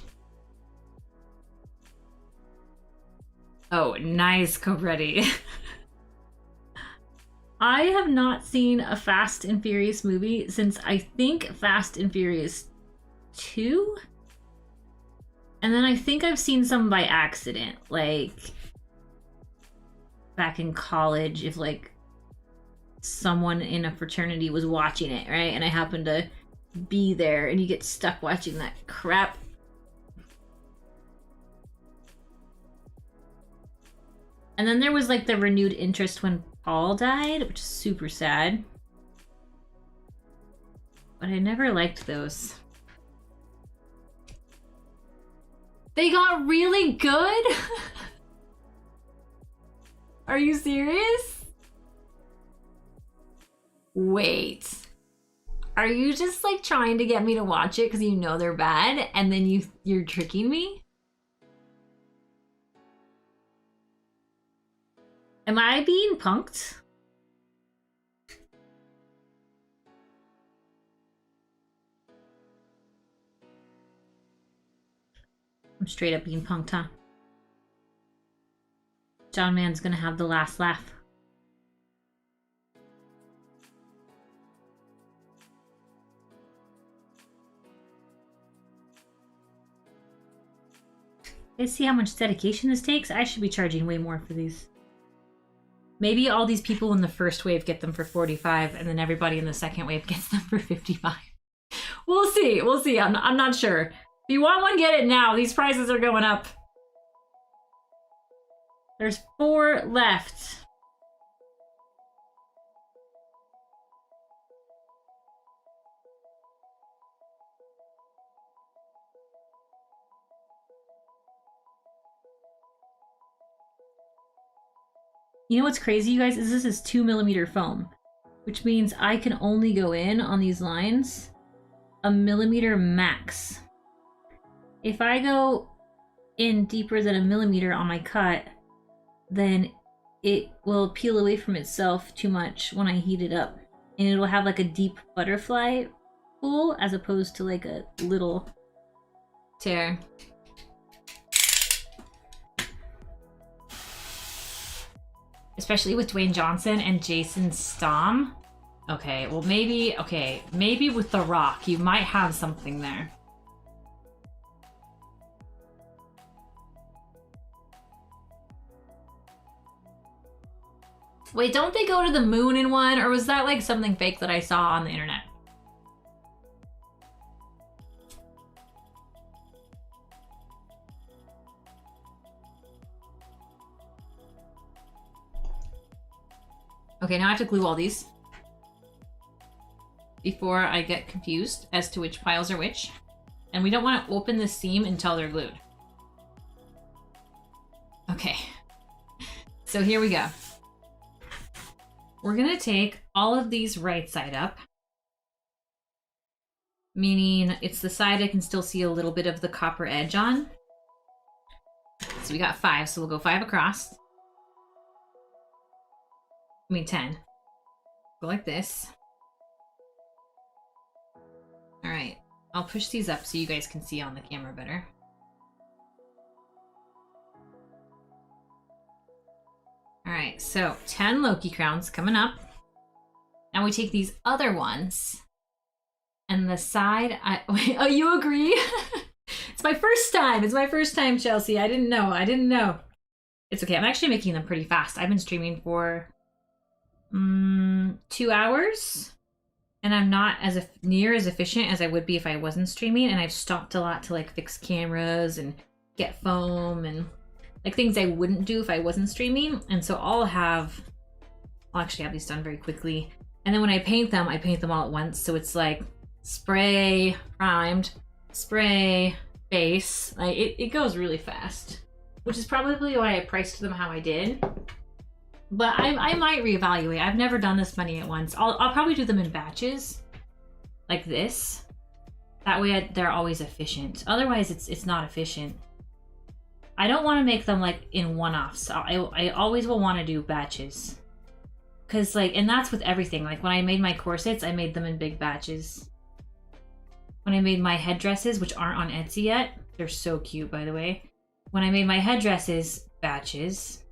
Oh, nice, Cobretti. I have not seen a Fast and Furious movie since I think Fast and Furious 2? And then I think I've seen some by accident, like back in college, if like someone in a fraternity was watching it, right? And I happened to be there and you get stuck watching that crap. And then there was like the renewed interest when Paul died, which is super sad. But I never liked those. They got really good? Are you serious? Wait. Are you just like trying to get me to watch it because you know they're bad and then you're tricking me? Am I being punked? I'm straight up being punked, huh? John Mann's gonna have the last laugh. You see how much dedication this takes? I should be charging way more for these. Maybe all these people in the first wave get them for 45 and then everybody in the second wave gets them for 55. We'll see. We'll see. I'm not sure. If you want one, get it now. These prices are going up. There's 4 left. You know what's crazy, you guys, is this is 2mm foam, which means I can only go in on these lines 1 millimeter max. If I go in deeper than 1 millimeter on my cut, then it will peel away from itself too much when I heat it up. And it'll have like a deep butterfly pool as opposed to like a little tear. Especially with Dwayne Johnson and Jason Statham. Okay, well maybe with The Rock, you might have something there. Wait, don't they go to the moon in one? Or was that like something fake that I saw on the internet? Okay, now I have to glue all these before I get confused as to which piles are which. And we don't want to open the seam until they're glued. Okay, so here we go. We're gonna take all of these right side up, meaning it's the side I can still see a little bit of the copper edge on. So we got 5, so we'll go 5 across. 10. Go like this. All right, I'll push these up so you guys can see on the camera better. All right, so 10 Loki crowns coming up. Now we take these other ones and the side, wait, oh, you agree? It's my first time. It's my first time, Chelsea. I didn't know. It's okay. I'm actually making them pretty fast. I've been streaming for 2 hours and I'm not near as efficient as I would be if I wasn't streaming, and I've stopped a lot to like fix cameras and get foam and like things I wouldn't do if I wasn't streaming. And so I'll actually have these done very quickly, and then when I paint them all at once, so it's like spray, primed, spray, base. Like it goes really fast, which is probably why I priced them how I did. But I might reevaluate. I've never done this many at once. I'll probably do them in batches, like this. That way they're always efficient. Otherwise, it's not efficient. I don't want to make them like in one-offs. I always will want to do batches, cause like, and that's with everything. Like when I made my corsets, I made them in big batches. When I made my headdresses, which aren't on Etsy yet, they're so cute, by the way. When I made my headdresses, batches.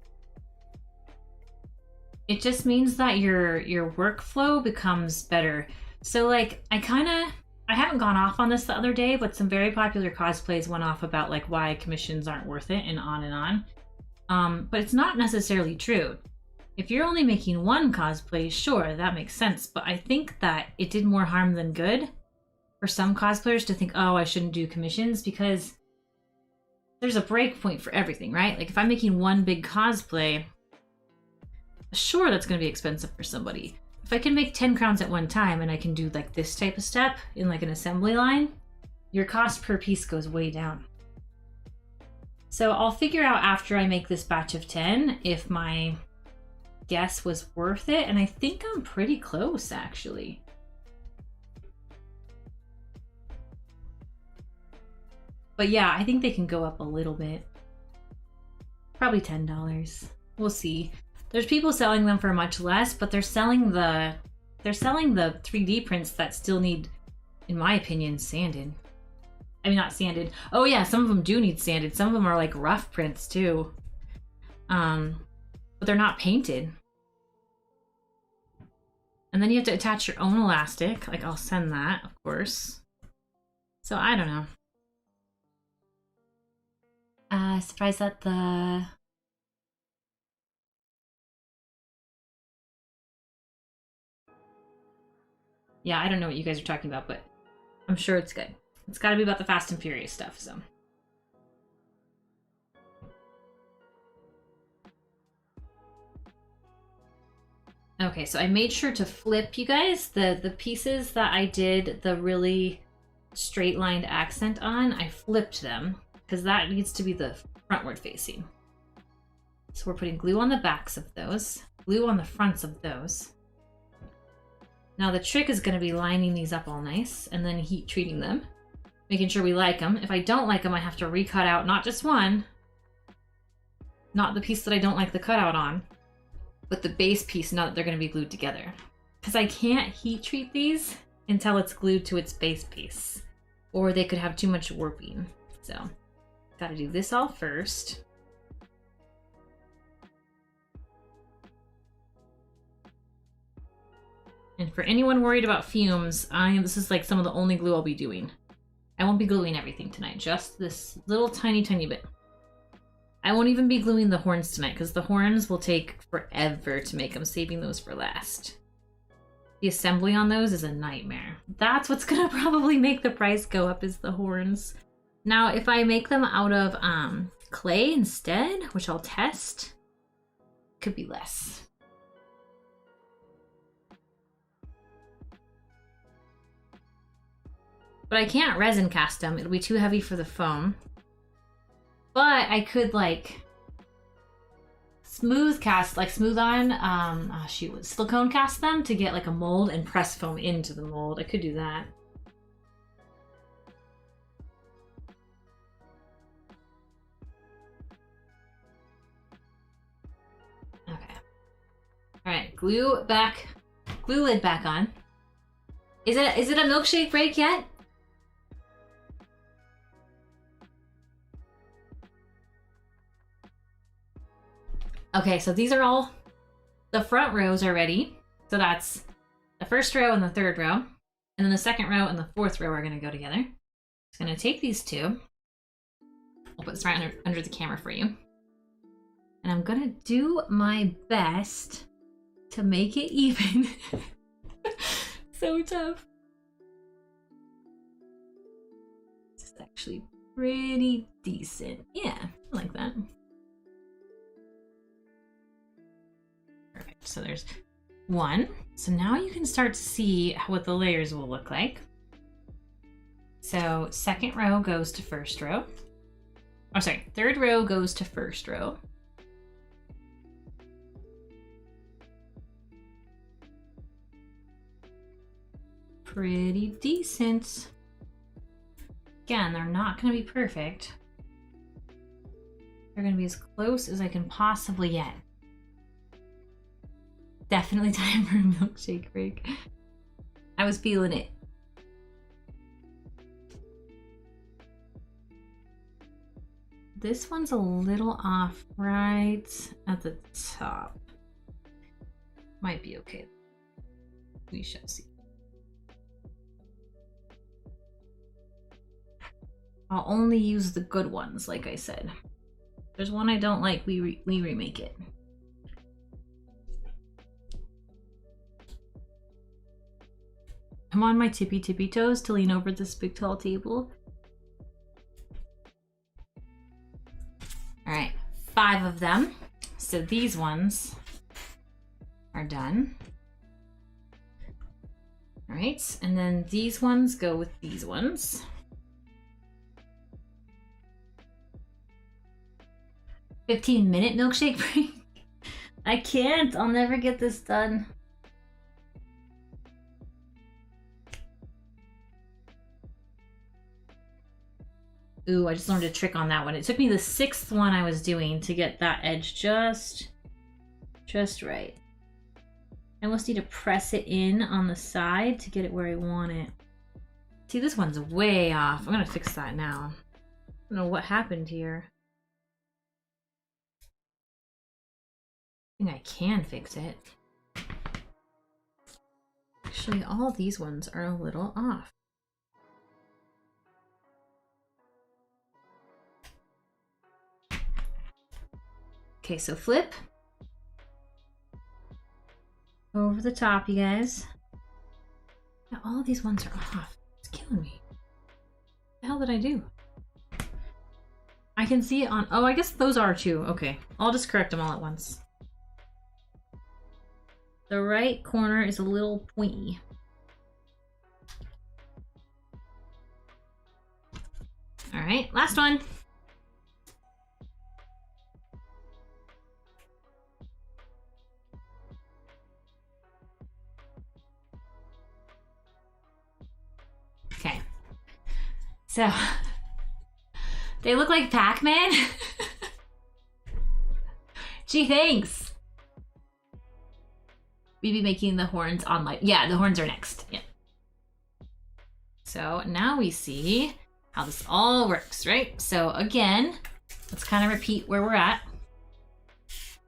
It just means that your workflow becomes better. So like, I haven't gone off on this the other day, but some very popular cosplays went off about like why commissions aren't worth it and on and on. But it's not necessarily true. If you're only making one cosplay, sure, that makes sense. But I think that it did more harm than good for some cosplayers to think, oh, I shouldn't do commissions, because there's a break point for everything, right? Like if I'm making one big cosplay, Sure, that's going to be expensive for somebody. If I can make 10 crowns at one time and I can do like this type of step in like an assembly line, your cost per piece goes way down. So I'll figure out after I make this batch of 10 if my guess was worth it, and I think I'm pretty close actually. But yeah, I think they can go up a little bit. Probably $10. We'll see. There's people selling them for much less, but they're selling the 3D prints that still need, in my opinion, sanded. I mean, not sanded. Oh yeah, some of them do need sanded. Some of them are like rough prints too. But they're not painted. And then you have to attach your own elastic. Like, I'll send that, of course. So I don't know. Surprised that the... Yeah, I don't know what you guys are talking about, but I'm sure it's good. It's got to be about the Fast and Furious stuff, so. Okay, so I made sure to flip, you guys, the pieces that I did the really straight-lined accent on, I flipped them, because that needs to be the frontward facing. So we're putting glue on the backs of those, glue on the fronts of those. Now the trick is going to be lining these up all nice and then heat treating them, making sure we like them. If I don't like them, I have to recut out not just one, not the piece that I don't like the cutout on, but the base piece now that they're going to be glued together. Because I can't heat treat these until it's glued to its base piece, or they could have too much warping. So, got to do this all first. And for anyone worried about fumes, this is like some of the only glue I'll be doing. I won't be gluing everything tonight, just this little tiny bit. I won't even be gluing the horns tonight because the horns will take forever to make. I'm saving those for last. The assembly on those is a nightmare. That's what's gonna probably make the price go up, is the horns. Now, if I make them out of clay instead, which I'll test, could be less. But I can't resin cast them. It'll be too heavy for the foam. But I could like smooth on, silicone cast them to get like a mold and press foam into the mold. I could do that. Okay. All right, glue lid back on. Is it a milkshake break yet? Okay, so these are all, the front rows are ready. So that's the first row and the third row. And then the second row and the fourth row are gonna go together. I'm just gonna take these two. I'll put this right under the camera for you. And I'm gonna do my best to make it even. So tough. This is actually pretty decent. Yeah, I like that. Perfect. So there's one. So now you can start to see what the layers will look like. So second row goes to first row. Oh, sorry. Third row goes to first row. Pretty decent. Again, they're not going to be perfect. They're going to be as close as I can possibly get. Definitely time for a milkshake break. I was feeling it. This one's a little off right at the top. Might be okay. We shall see. I'll only use the good ones, like I said. If there's one I don't like, we remake it. I'm on my tippy toes to lean over this big tall table. All right, 5 of them. So these ones done. All right, and then these ones go with these ones. "15-minute milkshake break?" I can't. I'll never get this done. Ooh, I just learned a trick on that one. It took me the 6th one I was doing to get that edge just right. I almost need to press it in on the side to get it where I want it. See, this one's way off. I'm gonna fix that now. I don't know what happened here. I think I can fix it. Actually, all these ones are a little off. Okay, so flip. Over the top, you guys. Yeah, all of these ones are off. It's killing me. What the hell did I do? I can see it on... Oh, I guess those are too. Okay, I'll just correct them all at once. The right corner is a little pointy. All right, last one. Okay. So, they look like Pac-Man. Gee, thanks. We'd be making the horns on light. Yeah, the horns are next. Yeah. So now we see how this all works, right? So again, let's kind of repeat where we're at.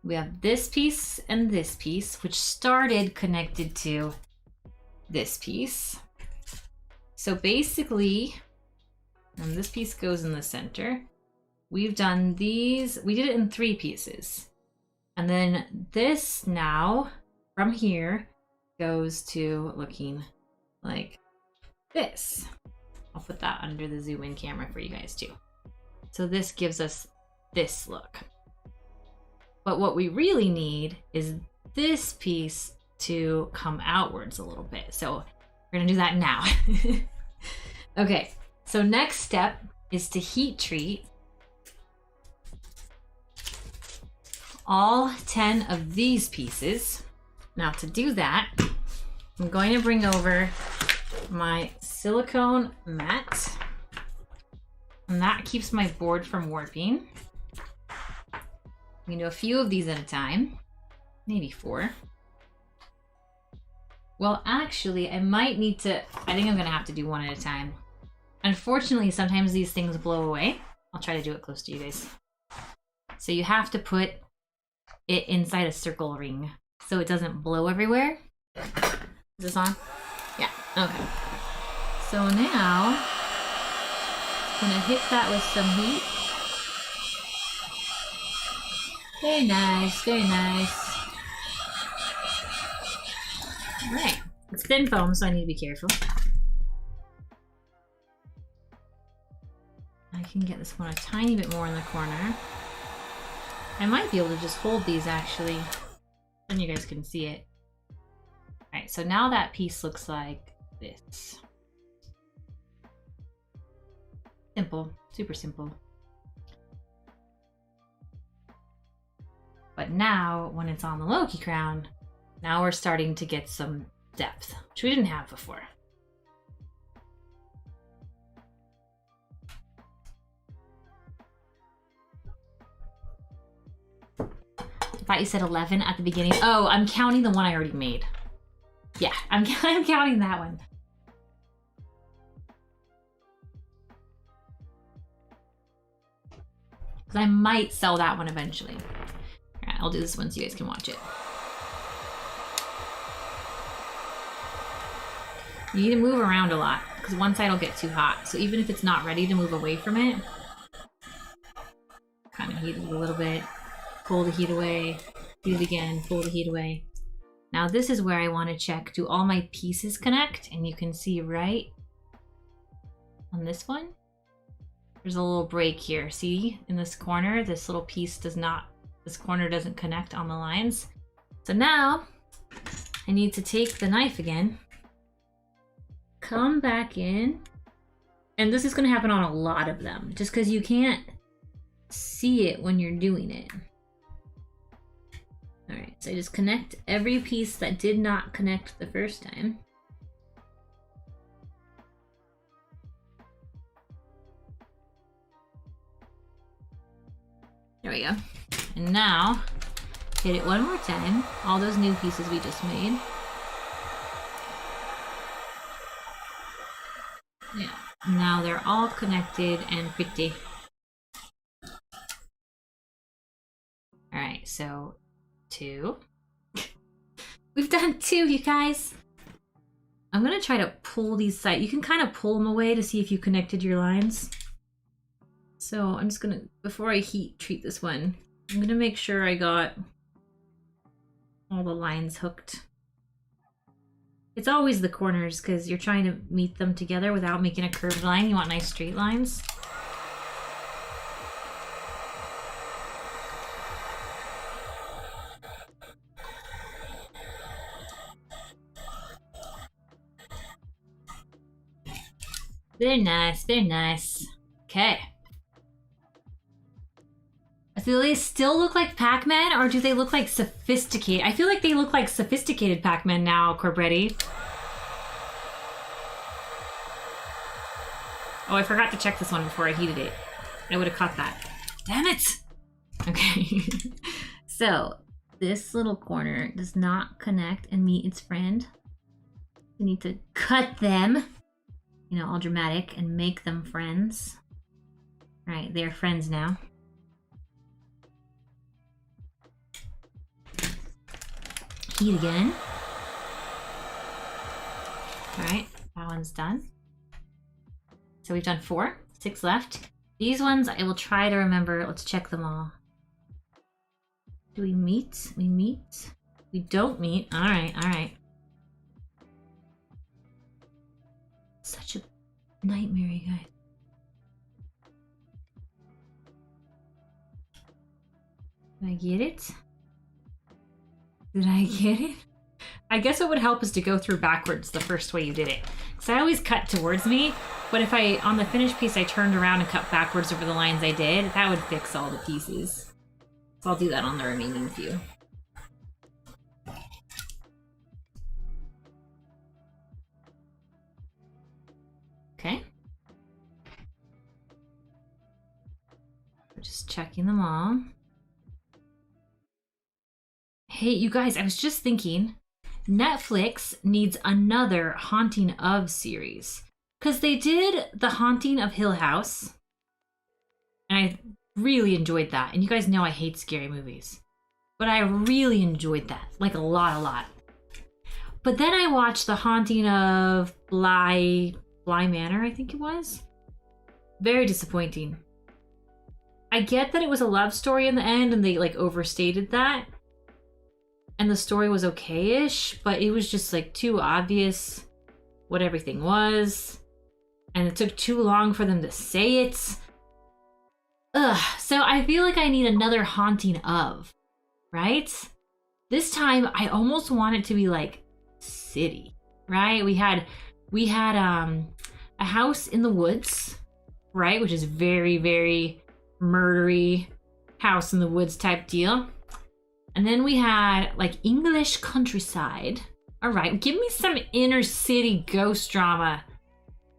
We have this piece and this piece, which started connected to this piece. So basically, and this piece goes in the center. We've done these, we did it in 3 pieces. And then this now, from here, goes to looking like this. I'll put that under the zoom in camera for you guys too. So this gives us this look. But what we really need is this piece to come outwards a little bit. So we're gonna do that now. Okay, so next step is to heat treat all 10 of these pieces. Now to do that, I'm going to bring over my silicone mat, and that keeps my board from warping. We can do a few of these at a time, maybe 4. Well, actually, I might need to, I think I'm gonna have to do 1 at a time. Unfortunately, sometimes these things blow away. I'll try to do it close to you guys. So you have to put it inside a circle ring so it doesn't blow everywhere. Is this on? Yeah, okay. So now, I'm gonna hit that with some heat. Very nice, very nice. All right, it's thin foam, so I need to be careful. I can get this one a tiny bit more in the corner. I might be able to just hold these actually, then you guys can see it. All right, so now that piece looks like this. Simple, super simple. But now, when it's on the Loki crown, now we're starting to get some depth, which we didn't have before. I thought you said 11 at the beginning. Oh, I'm counting the one I already made. Yeah, I'm counting that one. Because I might sell that one eventually. All right, I'll do this one so you guys can watch it. You need to move around a lot because one side will get too hot. So even if it's not ready to move away from it, kind of heat it a little bit, pull the heat away, do it again, pull the heat away. Now this is where I want to check, do all my pieces connect? And you can see right on this one, there's a little break here. See, in this corner, this little piece does not, this corner doesn't connect on the lines. So now I need to take the knife again. Come back in. And this is going to happen on a lot of them, just because you can't see it when you're doing it. Alright, so I just connect every piece that did not connect the first time. There we go. And now, hit it one more time. All those new pieces we just made. Yeah. Now they're all connected and pretty. Alright, so 2. We've done 2, you guys. I'm gonna try to pull these sides. You can kind of pull them away to see if you connected your lines. So I'm just gonna, before I heat treat this one, I'm gonna make sure I got all the lines hooked. It's always the corners because you're trying to meet them together without making a curved line. You want nice straight lines. Very nice, very nice. Okay. Do they still look like Pac-Man, or do they look like sophisticated? I feel like they look like sophisticated Pac-Man now, Corbretti. Oh, I forgot to check this one before I heated it. I would have caught that. Damn it! Okay. So, this little corner does not connect and meet its friend. We need to cut them, you know, all dramatic, and make them friends. Right, they're friends now. Heat again. Alright, that one's done. So we've done 4, 6 left. These ones I will try to remember. Let's check them all. Do we meet? We meet? We don't meet. Alright, alright. Such a nightmare, you guys. Did I get it? Did I get it? I guess what would help is to go through backwards the first way you did it. Because I always cut towards me, but if I, on the finished piece, I turned around and cut backwards over the lines I did, that would fix all the pieces. So I'll do that on the remaining few. Okay. We're just checking them all. Hey, you guys, I was just thinking, Netflix needs another Haunting of series. Because they did The Haunting of Hill House. And I really enjoyed that. And you guys know I hate scary movies. But I really enjoyed that. Like a lot. But then I watched The Haunting of Bly Manor, I think it was. Very disappointing. I get that it was a love story in the end and they like overstated that. And the story was okay-ish, but it was just like too obvious what everything was. And it took too long for them to say it. Ugh, so I feel like I need another Haunting of, right? This time I almost want it to be like city, right? We had a house in the woods, right? Which is very, very murdery house in the woods type deal. And then we had like English countryside. All right, give me some inner city ghost drama.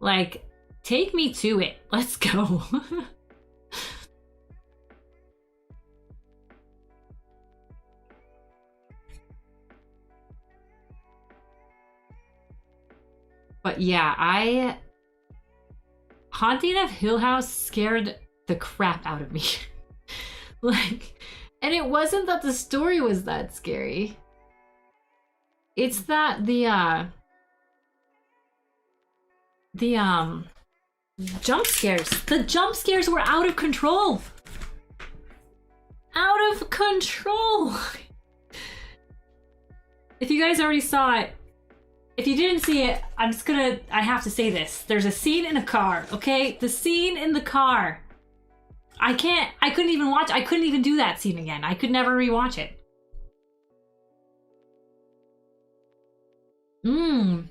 Like, take me to it. Let's go. But yeah, Haunting of Hill House scared the crap out of me. Like, and it wasn't that the story was that scary. It's that the jump scares. The jump scares were out of control. Out of control. If you guys already saw it, if you didn't see it, I have to say this. There's a scene in a car, okay? The scene in the car. I couldn't even do that scene again. I could never rewatch it. Mmm.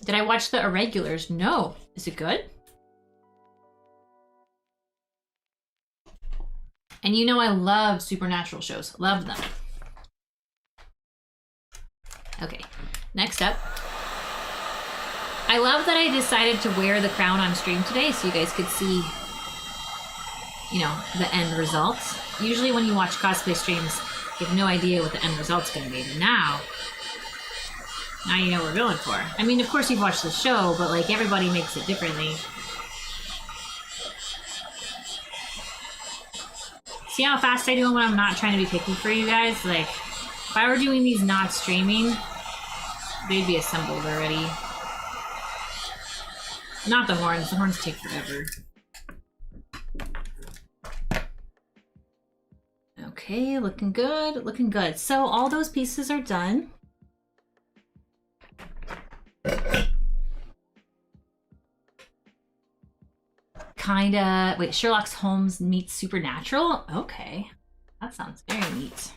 Did I watch the Irregulars? No. Is it good? And you know I love supernatural shows. Love them. Okay, next up. I love that I decided to wear the crown on stream today so you guys could see, you know, the end result. Usually when you watch cosplay streams, you have no idea what the end result's gonna be. But now you know what we're going for. I mean, of course you've watched the show, but like everybody makes it differently. See how fast I do them when I'm not trying to be picky for you guys? Like, if I were doing these not streaming, they'd be assembled already. Not the horns. The horns take forever. Okay, looking good. Looking good. So all those pieces are done. Kinda. Wait, Sherlock Holmes meets Supernatural? Okay. That sounds very neat.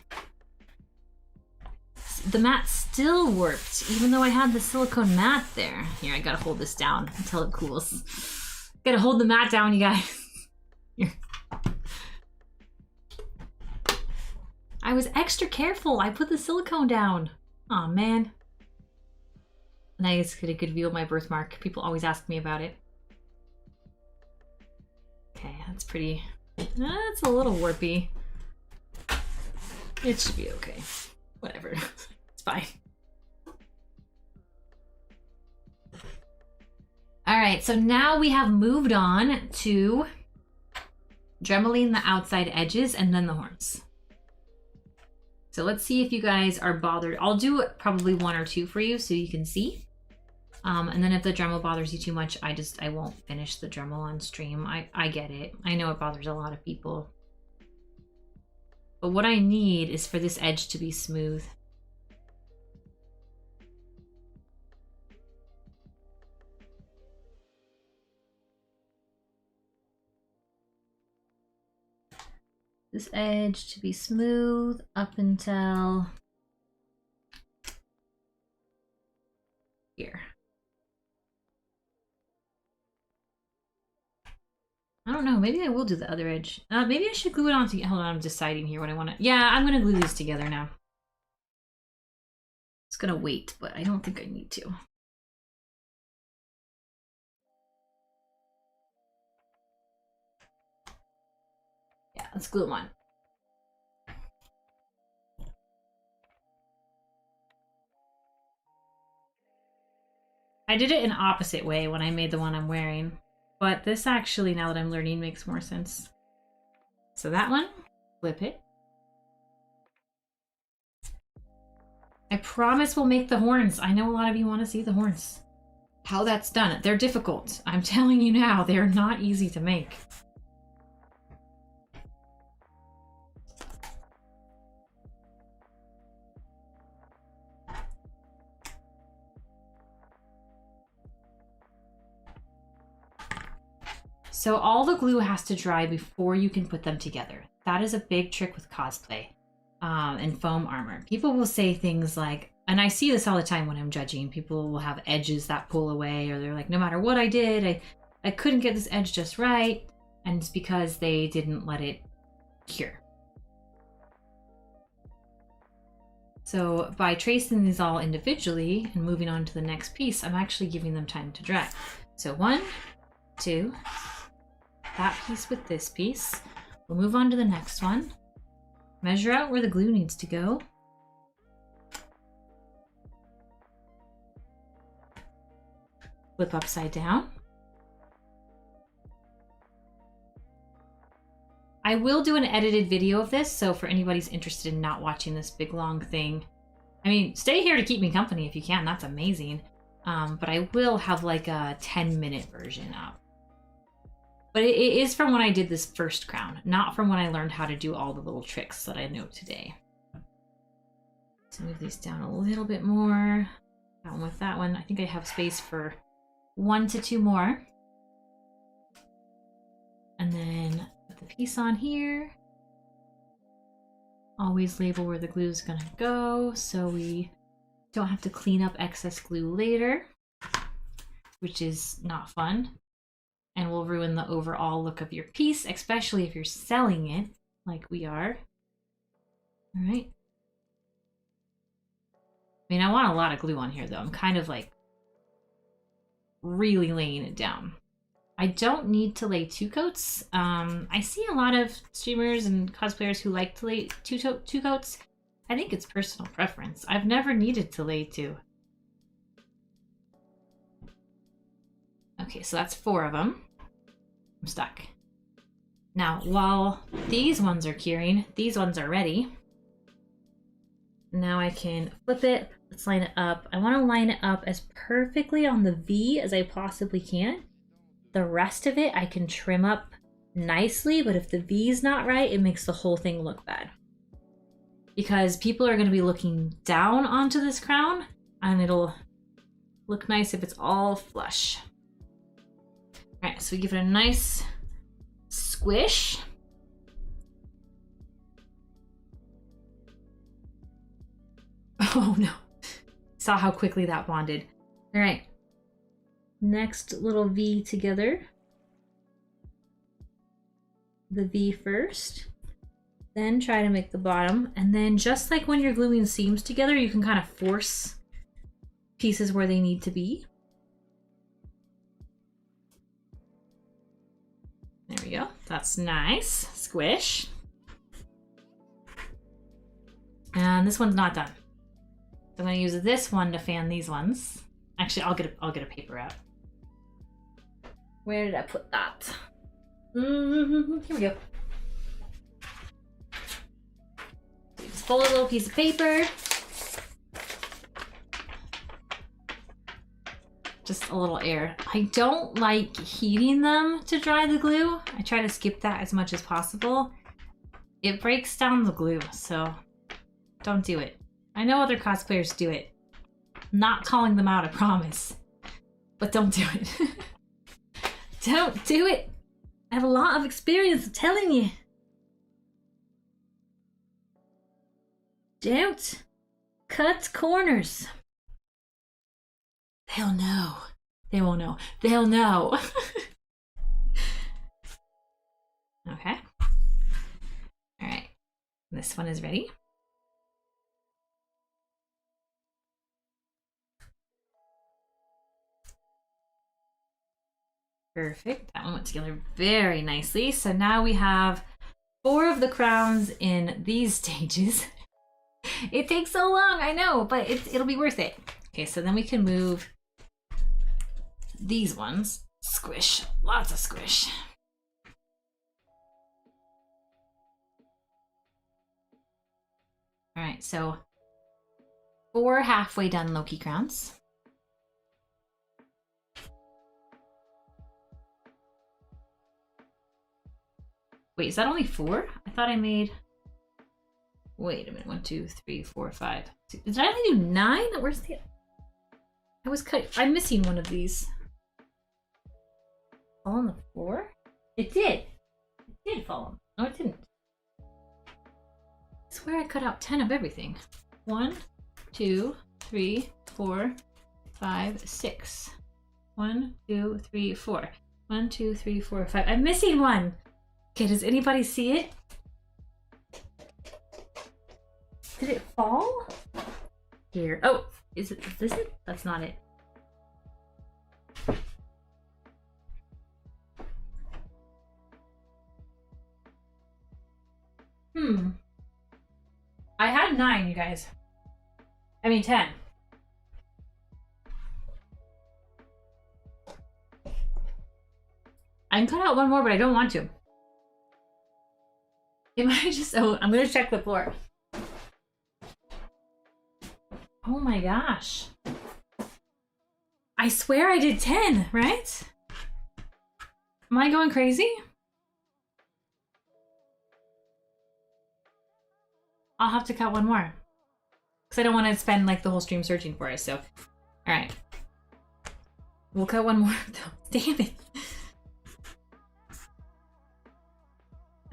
The mat still worked, even though I had the silicone mat there. Here, I gotta hold this down until it cools. Gotta hold the mat down, you guys. Here. I was extra careful. I put the silicone down. Aw, man. And I just get a good view of my birthmark. People always ask me about it. Okay, that's pretty... That's a little warpy. It should be okay. Whatever. It's fine. Alright, so now we have moved on to dremeling the outside edges and then the horns. So let's see if you guys are bothered. I'll do probably one or two for you so you can see. And then if the Dremel bothers you too much, I won't finish the Dremel on stream. I get it. I know it bothers a lot of people. But what I need is for this edge to be smooth. This edge to be smooth up until here. I don't know, maybe I will do the other edge. Maybe I should glue it on together. Hold on, I'm deciding here what I want to... Yeah, I'm going to glue these together now. It's going to wait, but I don't think I need to. Yeah, let's glue them on. I did it an opposite way when I made the one I'm wearing. But this actually, now that I'm learning, makes more sense. So that one, flip it. I promise we'll make the horns. I know a lot of you want to see the horns. How that's done. They're difficult. I'm telling you now, they're not easy to make. So all the glue has to dry before you can put them together. That is a big trick with cosplay and foam armor. People will say things like, and I see this all the time when I'm judging, people will have edges that pull away, or they're like, no matter what I did, I couldn't get this edge just right. And it's because they didn't let it cure. So by tracing these all individually and moving on to the next piece, I'm actually giving them time to dry. So 1, 2, that piece with this piece. We'll move on to the next one. Measure out where the glue needs to go. Flip upside down. I will do an edited video of this, so for anybody's interested in not watching this big long thing, I mean, stay here to keep me company if you can, that's amazing. But I will have like a 10-minute version up. But it is from when I did this first crown, not from when I learned how to do all the little tricks that I know today. Let's move these down a little bit more. That one with that one. I think I have space for 1 to 2 more. And then put the piece on here. Always label where the glue is gonna go so we Don't have to clean up excess glue later, which is not fun and will ruin the overall look of your piece, especially if you're selling it like we are. All right. I mean, I want a lot of glue on here though. I'm kind of like really laying it down. I don't need to lay 2 coats. I see a lot of streamers and cosplayers who like to lay two coats. I think it's personal preference. I've never needed to lay 2. Okay, so that's 4 of them. I'm stuck. Now, while these ones are curing, these ones are ready. Now I can flip it. Let's line it up. I want to line it up as perfectly on the V as I possibly can. The rest of it I can trim up nicely, but if the V is not right, it makes the whole thing look bad. Because people are going to be looking down onto this crown, and it'll look nice if it's all flush. All right, so we give it a nice squish. Oh no. Saw how quickly that bonded. All right. Next little V together. The V first. Then try to make the bottom. And then just like when you're gluing seams together, you can kind of force pieces where they need to be. There we go. That's nice. Squish. And this one's not done. So I'm going to use this one to fan these ones. Actually, I'll get a paper out. Where did I put that? Here we go. Just fold a little piece of paper. Just a little air. I don't like heating them to dry the glue. I try to skip that as much as possible. It breaks down the glue, so don't do it. I know other cosplayers do it. I'm not calling them out, I promise. But don't do it. Don't do it. I have a lot of experience, I'm telling you. Don't cut corners. They'll know. They won't know. They'll know. Okay. All right. This one is ready. Perfect. That one went together very nicely. So now we have 4 of the crowns in these stages. It takes so long, I know, but it'll be worth it. Okay, so then we can move these ones. Squish. Lots of squish. All right, so 4 halfway done Loki crowns. Wait, is that only 4? I thought I made... Wait a minute. 1, 2, 3, 4, 5, 6. Did I only do 9? Where's the... I was cut... I'm missing one of these. Fall on the floor? It did. It did fall. No, it didn't. I swear I cut out 10 of everything. 1, 2, 3, 4, 5, 6. 1, 2, 3, 4. 1, 2, 3, 4, 5. I'm missing one. Okay, does anybody see it? Did it fall? Here. Oh, is this it? That's not it. I had 9, you guys. I mean 10. I can cut out one more, but I don't want to. It might just... Oh, I'm gonna check the floor. Oh my gosh. I swear I did 10, right? Am I going crazy? I'll have to cut one more. Because I don't want to spend like the whole stream searching for it, so... Alright. We'll cut one more. Damn it.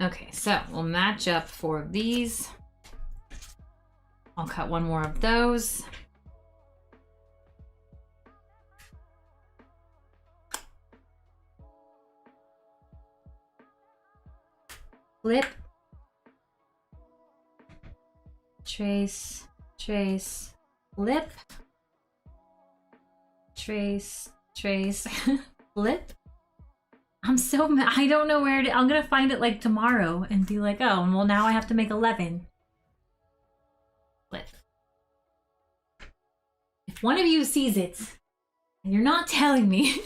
Okay, so we'll match up 4 of these. I'll cut one more of those. flip, trace, trace, flip, trace, trace, flip. I'm so mad. I don't know where to. I'm gonna find it like tomorrow and be like, oh, well, now I have to make 11. Flip. If one of you sees it and you're not telling me.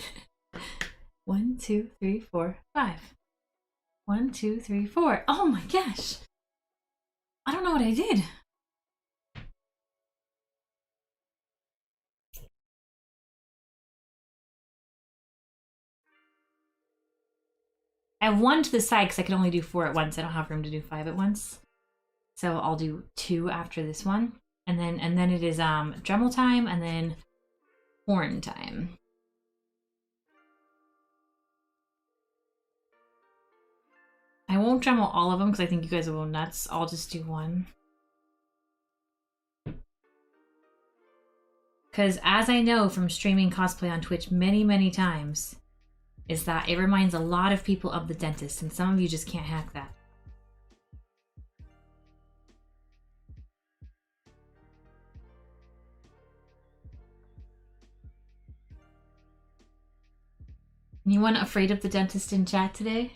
1, 2, 3, 4, 5. 1, 2, 3, 4. Oh my gosh. I don't know what I did. I have 1 to the side because I can only do 4 at once. I don't have room to do 5 at once. So I'll do 2 after this one. And then it is Dremel time and then horn time. I won't Dremel all of them because I think you guys will go nuts. I'll just do 1. Because as I know from streaming cosplay on Twitch many, many times, is that it reminds a lot of people of the dentist, and some of you just can't hack that. Anyone afraid of the dentist in chat today?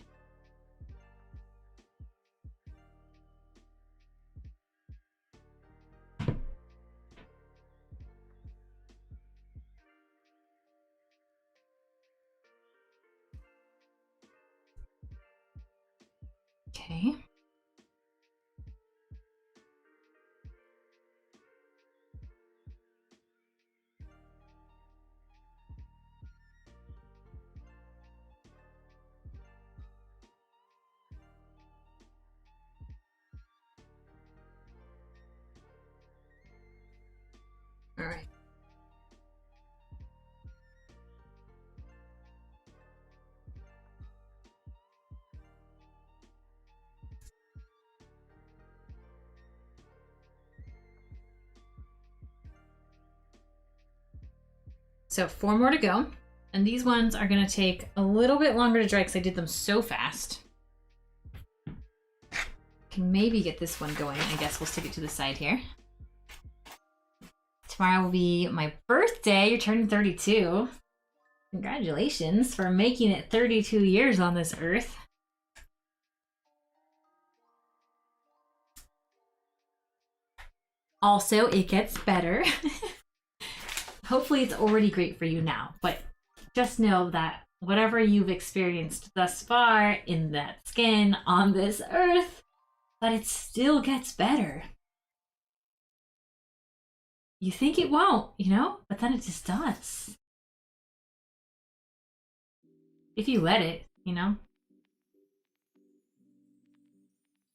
Okay. All right. So 4 more to go. And these ones are gonna take a little bit longer to dry because I did them so fast. Can maybe get this one going. I guess we'll stick it to the side here. Tomorrow will be my birthday. You're turning 32. Congratulations for making it 32 years on this earth. Also, it gets better. Hopefully it's already great for you now, but just know that whatever you've experienced thus far in that skin on this earth, that it still gets better. You think it won't, you know, but then it just does. If you let it, you know.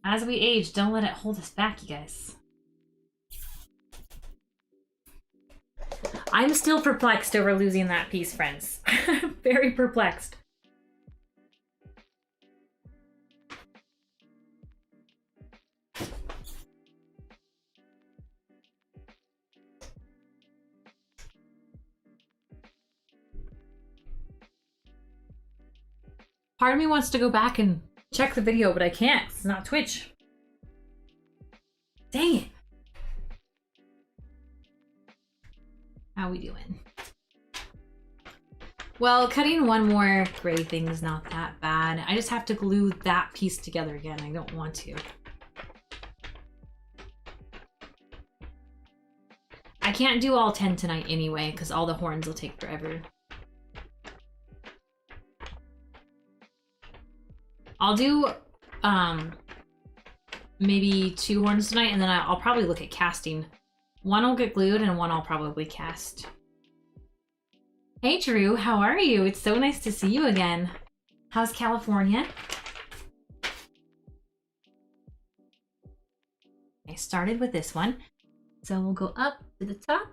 As we age, don't let it hold us back, you guys. I'm still perplexed over losing that piece, friends. Very perplexed. Part of me wants to go back and check the video, but I can't. It's not Twitch. Dang it. How we doing? Well, cutting one more gray thing is not that bad. I just have to glue that piece together again. I don't want to. I can't do all 10 tonight anyway, because all the horns will take forever. I'll do maybe 2 horns tonight, and then I'll probably look at casting. 1 will get glued, and 1 I'll probably cast. Hey Drew, how are you? It's so nice to see you again. How's California? I started with this one. So we'll go up to the top,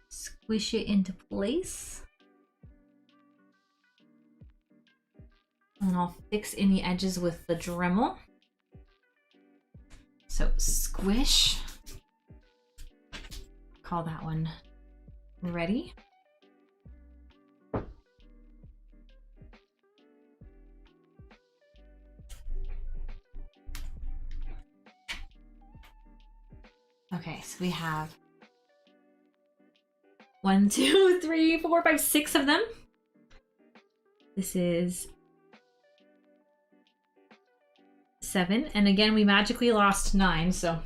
squish it into place. And I'll fix any edges with the Dremel. So squish. Call that one ready. Okay, so we have 1, 2, 3, 4, 5, 6 of them. This is 7, and again we magically lost 9, so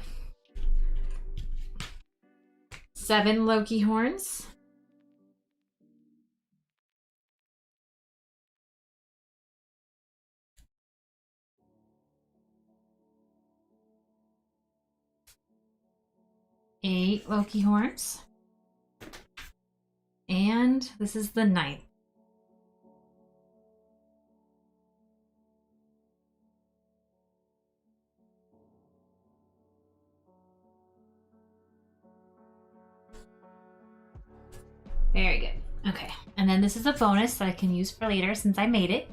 7 Loki horns. Eight Loki horns. And this is the 9th. Very good. Okay, and then this is a bonus that I can use for later since I made it.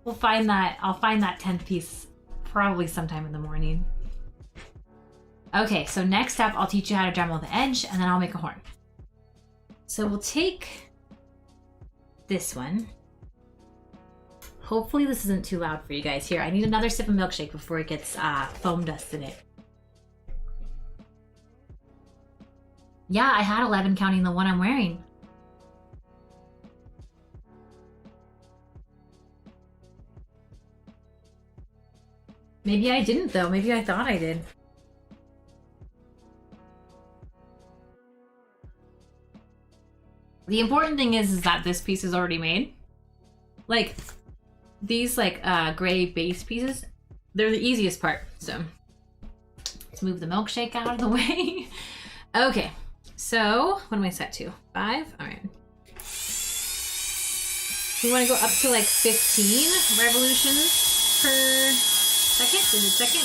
I'll find that 10th piece probably sometime in the morning. Okay, so next up I'll teach you how to dremel the edge and then I'll make a horn. So we'll take this one. Hopefully this isn't too loud for you guys. Here, I need another sip of milkshake before it gets foam dust in it. Yeah, I had 11 counting the one I'm wearing. Maybe I didn't though. Maybe I thought I did. The important thing is that this piece is already made. Like, these gray base pieces, they're the easiest part. So let's move the milkshake out of the way. Okay, so what am I set to? 5? All right. We want to go up to like 15 revolutions per second. Is it second?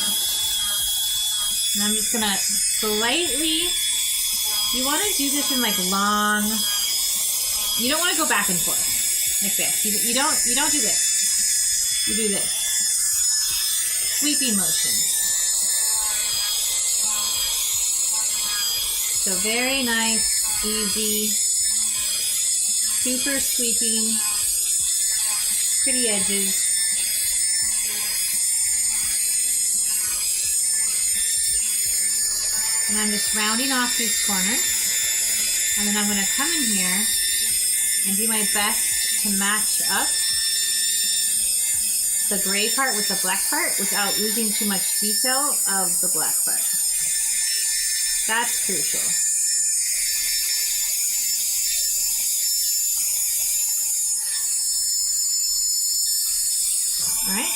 And I'm just gonna slightly, you want to do this in like long, you don't want to go back and forth like this. You don't do this. You do this. Sweeping motion. So very nice, easy, super sweeping, pretty edges. And I'm just rounding off these corners. And then I'm going to come in here and do my best to match up the gray part with the black part without losing too much detail of the black part. That's crucial. All right.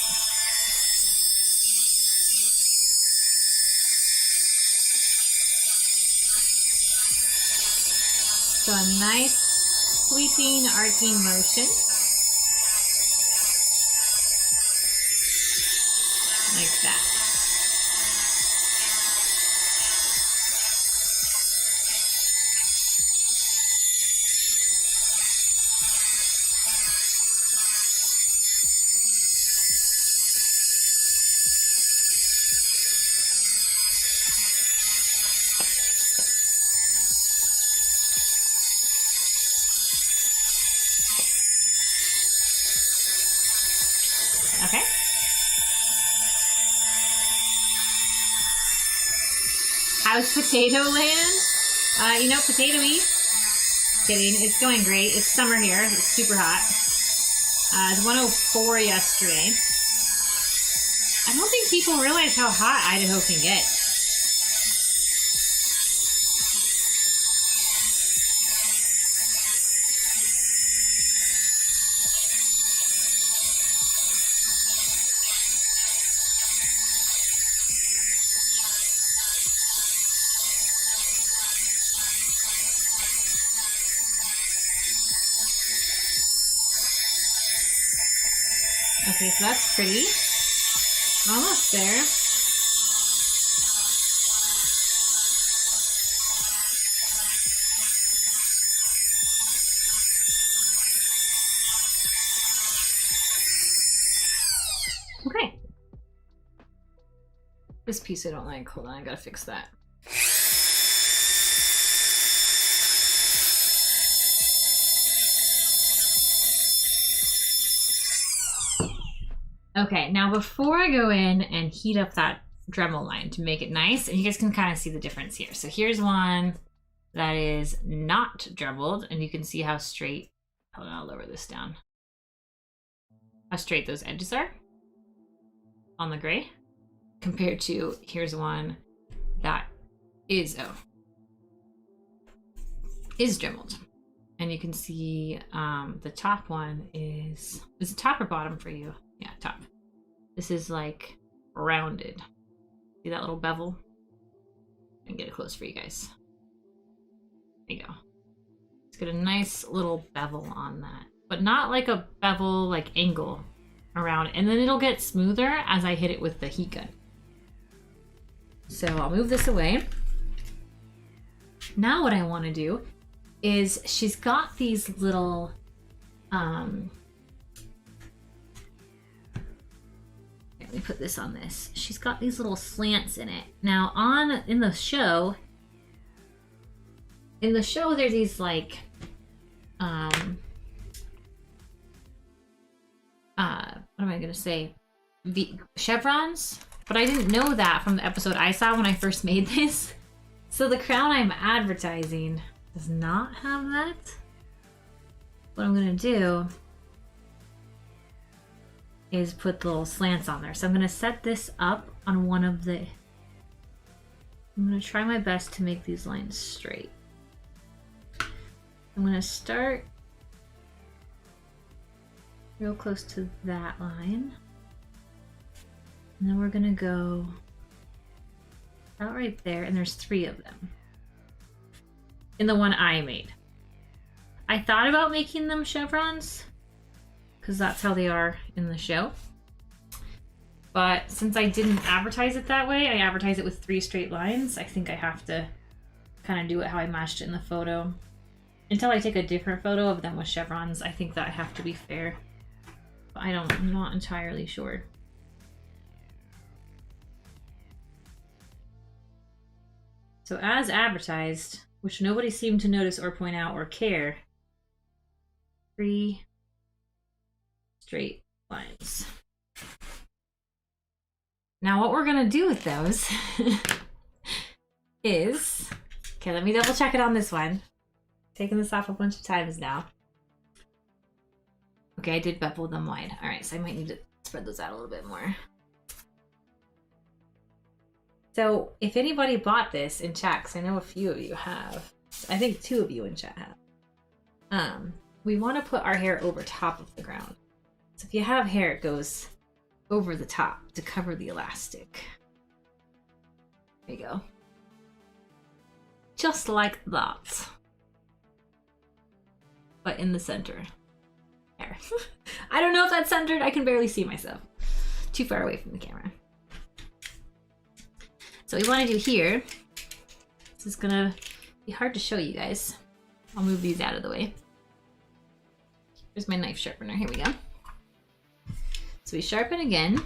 So a nice sweeping, arcing motion. Like that. Okay. How's Potato Land? You know, potato-y. Kidding, it's going great. It's summer here. It's super hot. It's 104 yesterday. I don't think people realize how hot Idaho can get. Okay, so that's pretty. Almost there. Okay. This piece I don't like. Hold on, I gotta fix that. Okay, now before I go in and heat up that Dremel line to make it nice, and you guys can kind of see the difference here. So here's one that is not dremeled, and you can see how straight, hold on, I'll lower this down, how straight those edges are on the gray, compared to here's one that is dremeled. And you can see the top one is it top or bottom for you? Yeah, top. This is like rounded. See that little bevel? And get it close for you guys. There you go. Let's get a nice little bevel on that, but not like a bevel like angle around, and then it'll get smoother as I hit it with the heat gun. So I'll move this away. Now what I want to do is she's got these little let me put this on this. She's got these little slants in it. Now in the show there's these like what am I gonna say? The chevrons, but I didn't know that from the episode I saw when I first made this. So the crown I'm advertising does not have that. What I'm gonna do is put the little slants on there. So I'm gonna set this up on one of the, I'm gonna try my best to make these lines straight. I'm gonna start real close to that line. And then we're gonna go out right there, and there's 3 of them in the one I made. I thought about making them chevrons because that's how they are in the show. But since I didn't advertise it that way, I advertised it with 3 straight lines. I think I have to kind of do it how I matched it in the photo. Until I take a different photo of them with chevrons, I think that I have to be fair. But I'm not entirely sure. So as advertised, which nobody seemed to notice or point out or care, 3 straight lines. Now what we're gonna do with those is, okay, let me double check it on this one. Taking this off a bunch of times now. Okay, I did bevel them wide. All right, so I might need to spread those out a little bit more. So if anybody bought this in chat, because I know a few of you have, I think 2 of you in chat have, we want to put our hair over top of the ground. So if you have hair, it goes over the top to cover the elastic. There you go. Just like that. But in the center. There. I don't know if that's centered. I can barely see myself. Too far away from the camera. So what we want to do here, this is gonna be hard to show you guys. I'll move these out of the way. Here's my knife sharpener. Here we go. So we sharpen again.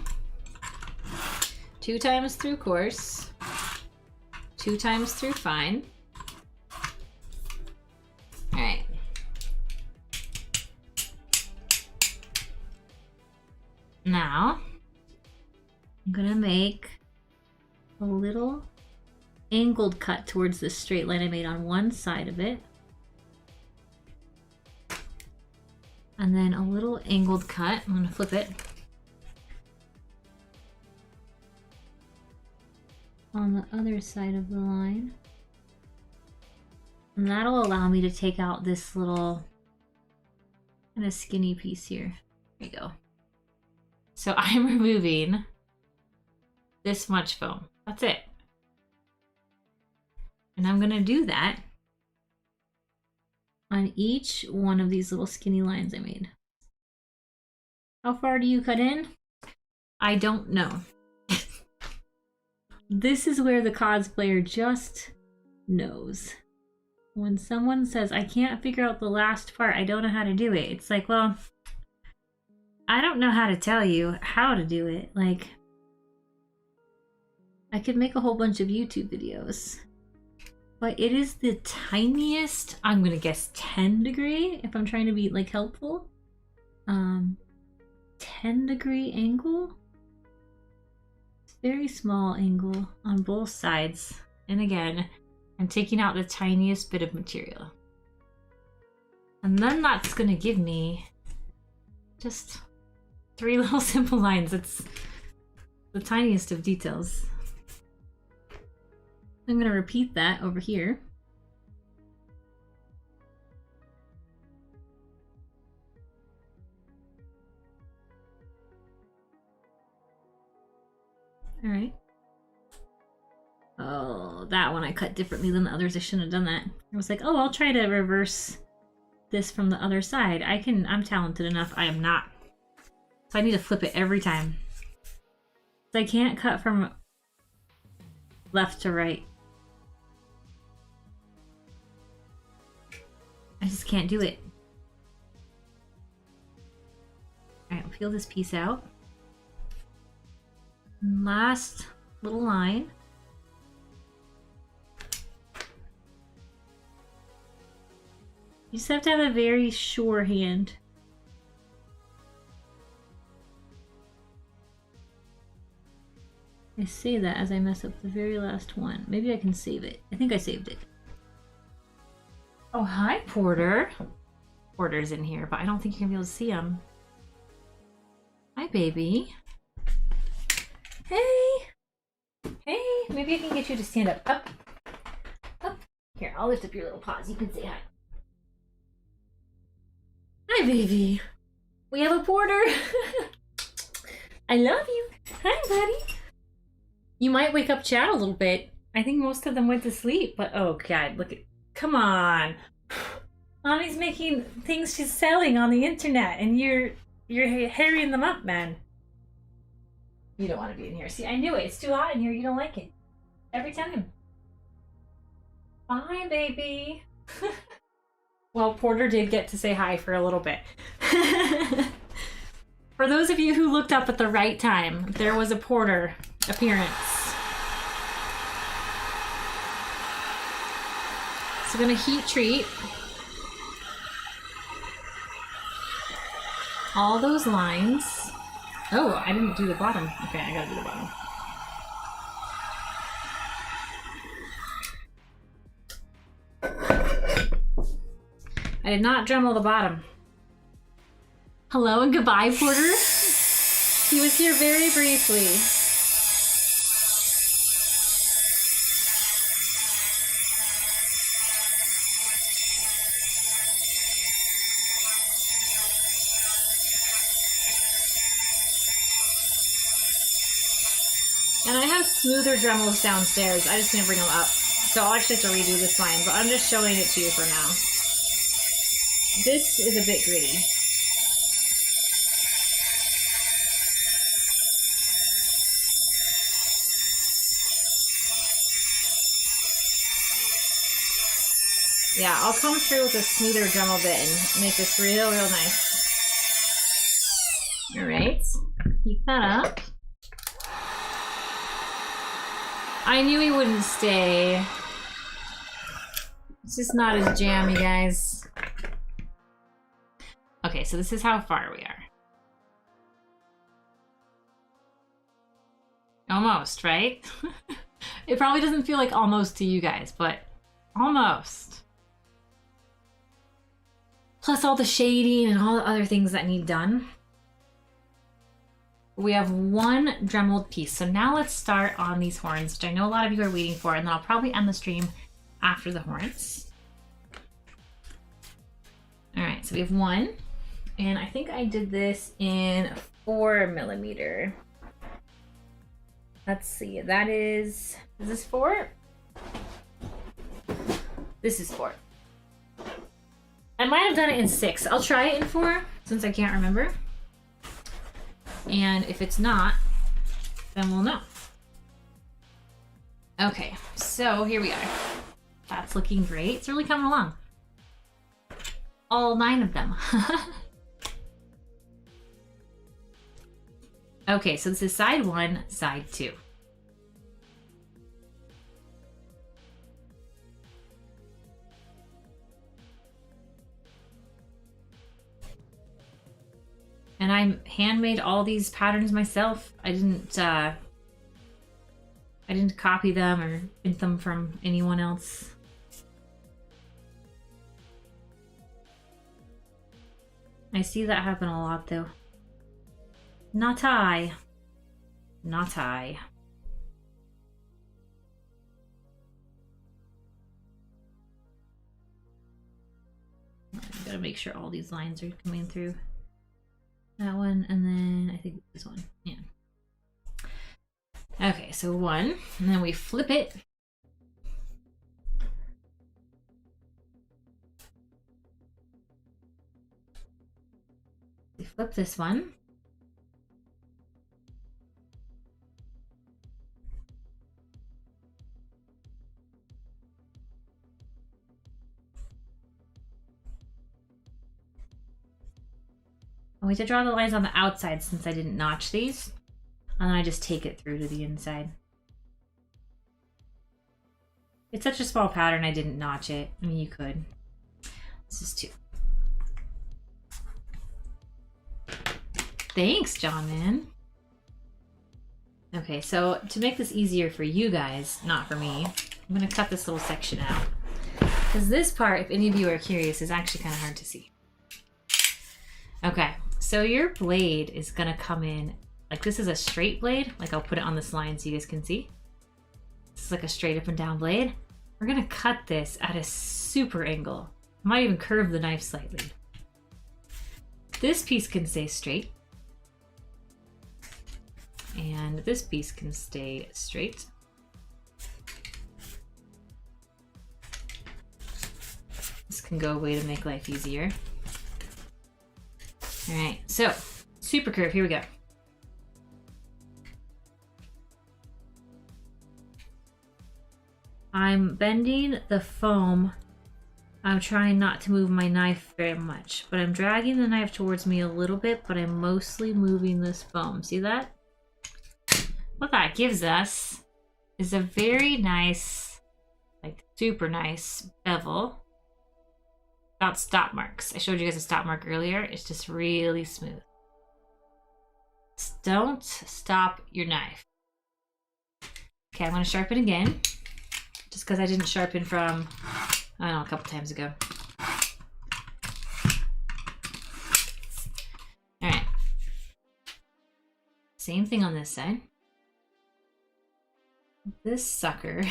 2 times through coarse. 2 times through fine. All right. Now, I'm gonna make a little angled cut towards this straight line I made on one side of it. And then a little angled cut, I'm gonna flip it, on the other side of the line. And that'll allow me to take out this little kind of skinny piece here. There you go. So I'm removing this much foam. That's it. And I'm gonna do that on each one of these little skinny lines I made. How far do you cut in? I don't know. This is where the cosplayer just knows. When someone says, I can't figure out the last part, I don't know how to do it. It's like, well, I don't know how to tell you how to do it. Like, I could make a whole bunch of YouTube videos, but it is the tiniest, I'm gonna guess 10 degree, if I'm trying to be like helpful. 10 degree angle. very small angle on both sides. And again, I'm taking out the tiniest bit of material. And then that's gonna give me just 3 little simple lines. It's the tiniest of details. I'm gonna repeat that over here. All right. Oh, that one I cut differently than the others. I shouldn't have done that. I was like, oh, I'll try to reverse this from the other side. I'm talented enough. I am not. So I need to flip it every time. So I can't cut from left to right. I just can't do it. All right, I'll peel this piece out. Last little line. You just have to have a very sure hand. I say that as I mess up the very last one. Maybe I can save it. I think I saved it. Oh, hi, Porter. Porter's in here, but I don't think you're gonna be able to see him. Hi, baby. Hey! Hey! Maybe I can get you to stand up. Up! Up! Here, I'll lift up your little paws. You can say hi. Hi, baby. We have a Porter. I love you. Hi, buddy. You might wake up Chad a little bit. I think most of them went to sleep, but oh god, look at... Come on. Mommy's making things she's selling on the internet, and you're hurrying them up, man. You don't want to be in here. See, I knew it. It's too hot in here. You don't like it. Every time. Bye, baby. Well, Porter did get to say hi for a little bit. For those of you who looked up at the right time, there was a Porter appearance. So I'm gonna heat treat all those lines. Oh, I didn't do the bottom. Okay, I gotta do the bottom. I did not Dremel the bottom. Hello and goodbye, Porter. He was here very briefly. And I have smoother Dremels downstairs. I just didn't bring them up. So I'll actually have to redo this line, but I'm just showing it to you for now. This is a bit gritty. Yeah, I'll come through with a smoother Dremel bit and make this real nice. Alright, keep that up. I knew he wouldn't stay. It's just not his jam, you guys. Okay, so this is how far we are. Almost, right? It probably doesn't feel like almost to you guys, but almost. Plus all the shading and all the other things that need done. We have one Dremeled piece. So now let's start on these horns, which I know a lot of you are waiting for, and then I'll probably end the stream after the horns. All right, so we have one, and I think I did this in 4mm. Let's see, that is this 4? This is 4. I might have done it in 6. I'll try it in 4 since I can't remember. And if it's not, then we'll know. Okay, so here we are. That's looking great. It's really coming along. All 9 of them. Okay, so this is side 1, side 2. And I handmade all these patterns myself. I didn't I didn't copy them or print them from anyone else. I see that happen a lot though. Not I. Not I. Gotta make sure all these lines are coming through. That one, and then I think this one. Yeah. Okay, so one, and then we flip it. We flip this one. We have to draw the lines on the outside since I didn't notch these. And then I just take it through to the inside. It's such a small pattern, I didn't notch it. I mean, you could. This is 2. Thanks, John, man. Okay, so to make this easier for you guys, not for me, I'm going to cut this little section out. Because this part, if any of you are curious, is actually kind of hard to see. Okay, so your blade is going to come in, like this is a straight blade. Like I'll put it on this line so you guys can see. This is like a straight up and down blade. We're going to cut this at a super angle. I might even curve the knife slightly. This piece can stay straight. And this piece can stay straight. This can go away to make life easier. All right, so super curve, here we go. I'm bending the foam. I'm trying not to move my knife very much, but I'm dragging the knife towards me a little bit, but I'm mostly moving this foam. See that? What that gives us is a very nice, like super nice bevel. Without stop marks. I showed you guys a stop mark earlier. It's just really smooth. Just don't stop your knife. Okay, I'm going to sharpen again. Just because I didn't sharpen from, I don't know, a couple times ago. Alright. Same thing on this side. This sucker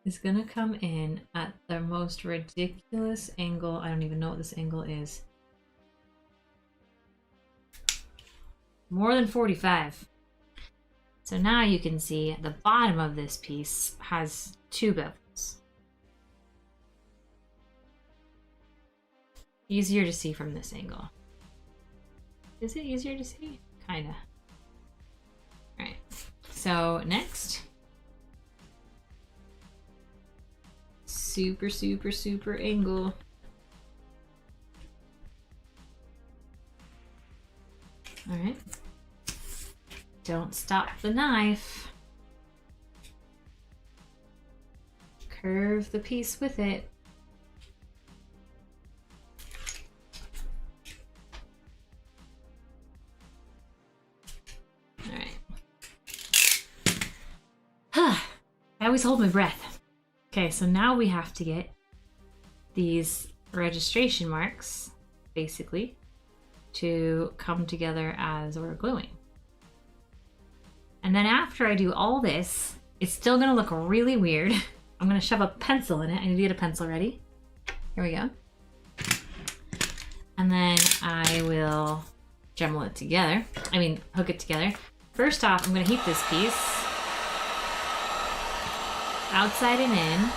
is gonna come in at the most ridiculous angle. I don't even know what this angle is. More than 45. So now you can see the bottom of this piece has 2 bevels. Easier to see from this angle. Is it easier to see? Kinda. Alright, so next. Super, super, super angle. All right. Don't stop the knife. Curve the piece with it. All right. I always hold my breath. Okay, so now we have to get these registration marks, basically, to come together as we're gluing. And then after I do all this, it's still gonna look really weird. I'm gonna shove a pencil in it. I need to get a pencil ready. Here we go. And then I will Dremel it together. I mean, hook it together. First off, I'm gonna heat this piece. Outside and in.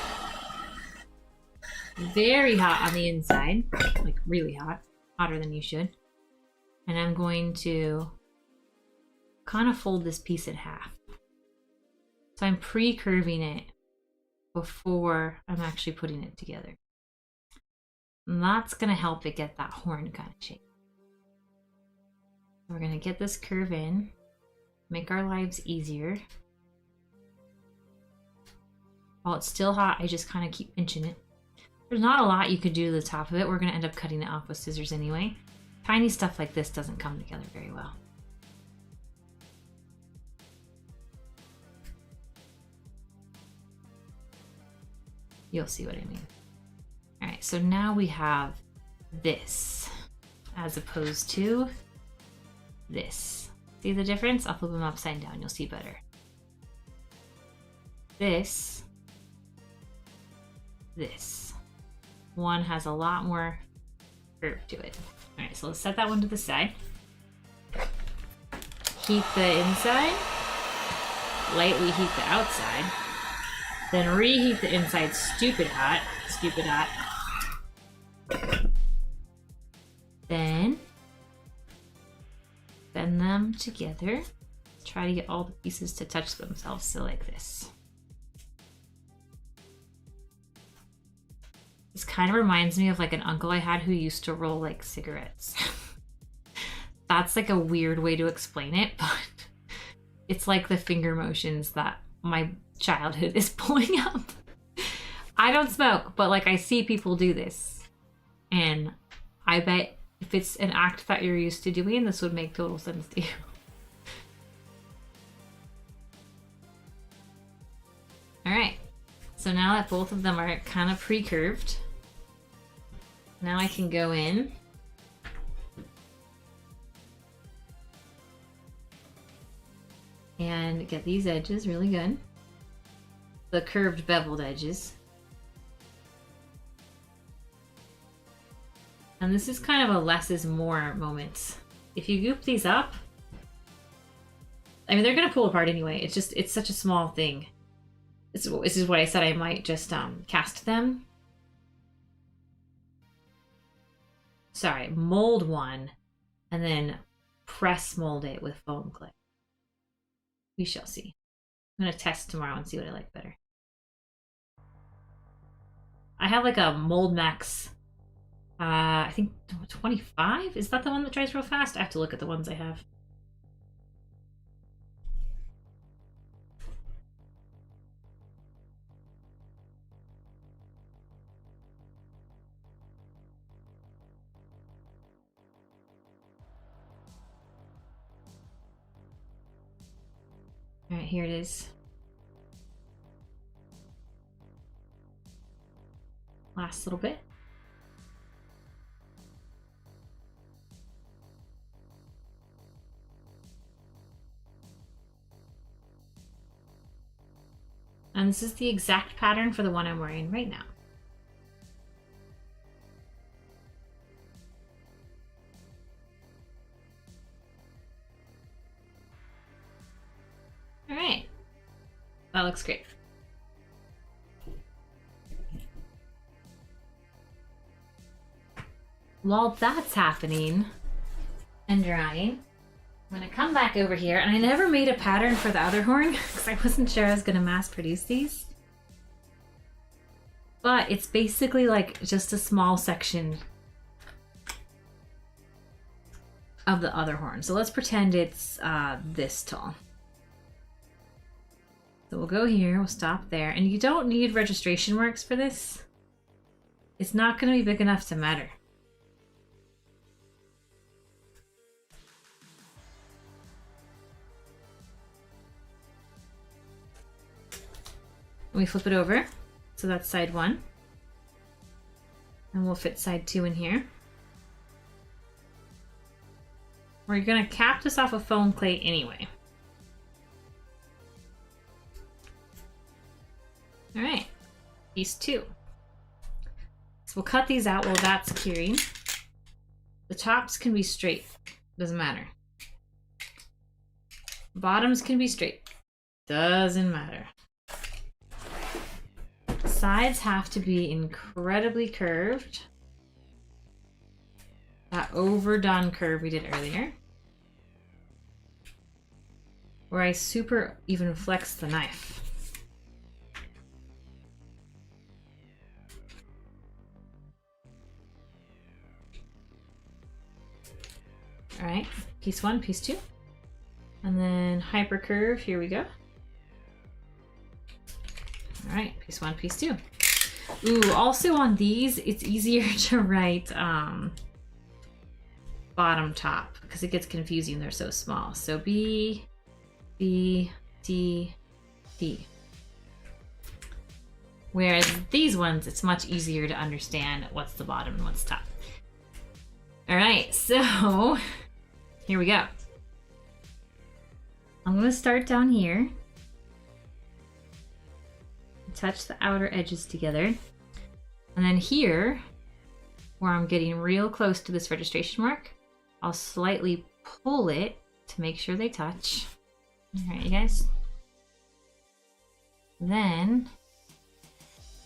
Very hot on the inside. Like really hot. Hotter than you should. And I'm going to kind of fold this piece in half. So I'm pre-curving it before I'm actually putting it together. And that's going to help it get that horn kind of shape. We're going to get this curve in, make our lives easier. While it's still hot, I just kind of keep pinching it. There's not a lot you could do to the top of it. We're going to end up cutting it off with scissors anyway. Tiny stuff like this doesn't come together very well. You'll see what I mean. All right, so now we have this as opposed to this. See the difference? I'll flip them upside down. You'll see better. This. One has a lot more curve to it. All right, so let's set that one to the side. Heat the inside. Lightly heat the outside. Then reheat the inside stupid hot. Stupid hot. Then bend them together. Try to get all the pieces to touch themselves, so like this. This kind of reminds me of like an uncle I had who used to roll like cigarettes. That's like a weird way to explain it, but it's like the finger motions that my childhood is pulling up. I don't smoke, but like I see people do this. And I bet if it's an act that you're used to doing, this would make total sense to you. All right, so now that both of them are kind of pre-curved, now I can go in and get these edges really good. The curved beveled edges. And this is kind of a less is more moment. If you goop these up, I mean, they're gonna pull apart anyway. It's such a small thing. This is what I said, I might just cast them. Sorry, mold one and then press mold it with foam clay. We shall see. I'm gonna test tomorrow and see what I like better. I have like a Mold Max, I think 25? Is that the one that dries real fast? I have to look at the ones I have. All right, here it is. Last little bit. And this is the exact pattern for the one I'm wearing right now. All right, that looks great. While that's happening and drying, I'm gonna come back over here, and I never made a pattern for the other horn because I wasn't sure I was gonna mass produce these. But it's basically like just a small section of the other horn. So let's pretend it's this tall. So we'll go here, we'll stop there, and you don't need registration marks for this. It's not gonna be big enough to matter. We flip it over, so that's side one. And we'll fit side two in here. We're gonna cap this off of foam clay anyway. All right, piece two. So we'll cut these out while that's curing. The tops can be straight, doesn't matter. Bottoms can be straight, doesn't matter. Sides have to be incredibly curved. That overdone curve we did earlier, where I super even flex the knife. All right, piece one, piece two, and then hyper curve, here we go. All right, piece one, piece two. Ooh, also on these, it's easier to write bottom top because it gets confusing, they're so small. So B, B, D, D. Whereas these ones, it's much easier to understand what's the bottom and what's top. All right, so here we go. I'm gonna start down here. Touch the outer edges together. And then here, where I'm getting real close to this registration mark, I'll slightly pull it to make sure they touch. All right, you guys. Then,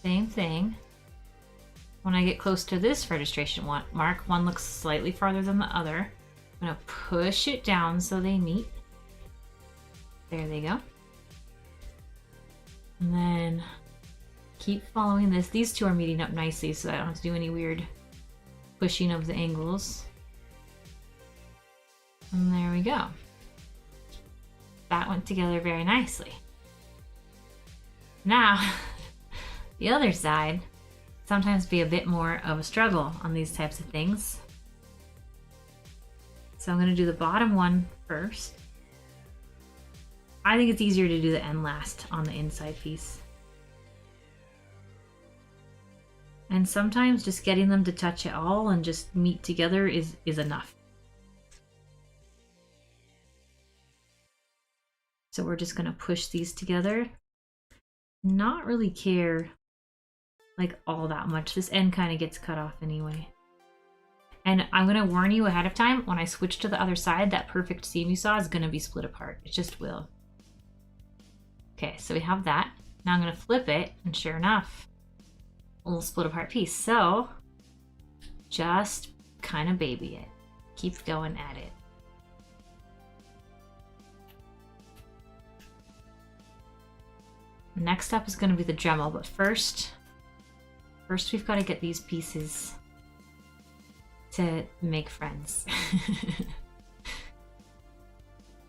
same thing. When I get close to this registration mark, one looks slightly farther than the other. I'm gonna push it down so they meet. There they go. And then keep following this. These two are meeting up nicely, so I don't have to do any weird pushing of the angles. And there we go. That went together very nicely. Now, the other side sometimes be a bit more of a struggle on these types of things. So I'm going to do the bottom one first. I think it's easier to do the end last on the inside piece. And sometimes just getting them to touch it all and just meet together is enough. So we're just gonna push these together. Not really care like all that much. This end kind of gets cut off anyway. And I'm gonna warn you ahead of time, when I switch to the other side, that perfect seam you saw is gonna be split apart. It just will. Okay, so we have that. Now I'm gonna flip it, and sure enough, a little split apart piece. So just kind of baby it. Keep going at it. Next up is going to be the Dremel, but first we've got to get these pieces to make friends.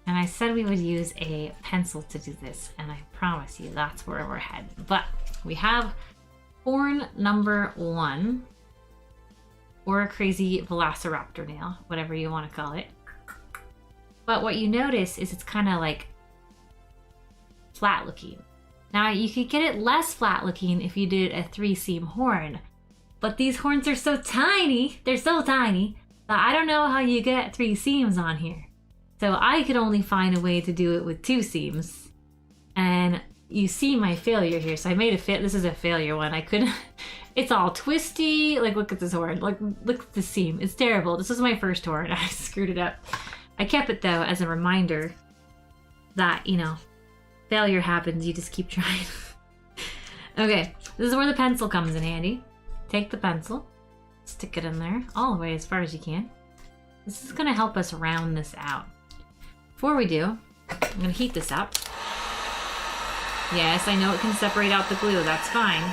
And I said we would use a pencil to do this, and I promise you that's where we're headed. But we have horn number 1, or a crazy velociraptor nail, whatever you want to call it. But what you notice is it's kind of like flat looking. Now you could get it less flat looking if you did a 3-seam horn, but these horns are so tiny, they're so tiny, that I don't know how you get 3 seams on here. So I could only find a way to do it with 2 seams. And you see my failure here. So I made this is a failure one. I couldn't, it's all twisty. Like, look at this horn, like, look at the seam. It's terrible. This was my first horn. I screwed it up. I kept it though as a reminder that, you know, failure happens, you just keep trying. Okay, this is where the pencil comes in handy. Take the pencil, stick it in there all the way as far as you can. This is gonna help us round this out. Before we do, I'm gonna heat this up. Yes, I know it can separate out the glue, that's fine.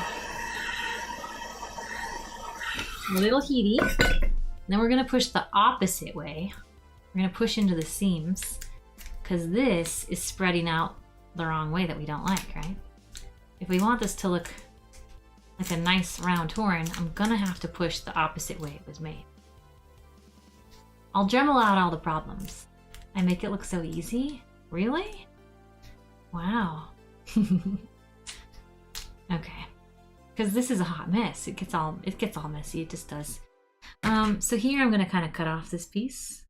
A little heaty. Then we're gonna push the opposite way. We're gonna push into the seams, because this is spreading out the wrong way that we don't like, right? If we want this to look like a nice round horn, I'm gonna have to push the opposite way it was made. I'll Dremel out all the problems. I make it look so easy? Really? Wow. Okay. Because this is a hot mess. It gets all messy, it just does. So here I'm gonna kind of cut off this piece.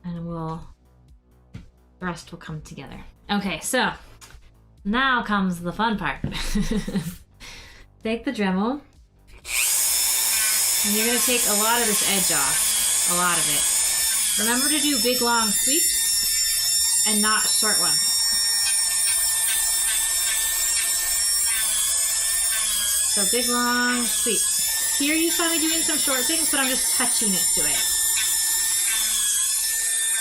And the rest will come together. Okay, so now comes the fun part. Take the Dremel, and you're gonna take a lot of this edge off, a lot of it. Remember to do big long sweeps and not short ones. So big long sweeps. Here you saw me doing some short things, but I'm just touching it to it.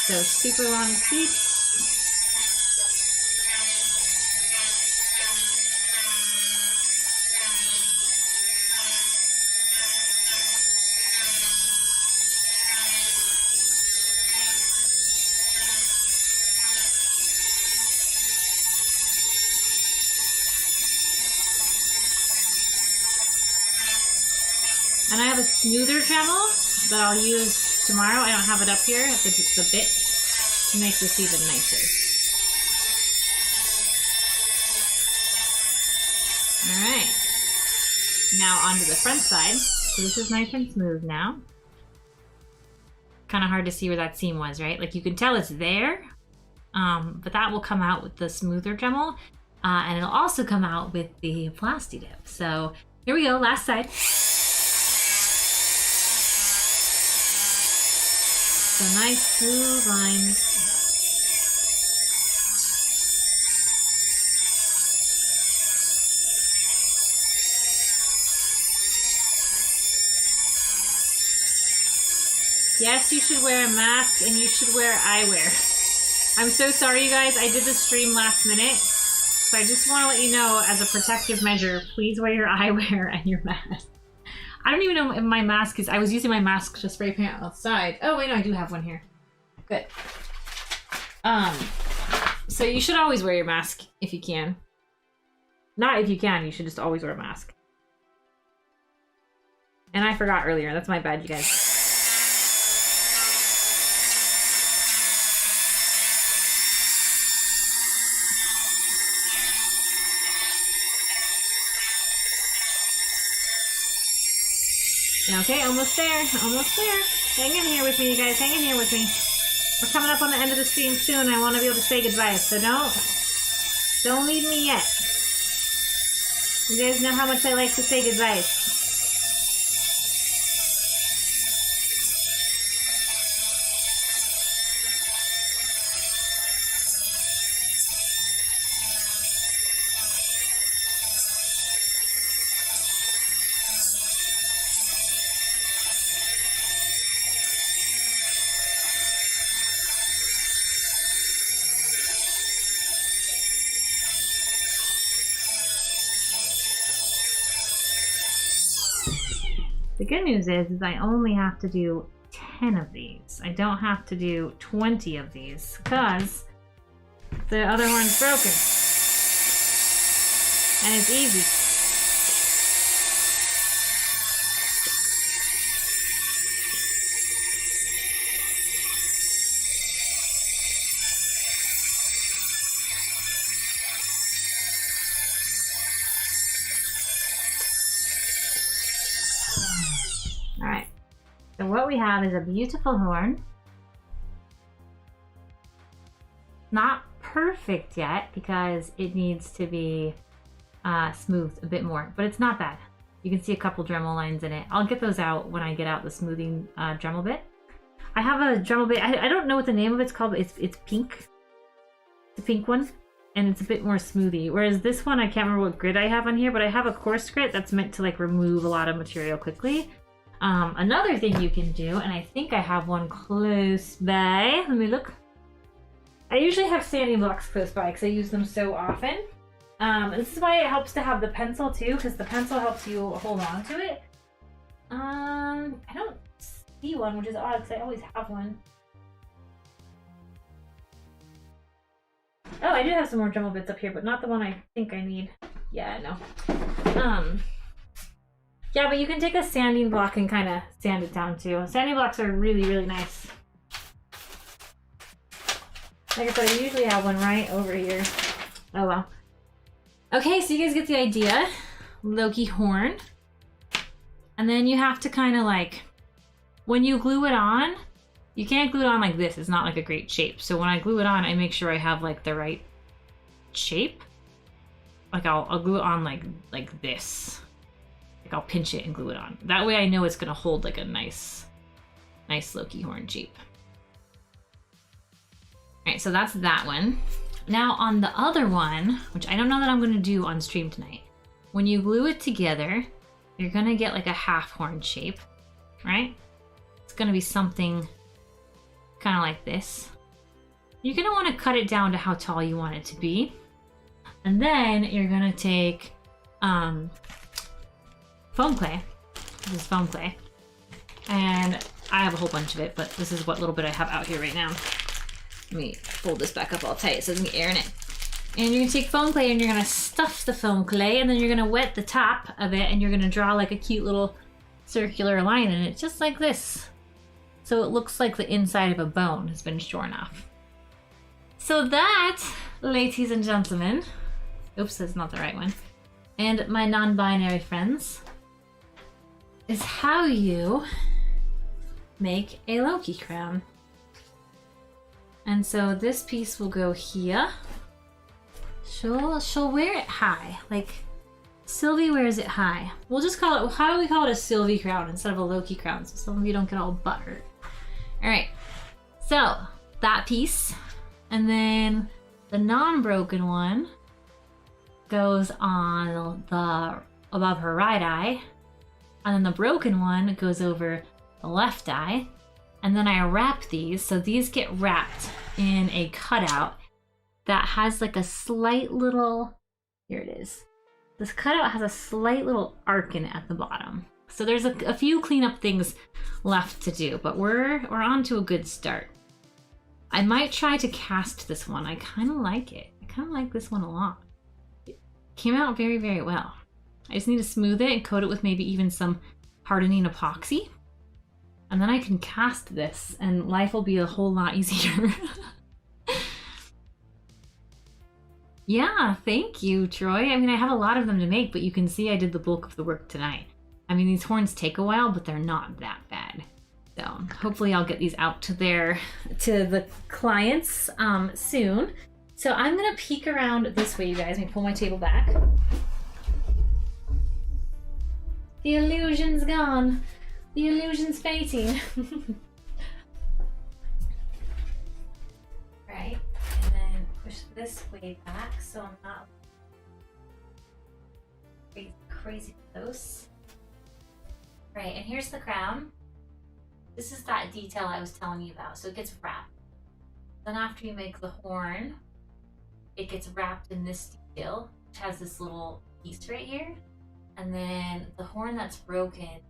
So super long sweeps. And I have a smoother Dremel that I'll use tomorrow. I don't have it up here. I have to get the bit to make this even nicer. Alright. Now onto the front side. So this is nice and smooth now. Kind of hard to see where that seam was, right? Like you can tell it's there, but that will come out with the smoother Dremel, and it'll also come out with the Plasti Dip. So here we go, last side. So nice smooth lines. Yes, you should wear a mask and you should wear eyewear. I'm so sorry, you guys. I did the stream last minute. So I just want to let you know, as a protective measure, please wear your eyewear and your mask. I don't even know if my mask is... I was using my mask to spray paint outside. Oh, wait, no, I do have one here. Good. So you should always wear your mask if you can. Not if you can, you should just always wear a mask. And I forgot earlier. That's my bad, you guys. Okay, almost there, almost there. Hang in here with me, you guys, hang in here with me. We're coming up on the end of the stream soon. I want to be able to say goodbye, so don't leave me yet. You guys know how much I like to say goodbye. The good news is I only have to do 10 of these. I don't have to do 20 of these because the other horn's broken. And it's easy. So what we have is a beautiful horn. Not perfect yet because it needs to be smoothed a bit more, but it's not bad. You can see a couple Dremel lines in it. I'll get those out when I get out the smoothing Dremel bit. I have a Dremel bit. I don't know what the name of it's called, but it's pink. The pink one. And it's a bit more smoothy. Whereas this one, I can't remember what grit I have on here, but I have a coarse grit that's meant to like remove a lot of material quickly. Another thing you can do, and I think I have one close by. Let me look. I usually have sanding blocks close by because I use them so often. This is why it helps to have the pencil too, because the pencil helps you hold on to it. I don't see one, which is odd because I always have one. Oh, I do have some more Dremel bits up here, but not the one I think I need. Yeah, no. Yeah, but you can take a sanding block and kind of sand it down too. Sanding blocks are really, really nice. Like I said, I usually have one right over here. Oh well. Okay, so you guys get the idea. Loki horn. And then you have to kind of like, when you glue it on, you can't glue it on like this. It's not like a great shape. So when I glue it on, I make sure I have like the right shape. Like I'll glue it on like this. I'll pinch it and glue it on. That way I know it's gonna hold like a nice Loki horn shape. All right, so that's that one. Now on the other one, which I don't know that I'm gonna do on stream tonight, when you glue it together, you're gonna get like a half horn shape, right? It's gonna be something kind of like this. You're gonna wanna cut it down to how tall you want it to be. And then you're gonna take, foam clay. This is foam clay. And I have a whole bunch of it, but this is what little bit I have out here right now. Let me fold this back up all tight so it doesn't get air in it. And you're gonna take foam clay and you're gonna stuff the foam clay and then you're gonna wet the top of it and you're gonna draw like a cute little circular line in it, just like this. So it looks like the inside of a bone has been shorn off. So that, ladies and gentlemen, oops, that's not the right one, and my non-binary friends, is how you make a Loki crown. And so this piece will go here. She'll wear it high, like Sylvie wears it high. We'll just call it, how do we call it, a Sylvie crown instead of a Loki crown, so some of you don't get all butthurt. All right, so that piece, and then the non-broken one goes on the above her right eye, and then the broken one goes over the left eye, and then I wrap these, so these get wrapped in a cutout that has like a slight little, here it is. This cutout has a slight little arc in it at the bottom. So there's a few cleanup things left to do, but we're on to a good start. I might try to cast this one. I kind of like it. I kind of like this one a lot. It came out very, very well. I just need to smooth it and coat it with maybe even some hardening epoxy. And then I can cast this and life will be a whole lot easier. Yeah, thank you, Troy. I mean, I have a lot of them to make, but you can see I did the bulk of the work tonight. I mean, these horns take a while, but they're not that bad. So hopefully I'll get these out to the clients soon. So I'm gonna peek around this way, you guys. Let me pull my table back. The illusion's gone. The illusion's fading. Right, and then push this way back so I'm not crazy close. Right, and here's the crown. This is that detail I was telling you about. So it gets wrapped. Then after you make the horn, it gets wrapped in this detail, which has this little piece right here. And then the horn that's broken,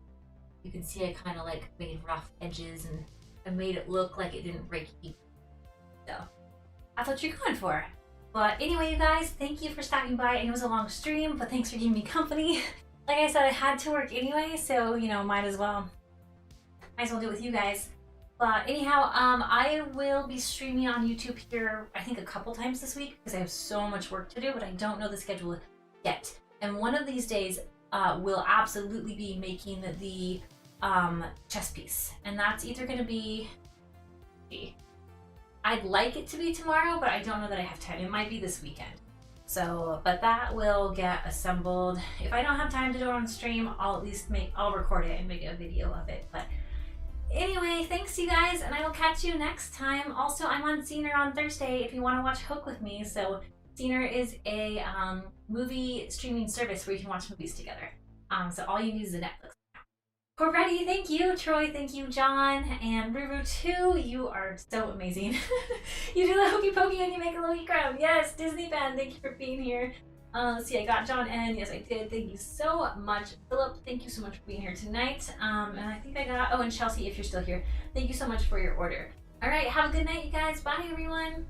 you can see I kind of like made rough edges and I made it look like it didn't break even. So that's what you're going for. But anyway, you guys, thank you for stopping by. And it was a long stream, but thanks for giving me company. Like I said, I had to work anyway, so you know, might as well do it with you guys. But anyhow, I will be streaming on YouTube here, I think a couple times this week because I have so much work to do, but I don't know the schedule yet. And one of these days, we'll absolutely be making the chess piece, and that's either going to be, I'd like it to be tomorrow, but I don't know that I have time. It might be this weekend. So, but that will get assembled. If I don't have time to do it on stream, I'll record it and make a video of it. But anyway, thanks you guys, and I will catch you next time. Also, I'm on Scener on Thursday if you want to watch Hook with me. So Scener is a movie streaming service where you can watch movies together. So all you need is a Netflix. Corretti, thank you. Troy, thank you. John, and Ruru too. You are so amazing. You do the hokey pokey and you make a Loki crown. Yes, Disney fan, thank you for being here. Let's see, I got John N. Yes, I did. Thank you so much. Philip, thank you so much for being here tonight. And I think I got, oh, and Chelsea, if you're still here, thank you so much for your order. All right, have a good night, you guys. Bye, everyone.